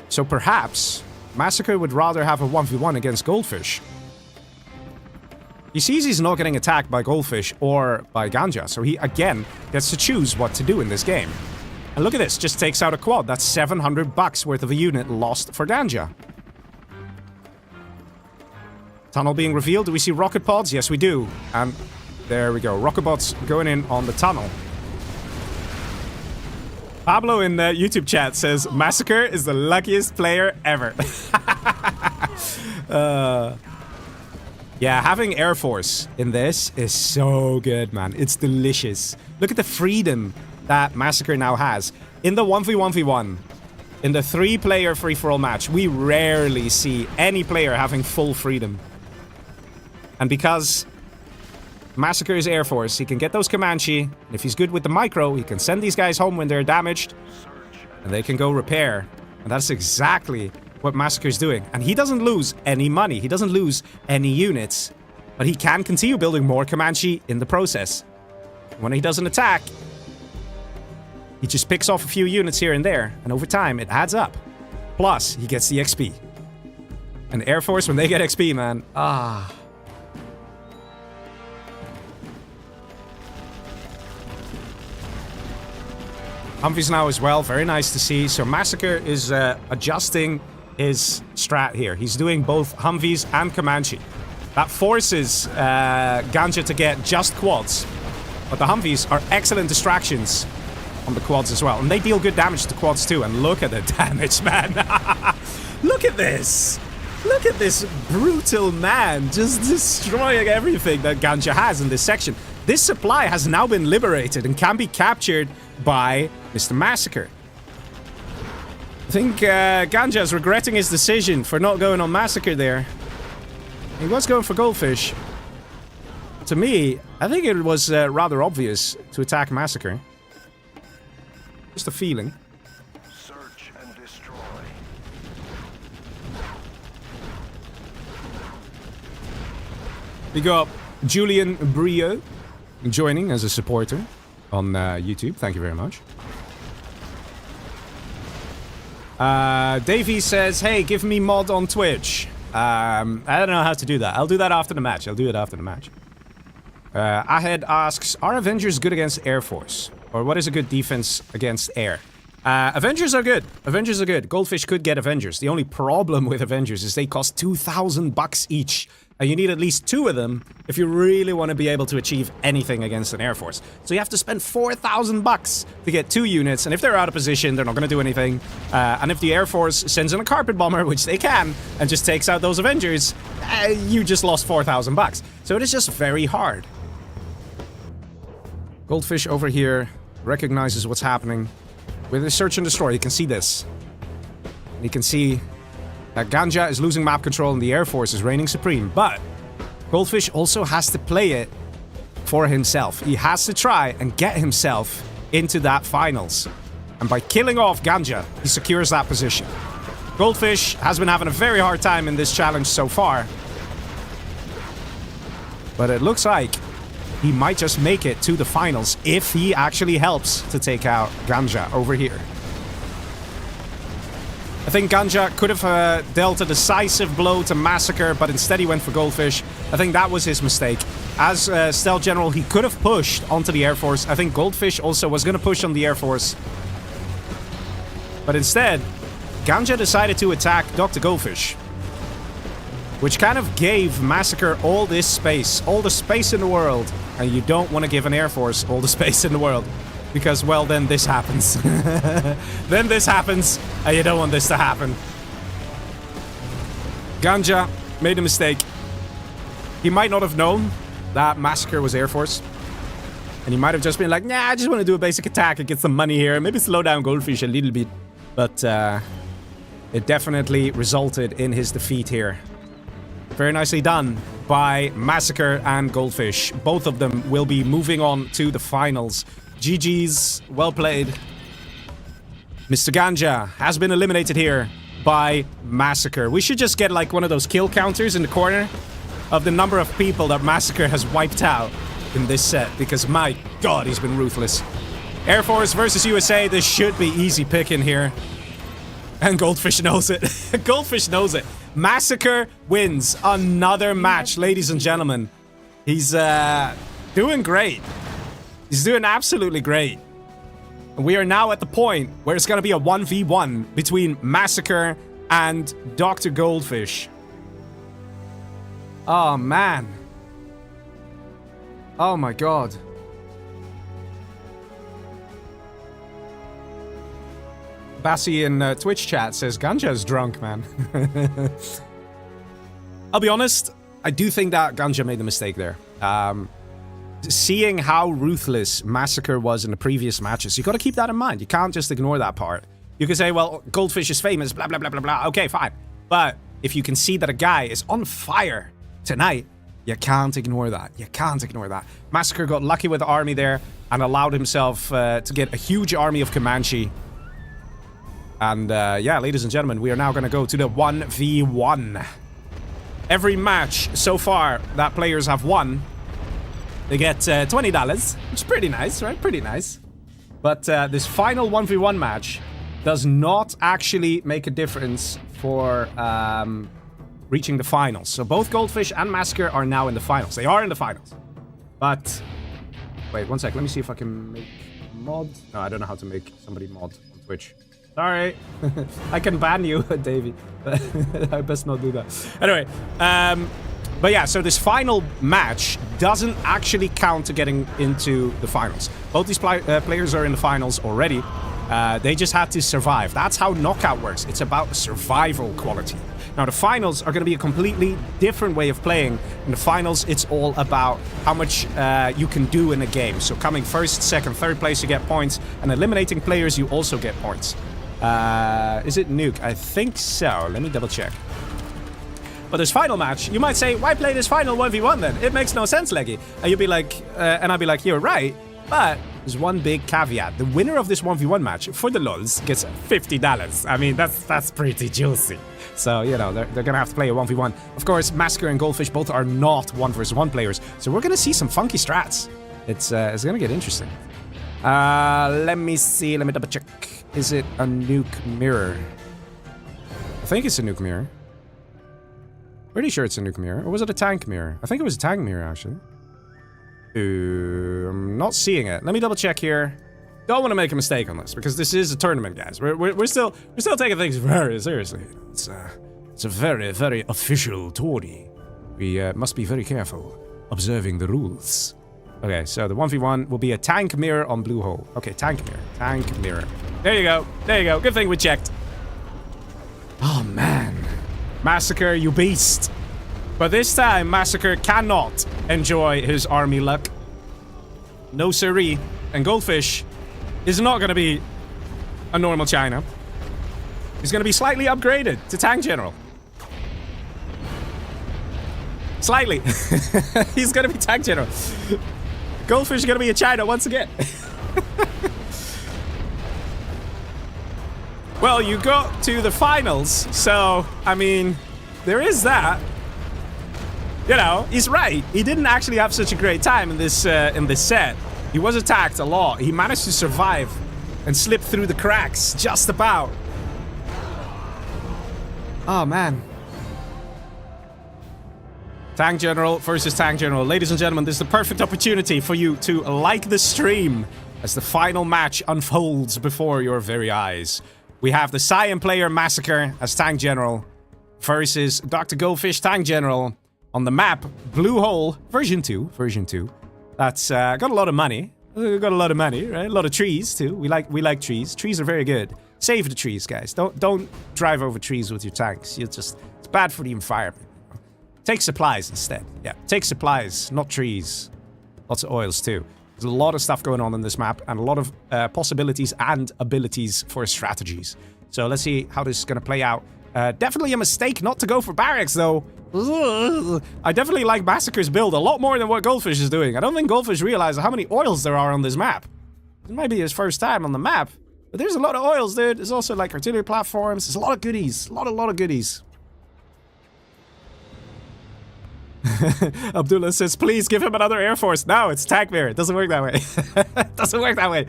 Speaker 1: So perhaps Massacre would rather have a 1v1 against Goldfish. He sees he's not getting attacked by Goldfish or by Ganja, so he again gets to choose what to do in this game. And look at this, just takes out a quad. That's 700 bucks worth of a unit lost for Ganja. Tunnel being revealed. Do we see rocket pods? Yes, we do. And there we go. Rocket pods going in on the tunnel. Pablo in the YouTube chat says, Massacre is the luckiest player ever. Yeah, having Air Force in this is so good, man. It's delicious. Look at the freedom that Massacre now has. In the 1v1v1, in the 3-player free-for-all match, we rarely see any player having full freedom. And because Massacre is Air Force, he can get those Comanche, and if he's good with the micro, he can send these guys home when they're damaged, and they can go repair. And that's exactly what Massacre's doing. And he doesn't lose any money, he doesn't lose any units, but he can continue building more Comanche in the process. When he doesn't attack, he just picks off a few units here and there, and over time, it adds up. Plus, he gets the XP. And Air Force, when they get XP, man, Humvees now as well, very nice to see. So Massacre is adjusting his strat here. He's doing both Humvees and Comanche. That forces Ganja to get just quads. But the Humvees are excellent distractions on the quads as well. And they deal good damage to quads too. And look at the damage, man. Look at this. Look at this brutal man just destroying everything that Ganja has in this section. This supply has now been liberated and can be captured by Mr. Massacre. I think Ganja is regretting his decision for not going on Massacre there. He was going for Goldfish. To me, I think it was rather obvious to attack Massacre. Just a feeling.
Speaker 3: Search and destroy.
Speaker 1: We got Julian Brio joining as a supporter on YouTube. Thank you very much. Davey says, hey, give me mod on Twitch. I don't know how to do that. I'll do that after the match. I'll do it after the match. Ahead asks, are Avengers good against Air Force? Or what is a good defense against air? Avengers are good. Avengers are good. Goldfish could get Avengers. The only problem with Avengers is they cost 2,000 bucks each. And you need at least 2 of them if you really want to be able to achieve anything against an Air Force. So you have to spend 4,000 bucks to get 2 units. And if they're out of position, they're not going to do anything. And if the Air Force sends in a carpet bomber, which they can, and just takes out those Avengers, you just lost 4,000 bucks. So it is just very hard. Goldfish over here recognizes what's happening. With his search and destroy, you can see this. You can see that Ganja is losing map control and the Air Force is reigning supreme. But Goldfish also has to play it for himself. He has to try and get himself into that finals. And by killing off Ganja, he secures that position. Goldfish has been having a very hard time in this challenge so far. But it looks like he might just make it to the finals if he actually helps to take out Ganja over here. I think Ganja could have dealt a decisive blow to Massacre, but instead he went for Goldfish. I think that was his mistake. As Stealth General, he could have pushed onto the Air Force. I think Goldfish also was going to push on the Air Force. But instead, Ganja decided to attack Dr. Goldfish, which kind of gave Massacre all this space, all the space in the world. And you don't want to give an Air Force all the space in the world. Because, well, then this happens. Then this happens, and you don't want this to happen. Ganja made a mistake. He might not have known that Massacre was Air Force. And he might have just been like, nah, I just want to do a basic attack and get some money here. Maybe slow down Goldfish a little bit. But it definitely resulted in his defeat here. Very nicely done by Massacre and Goldfish. Both of them will be moving on to the finals. GG's, well played. Mr. Ganja has been eliminated here by Massacre. We should just get like one of those kill counters in the corner of the number of people that Massacre has wiped out in this set, because my god, he's been ruthless. Air Force versus USA, this should be easy picking here. And Goldfish knows it. Goldfish knows it. Massacre wins another match, ladies and gentlemen. He's doing great. He's doing absolutely great. And we are now at the point where it's going to be a 1v1 between Massacre and Dr. Goldfish. Oh, man. Oh, my God. Bassi in Twitch chat says Ganja's drunk, man. I'll be honest, I do think that Ganja made the mistake there. Seeing how ruthless Massacre was in the previous matches, you got to keep that in mind. You can't just ignore that part. You can say, well, Goldfish is famous, blah, blah, blah, blah, blah. Okay, fine. But if you can see that a guy is on fire tonight, you can't ignore that. You can't ignore that. Massacre got lucky with the army there and allowed himself to get a huge army of Comanche. And yeah, ladies and gentlemen, we are now going to go to the 1v1. Every match so far that players have won, they get $20, which is pretty nice, right? Pretty nice. But this final 1v1 match does not actually make a difference for reaching the finals. So both Goldfish and Massacre are now in the finals. They are in the finals. But, wait, one sec. Let me see if I can make mod. No, I don't know how to make somebody mod on Twitch. Sorry. I can ban you, Davey. But I best not do that. Anyway, but yeah, so this final match doesn't actually count to getting into the finals. Both these players are in the finals already. They just had to survive. That's how knockout works. It's about survival quality. Now, the finals are going to be a completely different way of playing. In the finals, it's all about how much you can do in a game. So coming first, second, third place, you get points. And eliminating players, you also get points. Is it Nuke? I think so. Let me double check. But this final match, you might say, why play this final 1v1 then? It makes no sense, Leggy. And you'll be like, and I'll be like, you're right. But there's one big caveat. The winner of this 1v1 match, for the lulz, gets $50. I mean, that's pretty juicy. So, you know, they're going to have to play a 1v1. Of course, Massacre and Goldfish both are not 1 versus 1 players. So we're going to see some funky strats. It's going to get interesting. Let me see. Let me double check. Is it a nuke mirror? I think it's a nuke mirror. Pretty sure it's a nuke mirror. Or was it a tank mirror? I think it was a tank mirror, actually. I'm not seeing it. Let me double check here. Don't want to make a mistake on this, because this is a tournament, guys. We're still taking things very seriously. It's a very, very official tourney. We must be very careful observing the rules. Okay, so the 1v1 will be a tank mirror on blue hole. Okay, tank mirror. Tank mirror. There you go. There you go. Good thing we checked. Oh, man. Massacre, you beast. But this time, Massacre cannot enjoy his army luck. No siree. And Goldfish is not going to be a normal China. He's going to be slightly upgraded to Tank General. Slightly. He's going to be Tank General. Goldfish is going to be a China once again. Well, you got to the finals, so, I mean, there is that. You know, he's right. He didn't actually have such a great time in this set. He was attacked a lot. He managed to survive and slip through the cracks, just about. Oh, man. Tank General versus Tank General. Ladies and gentlemen, this is the perfect opportunity for you to like the stream as the final match unfolds before your very eyes. We have the Cyan player Massacre as Tank General versus Dr. Goldfish Tank General on the map Blue Hole version 2. That's got a lot of money. Got a lot of money, right? A lot of trees too. We like trees. Trees are very good. Save the trees, guys. Don't drive over trees with your tanks. It's bad for the environment. Take supplies instead. Yeah, take supplies, not trees. Lots of oils too. There's a lot of stuff going on in this map, and a lot of possibilities and abilities for strategies. So let's see how this is going to play out. Definitely a mistake not to go for barracks, though. I definitely like Massacre's build a lot more than what Goldfish is doing. I don't think Goldfish realizes how many oils there are on this map. It might be his first time on the map, but there's a lot of oils, dude. There's also, like, artillery platforms. There's a lot of goodies. A lot of goodies. Abdullah says, please give him another Air Force. No, it's tank mirror. It doesn't work that way. It doesn't work that way.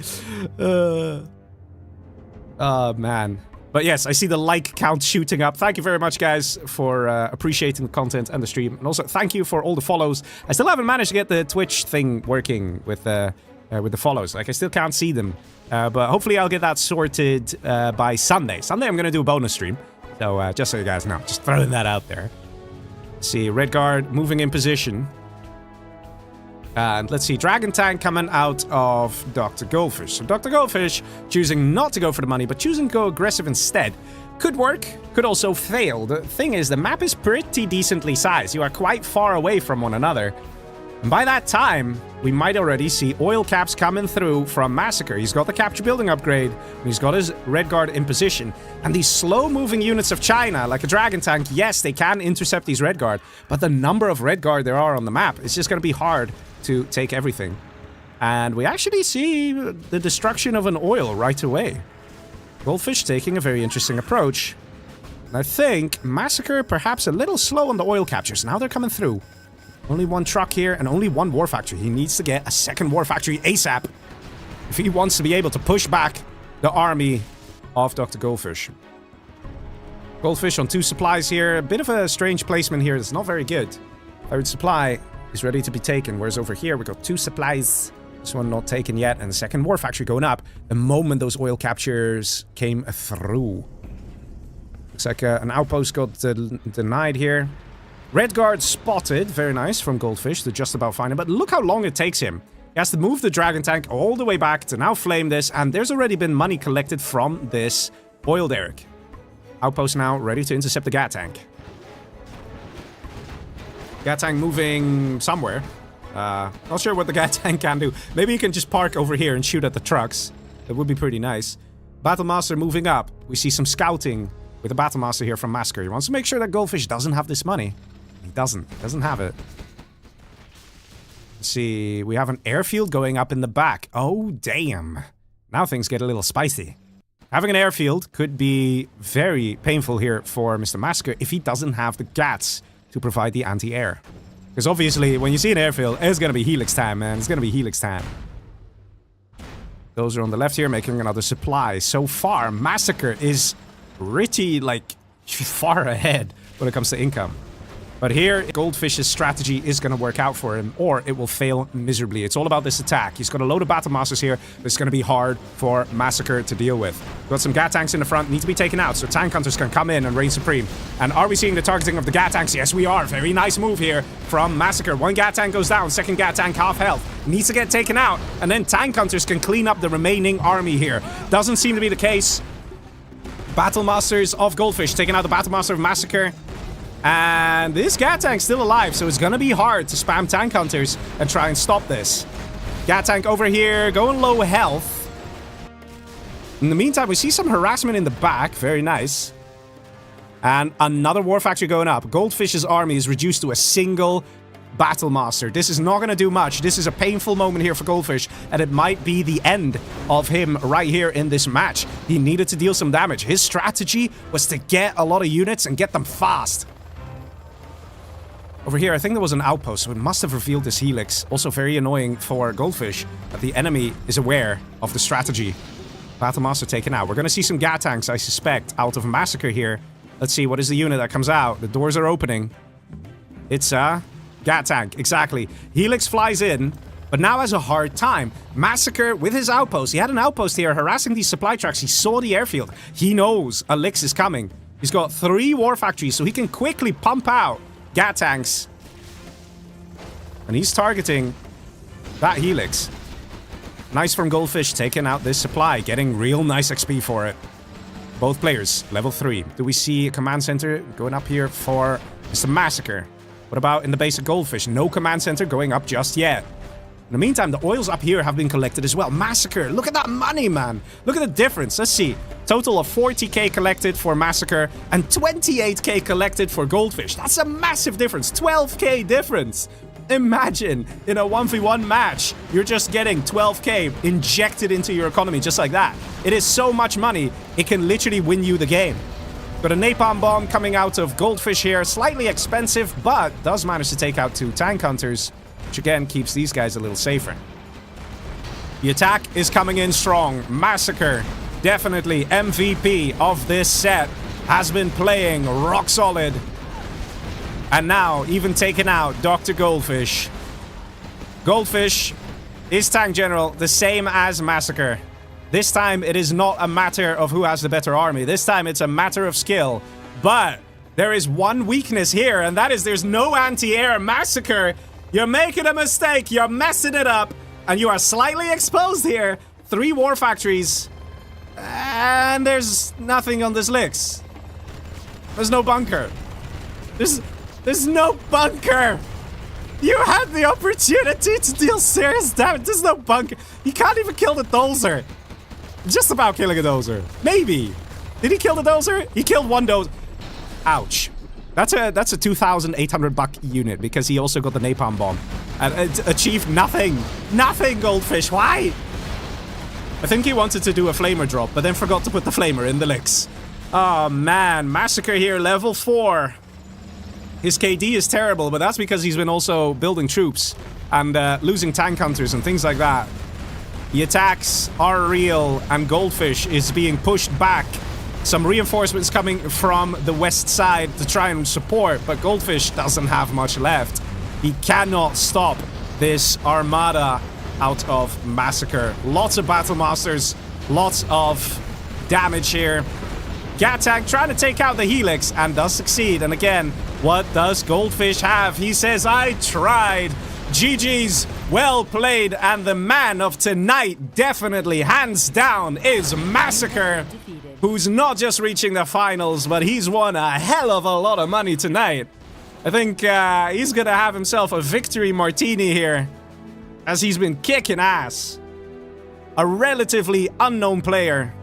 Speaker 1: Oh, man. But yes, I see the like count shooting up. Thank you very much, guys, for appreciating the content and the stream. And also, thank you for all the follows. I still haven't managed to get the Twitch thing working with the follows. Like, I still can't see them. But hopefully I'll get that sorted by Sunday. Sunday, I'm going to do a bonus stream. So, just so you guys know. Just throwing that out there. Let's see, Red Guard moving in position. And let's see, Dragon Tank coming out of Dr. Goldfish. So Dr. Goldfish choosing not to go for the money, but choosing to go aggressive instead. Could work, could also fail. The thing is, the map is pretty decently sized. You are quite far away from one another. And by that time, we might already see oil caps coming through from Massacre. He's got the capture building upgrade, and he's got his Red Guard in position. And these slow-moving units of China, like a Dragon Tank, yes, they can intercept these Red Guard, but the number of Red Guard there are on the map, it's just going to be hard to take everything. And we actually see the destruction of an oil right away. Goldfish taking a very interesting approach. And I think Massacre perhaps a little slow on the oil captures. Now they're coming through. Only one truck here and only one war factory. He needs to get a second war factory ASAP if he wants to be able to push back the army of Dr. Goldfish. Goldfish on 2 supplies here. A bit of a strange placement here. It's not very good. 3rd supply is ready to be taken, whereas over here we got 2 supplies. This one not taken yet, and the second war factory going up the moment those oil captures came through. Looks like an outpost got denied here. Red Guard spotted, very nice from Goldfish to just about find him, but look how long it takes him. He has to move the Dragon Tank all the way back to now flame this, and there's already been money collected from this oil derrick. Outpost now ready to intercept the Gat Tank. Gat Tank moving somewhere. Not sure what the Gat Tank can do. Maybe he can just park over here and shoot at the trucks. That would be pretty nice. Battlemaster moving up. We see some scouting with the Battlemaster here from Massacre. He wants to make sure that Goldfish doesn't have this money. He doesn't. Doesn't have it. Let's see. We have an airfield going up in the back. Oh, damn. Now things get a little spicy. Having an airfield could be very painful here for Mr. Massacre if he doesn't have the GATs to provide the anti-air. Because obviously, when you see an airfield, it's going to be Helix time, man. It's going to be Helix time. Those are on the left here, making another supply. So far, Massacre is pretty, like, far ahead when it comes to income. But here, Goldfish's strategy is going to work out for him, or it will fail miserably. It's all about this attack. He's got a load of Battlemasters here, but it's going to be hard for Massacre to deal with. Got some Gat Tanks in the front, need to be taken out, so Tank Hunters can come in and reign supreme. And are we seeing the targeting of the Gat Tanks? Yes, we are. Very nice move here from Massacre. One Gat Tank goes down, second Gat Tank half health. Needs to get taken out, and then Tank Hunters can clean up the remaining army here. Doesn't seem to be the case. Battlemasters of Goldfish taking out the Battlemaster of Massacre. And this Gat Tank's still alive, so it's gonna be hard to spam Tank Hunters and try and stop this. Gat Tank over here, going low health. In the meantime, we see some harassment in the back. Very nice. And another War Factory going up. Goldfish's army is reduced to a single Battlemaster. This is not gonna do much. This is a painful moment here for Goldfish, and it might be the end of him right here in this match. He needed to deal some damage. His strategy was to get a lot of units and get them fast. Over here, I think there was an outpost, so it must have revealed this helix. Also very annoying for Goldfish that the enemy is aware of the strategy. Battlemaster taken out. We're going to see some Gat Tanks, I suspect, out of Massacre here. Let's see, what is the unit that comes out? The doors are opening. It's a Gat Tank, exactly. Helix flies in, but now has a hard time. Massacre with his outpost. He had an outpost here harassing these supply trucks. He saw the airfield. He knows a Lix is coming. He's got 3 war factories, so he can quickly pump out Gat Tanks. And he's targeting that Helix. Nice from Goldfish, taking out this supply, getting real nice XP for it. Both players, level 3. Do we see a command center going up here for Mr. Massacre? What about in the base of Goldfish? No command center going up just yet. In the meantime, the oils up here have been collected as well. Massacre, look at that money, man. Look at the difference. Let's see. Total of 40k collected for Massacre and 28k collected for Goldfish. That's a massive difference. 12k difference. Imagine in a 1v1 match, you're just getting 12k injected into your economy just like that. It is so much money, it can literally win you the game. Got a napalm bomb coming out of Goldfish here. Slightly expensive, but does manage to take out 2 tank hunters, which again keeps these guys a little safer. The attack is coming in strong. Massacre, definitely MVP of this set, has been playing rock solid. And now, even taking out Dr. Goldfish. Goldfish is tank general, the same as Massacre. This time, it is not a matter of who has the better army. This time, it's a matter of skill. But there is one weakness here, and that is there's no anti-air. Massacre, you're making a mistake. You're messing it up, and you are slightly exposed here. 3 war factories, and there's nothing on this Licks. There's no bunker. There's no bunker! You had the opportunity to deal serious damage. There's no bunker. You can't even kill the dozer. Just about killing a dozer. Maybe. Did he kill the dozer? He killed 1 dozer. Ouch. That's a 2,800 buck unit because he also got the napalm bomb. And it achieved nothing. Nothing, Goldfish. Why? I think he wanted to do a flamer drop, but then forgot to put the flamer in the Licks. Oh, man. Massacre here, level 4. His KD is terrible, but that's because he's been also building troops and losing tank hunters and things like that. The attacks are real, and Goldfish is being pushed back. Some reinforcements coming from the west side to try and support, but Goldfish doesn't have much left. He cannot stop this armada out of Massacre. Lots of battle masters, lots of damage here. Gat tank trying to take out the Helix and does succeed. And again, what does Goldfish have? He says, I tried. GG's, well played. And the man of tonight, definitely, hands down, is Massacre, who's not just reaching the finals, but he's won a hell of a lot of money tonight. I think he's gonna have himself a victory martini here, as he's been kicking ass. A relatively unknown player.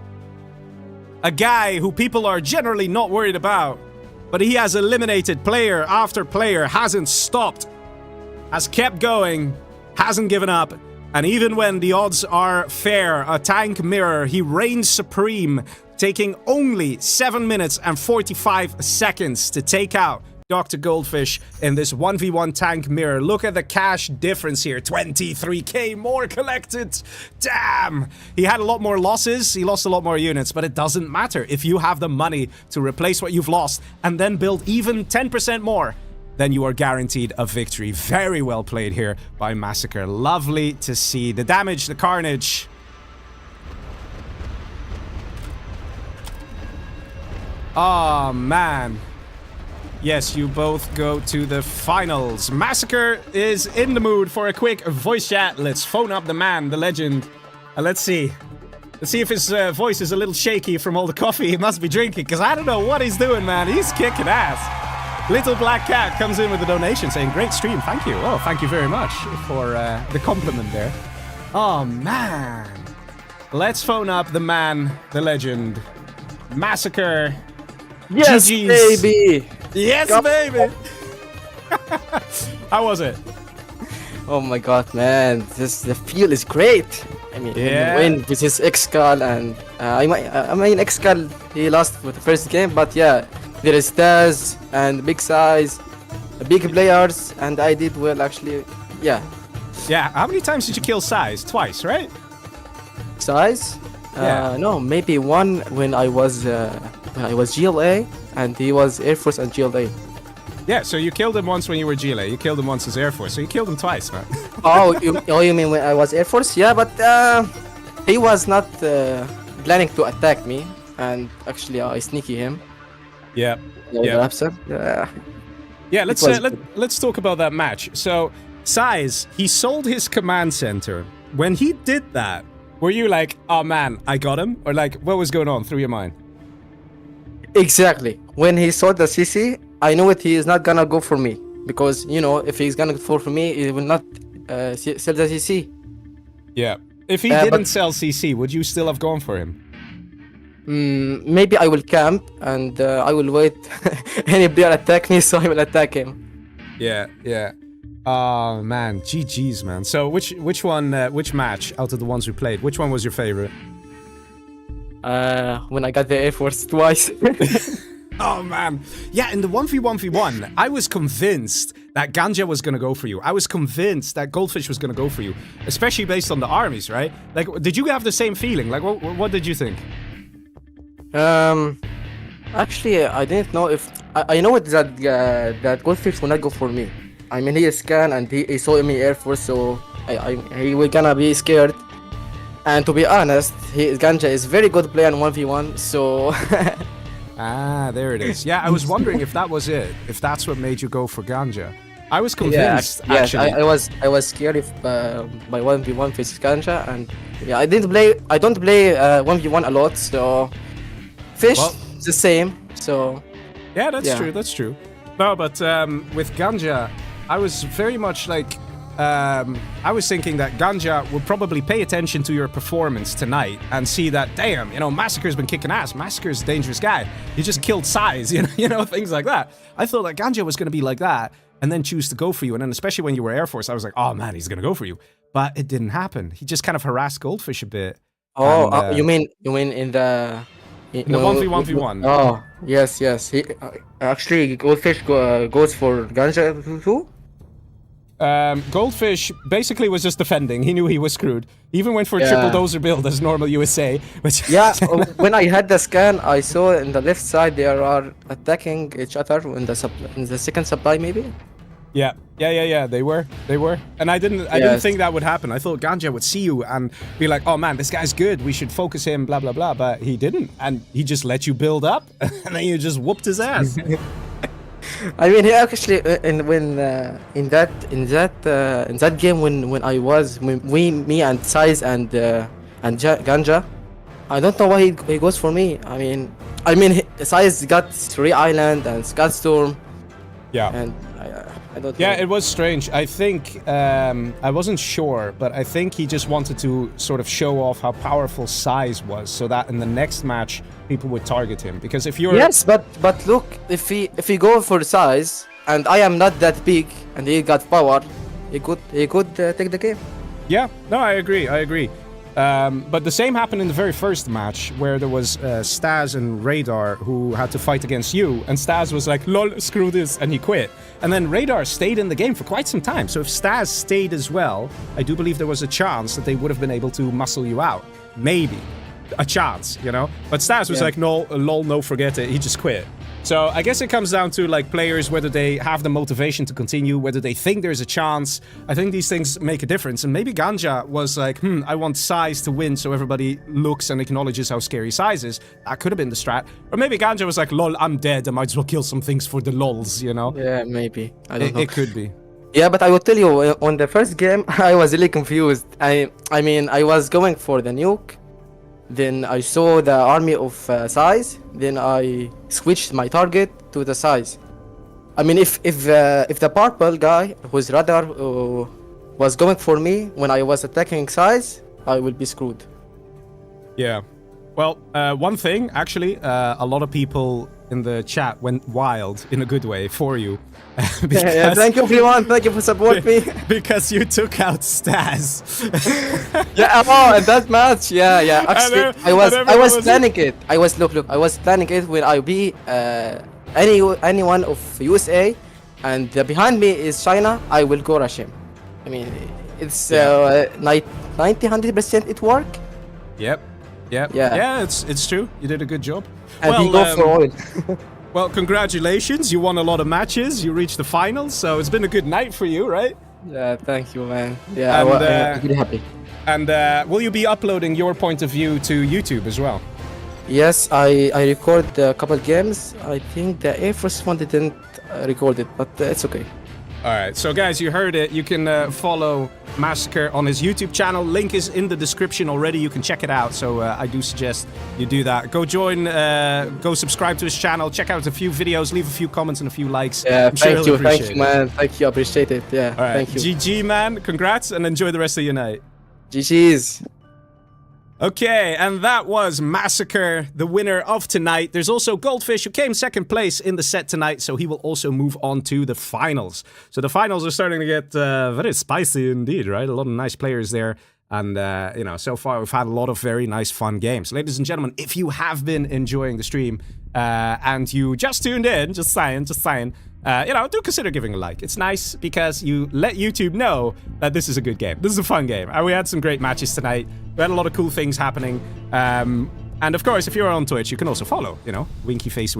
Speaker 1: A guy who people are generally not worried about. But he has eliminated player after player, hasn't stopped, has kept going, hasn't given up. And even when the odds are fair, a tank mirror, he reigns supreme, taking only 7 minutes and 45 seconds to take out Dr. Goldfish in this 1v1 tank mirror. Look at the cash difference here. 23k more collected. Damn! He had a lot more losses. He lost a lot more units, but it doesn't matter. If you have the money to replace what you've lost and then build even 10% more, then you are guaranteed a victory. Very well played here by Massacre. Lovely to see. The damage, the carnage. Oh, man. Yes, you both go to the finals. Massacre is in the mood for a quick voice chat. Let's phone up the man, the legend. Let's see. Let's see if his voice is a little shaky from all the coffee he must be drinking, because I don't know what he's doing, man. He's kicking ass. Little Black Cat comes in with a donation saying, great stream, thank you. Oh, thank you very much for the compliment there. Oh, man. Let's phone up the man, the legend. Massacre.
Speaker 4: Yes,
Speaker 1: GG's.
Speaker 4: baby!
Speaker 1: Yes, baby! How was it?
Speaker 4: Oh my god, man. The feel is great. I mean,
Speaker 1: Yeah.
Speaker 4: win with his X-Cal and... I mean, X-Cal, he lost for the first game, but yeah. There is Taz and big size, big players, and I did well, actually. Yeah.
Speaker 1: Yeah, how many times did you kill Size? Twice, right?
Speaker 4: Size?
Speaker 1: Yeah.
Speaker 4: No, maybe one when I was GLA, and he was Air Force and GLA.
Speaker 1: Yeah, so you killed him once when you were GLA, you killed him once as Air Force, so you killed him twice, man.
Speaker 4: You mean when I was Air Force? Yeah, but he was not planning to attack me, and actually I sneaky him.
Speaker 1: Yeah.
Speaker 4: Yeah.
Speaker 1: Yeah, let's talk about that match. So, Size, he sold his command center. When he did that, were you like, oh man, I got him? Or like, what was going on through your mind?
Speaker 4: Exactly. When he saw the CC, I knew he is not gonna go for me. Because, you know, if he's gonna go for me, he will not sell the CC.
Speaker 1: Yeah. If he
Speaker 4: but-
Speaker 1: didn't sell CC, would you still have gone for him?
Speaker 4: Maybe I will camp and I will wait. Any player attack me, so I will attack him.
Speaker 1: Yeah, yeah. Oh man, GG's man. So which match out of the ones we played, which one was your favorite?
Speaker 4: When I got the Air Force twice.
Speaker 1: Oh man, yeah. In the 1v1v1, I was convinced that Ganja was gonna go for you. I was convinced that Goldfish was gonna go for you, especially based on the armies, right? Like, did you have the same feeling? Like, what did you think?
Speaker 4: Actually, I didn't know if I know that Goldfish will not go for me. I mean, he is scan and he saw me Air Force, so he will gonna be scared. And to be honest, Ganja is very good player in 1v1, so.
Speaker 1: Ah, there it is. Yeah, I was wondering if that was it. If that's what made you go for Ganja. I was convinced,
Speaker 4: yes,
Speaker 1: actually.
Speaker 4: I was scared if my 1v1 faces Ganja, and yeah, I don't play 1v1 a lot, so Fish is the same. So
Speaker 1: yeah, that's true. That's true. No, but with Ganja, I was very much like I was thinking that Ganja will probably pay attention to your performance tonight and see that, damn, you know, Massacre's been kicking ass. Massacre's a dangerous guy. He just killed Size, you know, things like that. I thought that Ganja was going to be like that and then choose to go for you. And then especially when you were Air Force, I was like, oh man, he's going to go for you. But it didn't happen. He just kind of harassed Goldfish a bit.
Speaker 4: Oh, and, you mean in the...
Speaker 1: In the 1v1v1.
Speaker 4: Oh, yes. He actually Goldfish goes for Ganja too?
Speaker 1: Goldfish basically was just defending. He knew he was screwed. He even went for a triple dozer build as normal USA. Which
Speaker 4: yeah, when I had the scan, I saw in the left side they are attacking each other in the second supply maybe.
Speaker 1: Yeah. They were, and I didn't think that would happen. I thought Ganja would see you and be like, "Oh man, this guy's good. We should focus him." Blah blah blah. But he didn't, and he just let you build up, and then you just whooped his ass.
Speaker 4: I mean, he actually in that game when I was me and Size and Ganja, I don't know why he goes for me. I mean Size got 3 Island and Scat Storm.
Speaker 1: Yeah.
Speaker 4: And I don't know.
Speaker 1: Yeah, it was strange. I think I wasn't sure, but I think he just wanted to sort of show off how powerful Size was, so that in the next match people would target him. Because if you're
Speaker 4: but look, if he go for Size and I am not that big and he got power, he could take the game.
Speaker 1: Yeah, no, I agree. But the same happened in the very first match, where there was Staz and Radar who had to fight against you, and Staz was like, lol, screw this, and he quit. And then Radar stayed in the game for quite some time, so if Staz stayed as well, I do believe there was a chance that they would have been able to muscle you out. Maybe. A chance, you know? But Staz was like, no, lol, no, forget it, he just quit. So I guess it comes down to like players, whether they have the motivation to continue, whether they think there's a chance. I think these things make a difference. And maybe Ganja was like, I want Size to win so everybody looks and acknowledges how scary Size is. That could have been the strat. Or maybe Ganja was like, lol, I'm dead. I might as well kill some things for the lols, you know?
Speaker 4: Yeah, maybe. I don't know.
Speaker 1: It could be.
Speaker 4: Yeah, but I will tell you, on the first game, I was really confused. I mean, I was going for the nuke. Then I saw the army of Size. Then I switched my target to the Size. I mean, if the purple guy whose radar was going for me when I was attacking Size, I will be screwed.
Speaker 1: Yeah. Well, one thing, actually, a lot of people in the chat went wild in a good way for you.
Speaker 4: Yeah, thank you everyone, thank you for supporting me.
Speaker 1: Because you took out Staz.
Speaker 4: Yeah, in that match, yeah. Actually, I was planning it. I was planning it when I be anyone of USA, and behind me is China. I will go rush him. I mean, it's 90-100% it work.
Speaker 1: Yep. Yeah, it's true. You did a good job.
Speaker 4: And he go for oil.
Speaker 1: Well, congratulations. You won a lot of matches. You reached the finals, so it's been a good night for you, right?
Speaker 4: Yeah, thank you, man. Yeah,
Speaker 1: and,
Speaker 4: I'm really happy.
Speaker 1: And will you be uploading your point of view to YouTube as well?
Speaker 4: Yes, I record a couple games. I think the Air Force one didn't record it, but it's okay.
Speaker 1: All right, so guys, you heard it. You can follow Massacre on his YouTube channel. Link is in the description already. You can check it out. So I do suggest you do that. Go join, go subscribe to his channel. Check out a few videos. Leave a few comments and a few likes.
Speaker 4: Yeah,
Speaker 1: thank
Speaker 4: you, man. Thank you, appreciate it. Yeah,
Speaker 1: all right.
Speaker 4: thank you.
Speaker 1: GG, man. Congrats and enjoy the rest of your night.
Speaker 4: GG's.
Speaker 1: Okay, and that was Massacre, the winner of tonight. There's also Goldfish, who came second place in the set tonight, so he will also move on to the finals. So the finals are starting to get very spicy indeed, right? A lot of nice players there. And, you know, so far we've had a lot of very nice, fun games. Ladies and gentlemen, if you have been enjoying the stream and you just tuned in, just saying, you know, do consider giving a like. It's nice because you let YouTube know that this is a good game. This is a fun game. And we had some great matches tonight. We had a lot of cool things happening. And of course, if you're on Twitch, you can also follow, you know, winky face,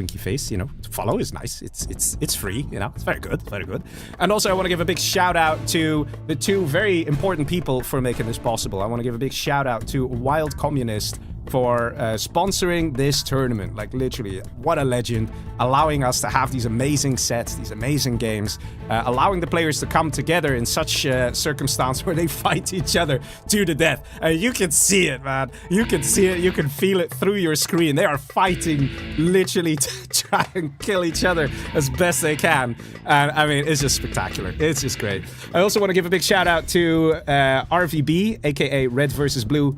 Speaker 1: you know, follow is nice. It's free, you know, it's very good, very good. And also I want to give a big shout out to the two very important people for making this possible. I want to give a big shout out to Wild Communist for sponsoring this tournament. Like, literally, what a legend. Allowing us to have these amazing sets, these amazing games, allowing the players to come together in such circumstance where they fight each other to the death. You can see it, man. You can see it. You can feel it through your screen. They are fighting literally to try and kill each other as best they can. And I mean, it's just spectacular. It's just great. I also want to give a big shout out to RVB, aka Red vs. Blue,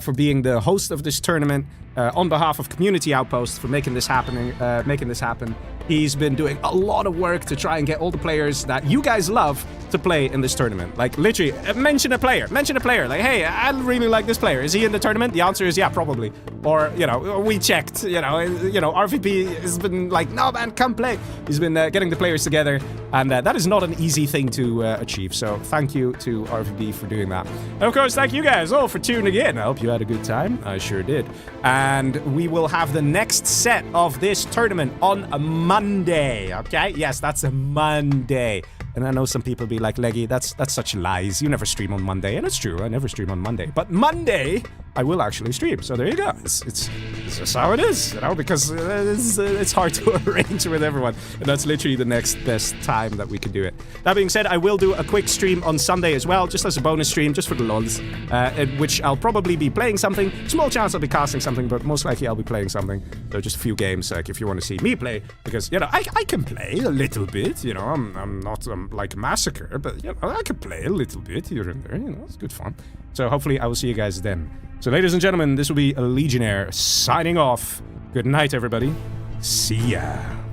Speaker 1: for being the host of this tournament, on behalf of Community Outpost, for making this happen. He's been doing a lot of work to try and get all the players that you guys love to play in this tournament. Like, literally, mention a player. Like, hey, I really like this player. Is he in the tournament? The answer is yeah, probably. Or, you know, we checked, you know, RVP has been like, no, man, come play. He's been getting the players together, and that is not an easy thing to achieve. So thank you to RVP for doing that. And of course, thank you guys all for tuning in. I hope you had a good time. I sure did. And we will have the next set of this tournament on a Monday, okay? Yes, that's a Monday. And I know some people be like, Leggy, that's such lies. You never stream on Monday. And it's true, I never stream on Monday. But Monday, I will actually stream. So there you go. It's just how it is, you know, because it's hard to arrange with everyone. And that's literally the next best time that we can do it. That being said, I will do a quick stream on Sunday as well, just as a bonus stream, just for the lols, in which I'll probably be playing something. Small chance I'll be casting something, but most likely I'll be playing something. So just a few games, like if you want to see me play, because, you know, I can play a little bit, you know, I'm not like Massacre, but, you know, I can play a little bit here and there, you know, it's good fun. So hopefully I will see you guys then. So ladies and gentlemen, this will be a Legionnaire signing off. Good night, everybody. See ya.